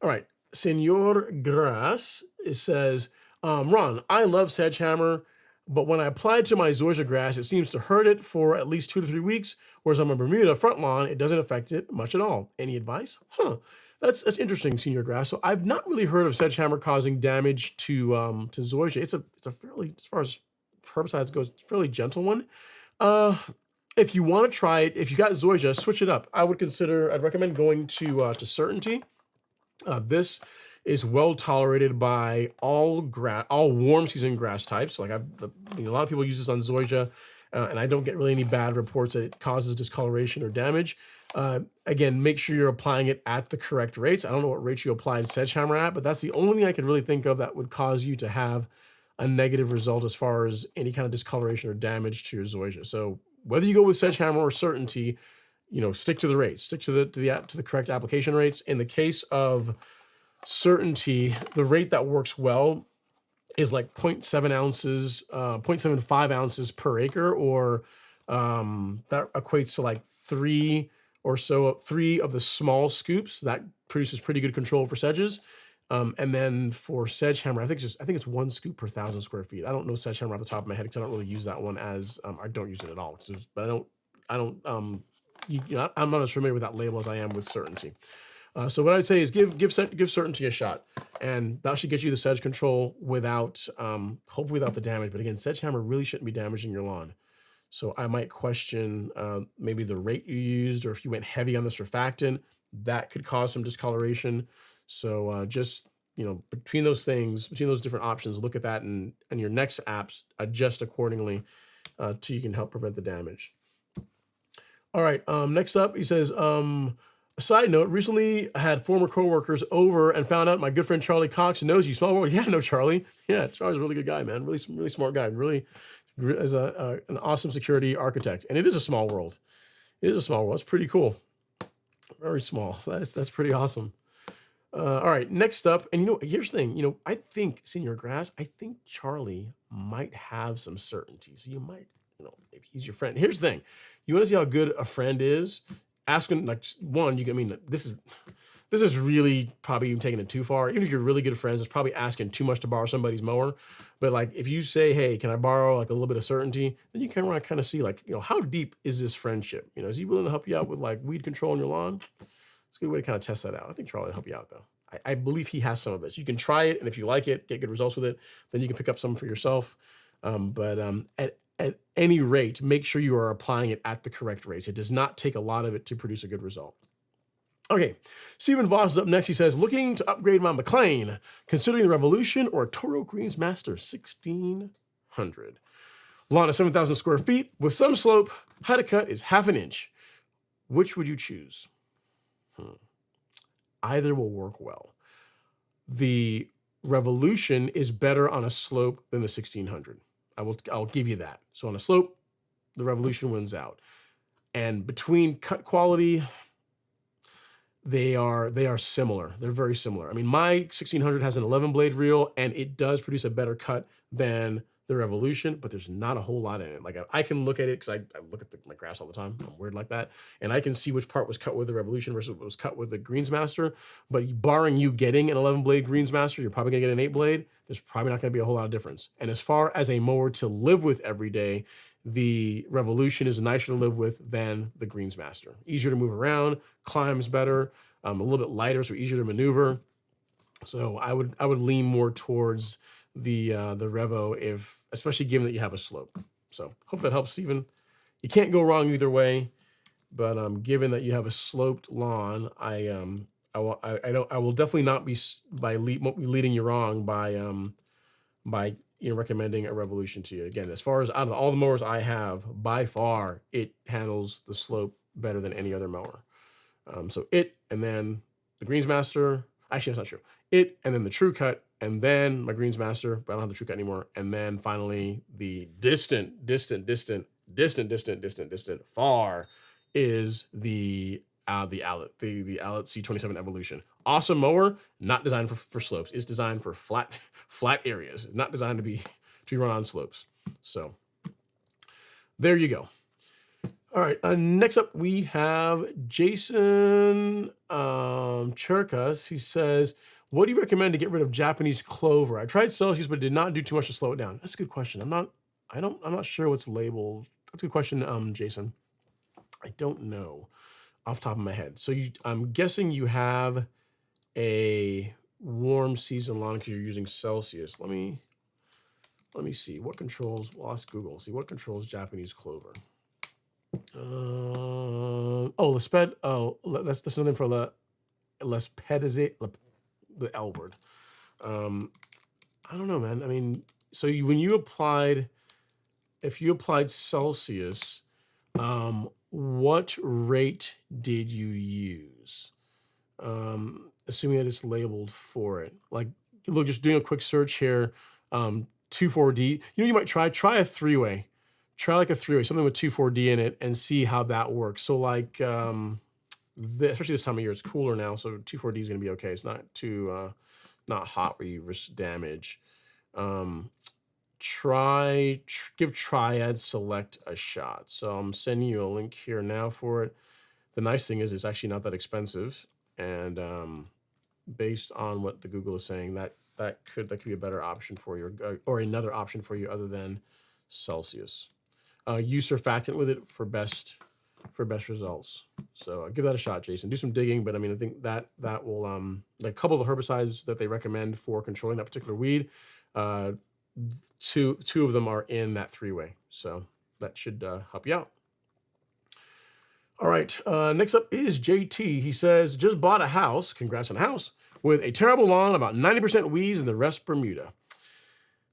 All right. Senor Grass, it says, Ron, I love Sedgehammer, but when I apply it to my Zoysia grass, it seems to hurt it for at least 2 to 3 weeks, whereas on my Bermuda front lawn, it doesn't affect it much at all. Any advice? That's interesting, Senor Grass. So I've not really heard of Sedgehammer causing damage to Zoysia. It's a fairly, as far as herbicides goes, fairly gentle one. If you want to try it, if you got Zoysia, switch it up. I'd recommend going to Certainty. This is well tolerated by all warm season grass types. Like a lot of people use this on Zoysia, and I don't get really any bad reports that it causes discoloration or damage. Again, make sure you're applying it at the correct rates. I don't know what rates you applied Sedgehammer at, but that's the only thing I can really think of that would cause you to have a negative result as far as any kind of discoloration or damage to your Zoysia. So whether you go with Sedgehammer or Certainty, you know, stick to the rates, stick to the correct application rates. In the case of Certainty, the rate that works well is like 0.7 ounces, 0.75 ounces per acre, or that equates to like 3 of the small scoops. That produces pretty good control for sedges. And then for Sedgehammer, I think it's 1 scoop per 1,000 square feet. I don't know Sedgehammer off the top of my head because I don't really use that one as I don't use it at all. But I'm not as familiar with that label as I am with Certainty. So what I'd say is give Certainty a shot, and that should get you the sedge control without hopefully without the damage. But again, Sedgehammer really shouldn't be damaging your lawn. So I might question maybe the rate you used, or if you went heavy on the surfactant, that could cause some discoloration. So just, you know, between those different options, look at that, and your next apps adjust accordingly till you can help prevent the damage. All right, next up, he says, a side note, recently I had former coworkers over and found out my good friend Charlie Cox knows you. Small world. Yeah, I know Charlie. Yeah, Charlie's a really good guy, man. Really smart guy. Really is an awesome security architect. And it is a small world. It is a small world. It's pretty cool. Very small. That's pretty awesome. All right, next up, and here's the thing, I think, Senior Grass, I think Charlie might have some Certainty. So you might, maybe he's your friend. Here's the thing. You want to see how good a friend is? Ask him, like, this is really probably even taking it too far. Even if you're really good friends, it's probably asking too much to borrow somebody's mower. But like, if you say, hey, can I borrow like a little bit of Certainty? Then you can kind of see like, how deep is this friendship? Is he willing to help you out with like weed control on your lawn? It's a good way to kind of test that out. I think Charlie will help you out though. I believe he has some of it. So you can try it, and if you like it, get good results with it, then you can pick up some for yourself. At any rate, make sure you are applying it at the correct rates. It does not take a lot of it to produce a good result. Okay, Stephen Voss is up next. He says, looking to upgrade my McLean, considering the Revolution or a Toro Greensmaster 1600. Lawn of 7,000 square feet with some slope. Height of cut is 1/2 inch. Which would you choose? Either will work well. The Revolution is better on a slope than the 1600. I'll give you that. So on a slope, the Revolution wins out. And between cut quality, they are similar. They're very similar. I mean, my 1600 has an 11 blade reel and it does produce a better cut than the Revolution, but there's not a whole lot in it. Like I can look at it because I look at my grass all the time. I'm weird like that. And I can see which part was cut with the Revolution versus what was cut with the Greensmaster. But barring you getting an 11 blade Greensmaster, you're probably gonna get an 8 blade. There's probably not gonna be a whole lot of difference. And as far as a mower to live with every day, the Revolution is nicer to live with than the Greensmaster. Easier to move around, climbs better, a little bit lighter, so easier to maneuver. So I would lean more towards the Revo, especially given that you have a slope. So hope that helps, Stephen. You can't go wrong either way, but given that you have a sloped lawn, I will definitely not be leading you wrong by recommending a Revolution to you. Again, as far as out of all the mowers I have, by far it handles the slope better than any other mower. So it, and then the Greensmaster. Actually, that's not true. It, and then the True Cut, and then my Greensmaster, but I don't have the True Cut anymore. And then finally the distant far is the Owlet, the Owlet C27 Evolution. Awesome mower, not designed for slopes. It's designed for flat areas. It's not designed to be run on slopes. So there you go. All right, next up we have Jason Cherkas. He says, what do you recommend to get rid of Japanese clover? I tried Celsius, but it did not do too much to slow it down. That's a good question. I'm not sure what's labeled. That's a good question, Jason. I don't know off the top of my head. So I'm guessing you have a warm season lawn because you're using Celsius. Let me see what controls. Well, ask Google. See what controls Japanese clover. Lesped. Oh, that's something for Lespedizate, the L word. I don't know, man. I mean, so if you applied Celsius, what rate did you use? Assuming that it's labeled for it. Like, look, just doing a quick search here. 2,4-D. You might try a three-way. Try like a three-way, something with 2,4-D in it, and see how that works. So like, especially this time of year, it's cooler now, so 2,4-D is going to be okay. It's not too, not hot where you risk damage. Give Triad Select a shot. So I'm sending you a link here now for it. The nice thing is it's actually not that expensive, and based on what the Google is saying, that could be a better option for you, or another option for you other than Celsius. Use surfactant with it for best results. So give that a shot, Jason. Do some digging, but I mean, I think that will like a couple of the herbicides that they recommend for controlling that particular weed. Two of them are in that three-way, so that should help you out. All right, next up is JT. He says, just bought a house, congrats on a house, with a terrible lawn, about 90% weeds, and the rest Bermuda.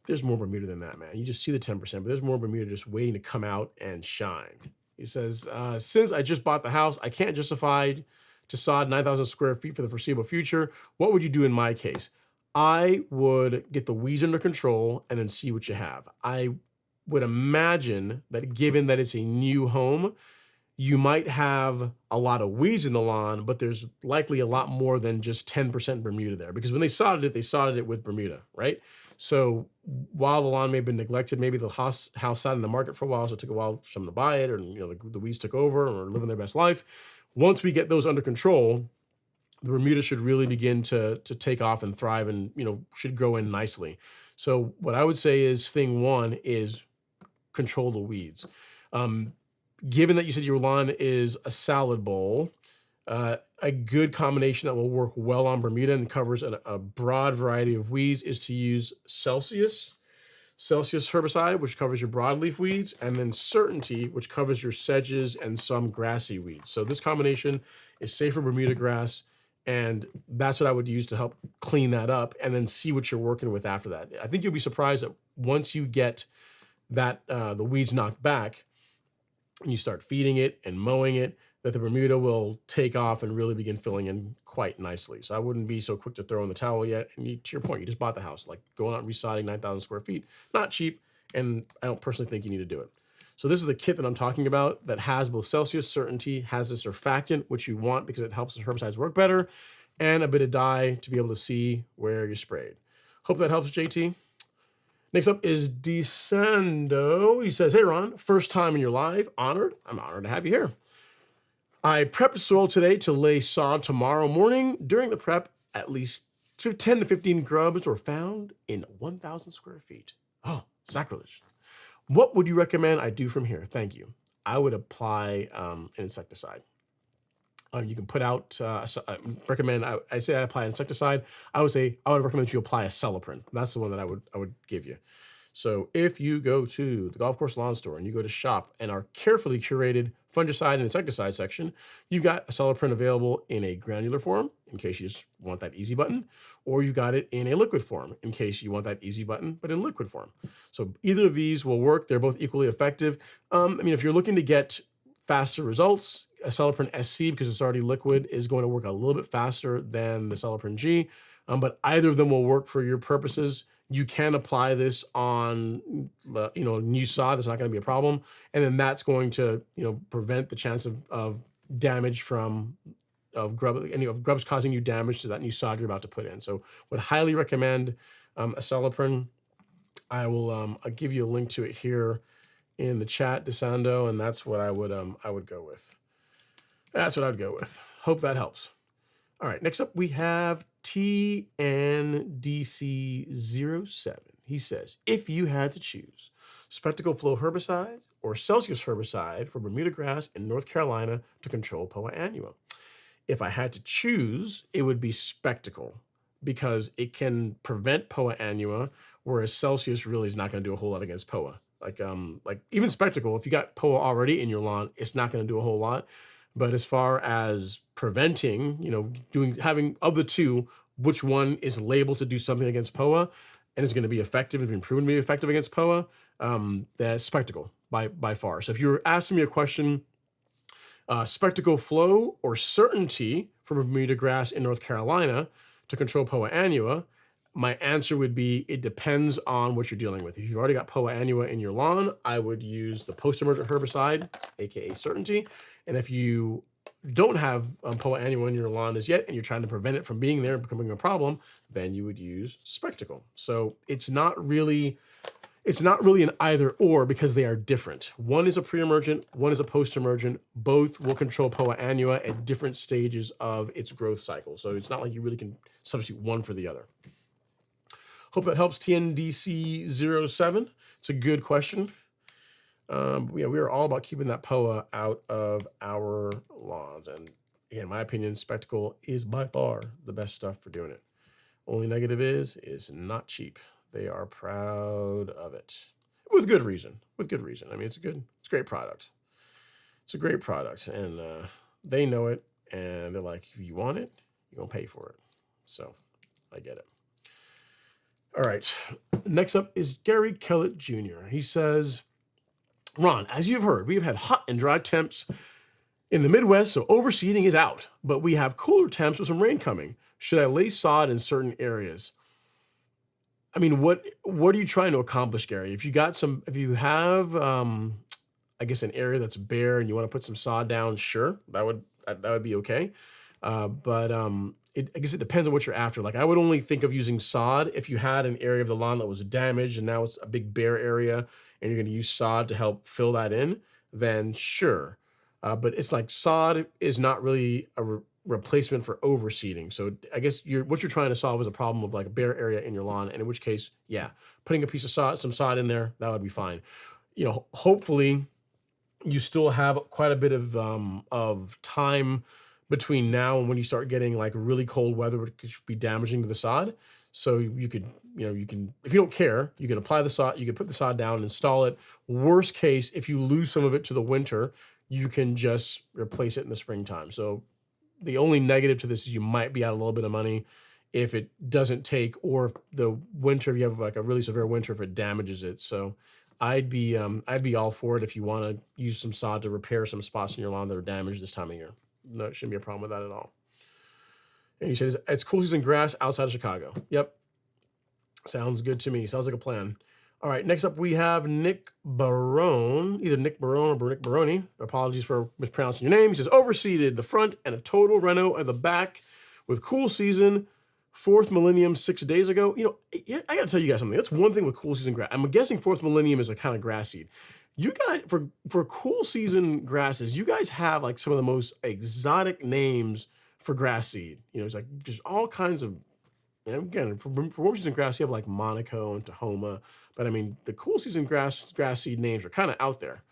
There's more Bermuda than that, man. You just see the 10%, but there's more Bermuda just waiting to come out and shine. He says, since I just bought the house, I can't justify to sod 9,000 square feet for the foreseeable future. What would you do in my case? I would get the weeds under control and then see what you have. I would imagine that given that it's a new home, you might have a lot of weeds in the lawn, but there's likely a lot more than just 10% Bermuda there, because when they sodded it with Bermuda, right? So while the lawn may have been neglected, maybe the house sat in the market for a while, so it took a while for someone to buy it, or the weeds took over or living their best life. Once we get those under control, the Bermuda should really begin to take off and thrive, and should grow in nicely. So what I would say is thing one is control the weeds. Given that you said your lawn is a salad bowl, a good combination that will work well on Bermuda and covers a broad variety of weeds is to use Celsius herbicide, which covers your broadleaf weeds, and then Certainty, which covers your sedges and some grassy weeds. So this combination is safe for Bermuda grass, and that's what I would use to help clean that up, and then see what you're working with after that. I think you'll be surprised that once you get that the weeds knocked back, and you start feeding it and mowing it, that the Bermuda will take off and really begin filling in quite nicely. So I wouldn't be so quick to throw in the towel yet. And to your point, you just bought the house, like going out and resodding 9,000 square feet, not cheap. And I don't personally think you need to do it. So this is a kit that I'm talking about that has both Celsius certainty, has a surfactant, which you want because it helps the herbicides work better, and a bit of dye to be able to see where you sprayed. Hope that helps, JT. Next up is Descendo. He says, hey, Ron, first time in your live. Honored. I'm honored to have you here. I prepped soil today to lay sod tomorrow morning. During the prep, at least 10 to 15 grubs were found in 1,000 square feet. Oh, sacrilege. What would you recommend I do from here? Thank you. I would apply an insecticide. You can put out, recommend, I say I apply an insecticide. I would recommend you apply a Celiprin. That's the one that I would give you. So if you go to the Golf Course Lawn Store and you go to shop and our carefully curated fungicide and insecticide section, you've got a Celiprin available in a granular form in case you just want that easy button, or you got it in a liquid form in case you want that easy button, but in liquid form. So either of these will work. They're both equally effective. I mean, if you're looking to get faster results, a Celiprin SC, because it's already liquid, is going to work a little bit faster than the Celiprin G, but either of them will work for your purposes. You can apply this on, new sod. That's not going to be a problem. And then that's going to, prevent the chance of damage of grubs causing you damage to that new sod you're about to put in. So would highly recommend a Celiprin. I'll give you a link to it here in the chat, Desando, and that's what I would go with. That's what I'd go with. Hope that helps. All right, next up we have TNDC07. He says, if you had to choose Spectacle Flow herbicide or Celsius herbicide for Bermuda grass in North Carolina to control Poa annua. If I had to choose, it would be Spectacle because it can prevent Poa annua, whereas Celsius really is not going to do a whole lot against Poa. Like even Spectacle, if you got Poa already in your lawn, it's not going to do a whole lot. But as far as preventing, having of the two, which one is labeled to do something against Poa and is going to be effective and been proven to be effective against Poa, that's Spectacle by far. So if you're asking me a question, Spectacle Flow or Certainty for Bermuda grass in North Carolina to control Poa annua, my answer would be it depends on what you're dealing with. If you've already got Poa annua in your lawn, I would use the post-emergent herbicide, aka Certainty. And if you don't have Poa annua in your lawn as yet, and you're trying to prevent it from being there and becoming a problem, then you would use Spectacle. So it's not really an either or because they are different. One is a pre-emergent, one is a post-emergent. Both will control Poa annua at different stages of its growth cycle. So it's not like you really can substitute one for the other. Hope that helps, TNDC07. It's a good question. We are all about keeping that Poa out of our lawns. And again, in my opinion, Spectacle is by far the best stuff for doing it. Only negative is not cheap. They are proud of it. With good reason. I mean, it's a great product. It's a great product. And they know it. And they're like, if you want it, you're going to pay for it. So I get it. All right. Next up is Gary Kellett Jr. He says, Ron, as you've heard, we've had hot and dry temps in the Midwest, so overseeding is out, but we have cooler temps with some rain coming. Should I lay sod in certain areas? I mean, what are you trying to accomplish, Gary? If you have, I guess, an area that's bare and you want to put some sod down, sure, that would be okay. I guess it depends on what you're after. Like I would only think of using sod if you had an area of the lawn that was damaged and now it's a big bare area and you're going to use sod to help fill that in, then sure. But it's like sod is not really a replacement for overseeding. So I guess what you're trying to solve is a problem of like a bare area in your lawn. And in which case, yeah, putting a piece of sod, some sod in there, that would be fine. Hopefully you still have quite a bit of time between now and when you start getting like really cold weather, which could be damaging to the sod. So you can, if you don't care, you can apply the sod, you can put the sod down and install it. Worst case, if you lose some of it to the winter, you can just replace it in the springtime. So the only negative to this is you might be out a little bit of money if it doesn't take, or if the winter, if you have like a really severe winter, if it damages it. So I'd be all for it if you want to use some sod to repair some spots in your lawn that are damaged this time of year. No, it shouldn't be a problem with that at all. And you said it's cool season grass outside of Chicago. Yep. Sounds good to me. Sounds like a plan. All right, next up we have Nick Barone, either Nick Barone or Nick Baroni. Apologies for mispronouncing your name. He says, overseeded the front and a total reno at the back with cool season, 4th millennium 6 days ago. You know, I got to tell you guys something. That's one thing with cool season grass. I'm guessing 4th millennium is a kind of grass seed. You guys, for cool season grasses, you guys have like some of the most exotic names for grass seed. You know, it's like just all kinds of, and again, for warm season grass, you have like Monaco and Tahoma. But I mean, the cool season grass seed names are kind of out there.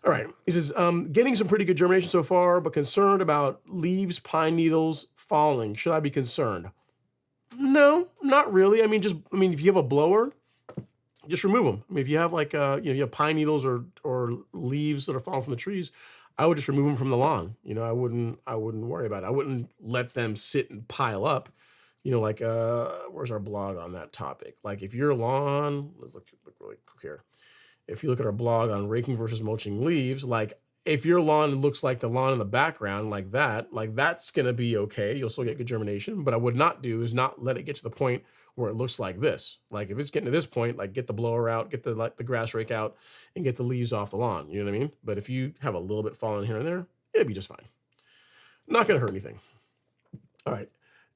All right. He says, getting some pretty good germination so far, but concerned about leaves, pine needles falling. Should I be concerned? No, not really. I mean, if you have a blower, just remove them. I mean, if you have like, you have pine needles or leaves that are falling from the trees, I would just remove them from the lawn. You know, I wouldn't worry about it. I wouldn't let them sit and pile up. You know, like, where's our blog on that topic? Like if your lawn, let's look really quick here. If you look at our blog on raking versus mulching leaves, like if your lawn looks like the lawn in the background, like that's going to be okay. You'll still get good germination. But I would not do is not let it get to the point where it looks like this. Like if it's getting to this point, like get the blower out, get the grass rake out and get the leaves off the lawn. You know what I mean? But if you have a little bit falling here and there, it'd be just fine. Not going to hurt anything. All right.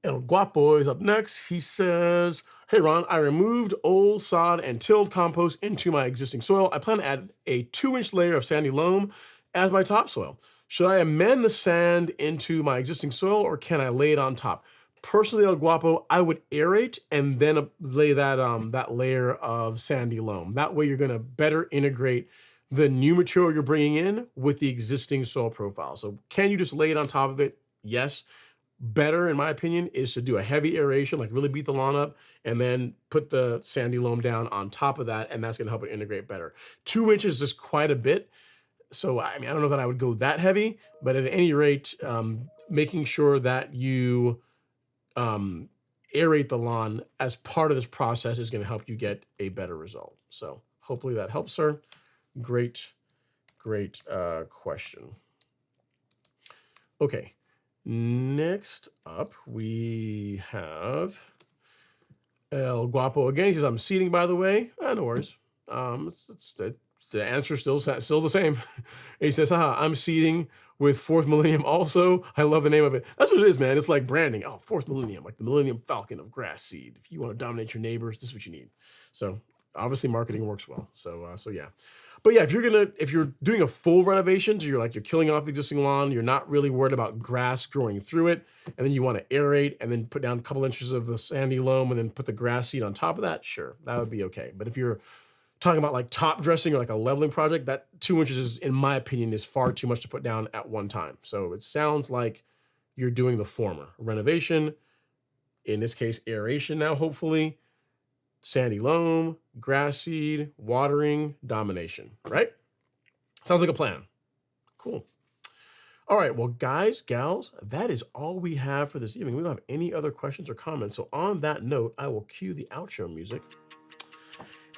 El Guapo is up next. He says, hey, Ron, I removed old sod and tilled compost into my existing soil. I plan to add a 2-inch layer of sandy loam as my topsoil. Should I amend the sand into my existing soil or can I lay it on top? Personally, El Guapo, I would aerate and then lay that layer of sandy loam. That way you're going to better integrate the new material you're bringing in with the existing soil profile. So can you just lay it on top of it? Yes. Better, in my opinion, is to do a heavy aeration, like really beat the lawn up, and then put the sandy loam down on top of that, and that's going to help it integrate better. 2 inches is quite a bit. So, I mean, I don't know that I would go that heavy, but at any rate, making sure that you aerate the lawn as part of this process is going to help you get a better result. So hopefully that helps, sir. Great question. Okay. Next up, we have El Guapo again. He says, I'm seeding, by the way. No worries. The answer is still the same. He says, haha, I'm seeding with 4th millennium also. I love the name of it. That's what it is, man. It's like branding. Oh, 4th millennium, like the Millennium Falcon of grass seed. If you want to dominate your neighbors, this is what you need. So obviously marketing works well. So yeah. But yeah, if you're doing a full renovation, so you're killing off the existing lawn, you're not really worried about grass growing through it, and then you want to aerate and then put down a couple inches of the sandy loam and then put the grass seed on top of that, sure, that would be okay. But if you're talking about like top dressing or like a leveling project, that 2 inches is, in my opinion, is far too much to put down at one time. So it sounds like you're doing the former. Renovation, in this case, aeration now, hopefully, sandy loam, grass seed, watering, domination, right? Sounds like a plan. Cool. All right, well, guys, gals, that is all we have for this evening. We don't have any other questions or comments. So on that note, I will cue the outro music.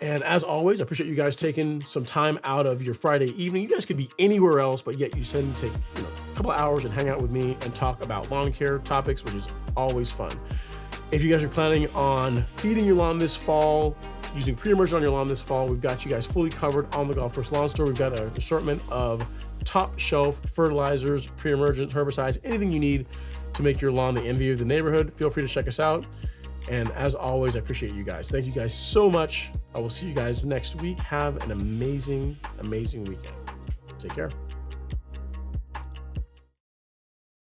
And as always, I appreciate you guys taking some time out of your Friday evening. You guys could be anywhere else, but yet you send take a couple of hours and hang out with me and talk about lawn care topics, which is always fun. If you guys are planning on feeding your lawn this fall, using pre-emergent on your lawn this fall, we've got you guys fully covered on the Golf Course Lawn Store. We've got an assortment of top shelf fertilizers, pre-emergent herbicides, anything you need to make your lawn the envy of the neighborhood. Feel free to check us out. And as always, I appreciate you guys. Thank you guys so much. I will see you guys next week. Have an amazing, amazing weekend. Take care.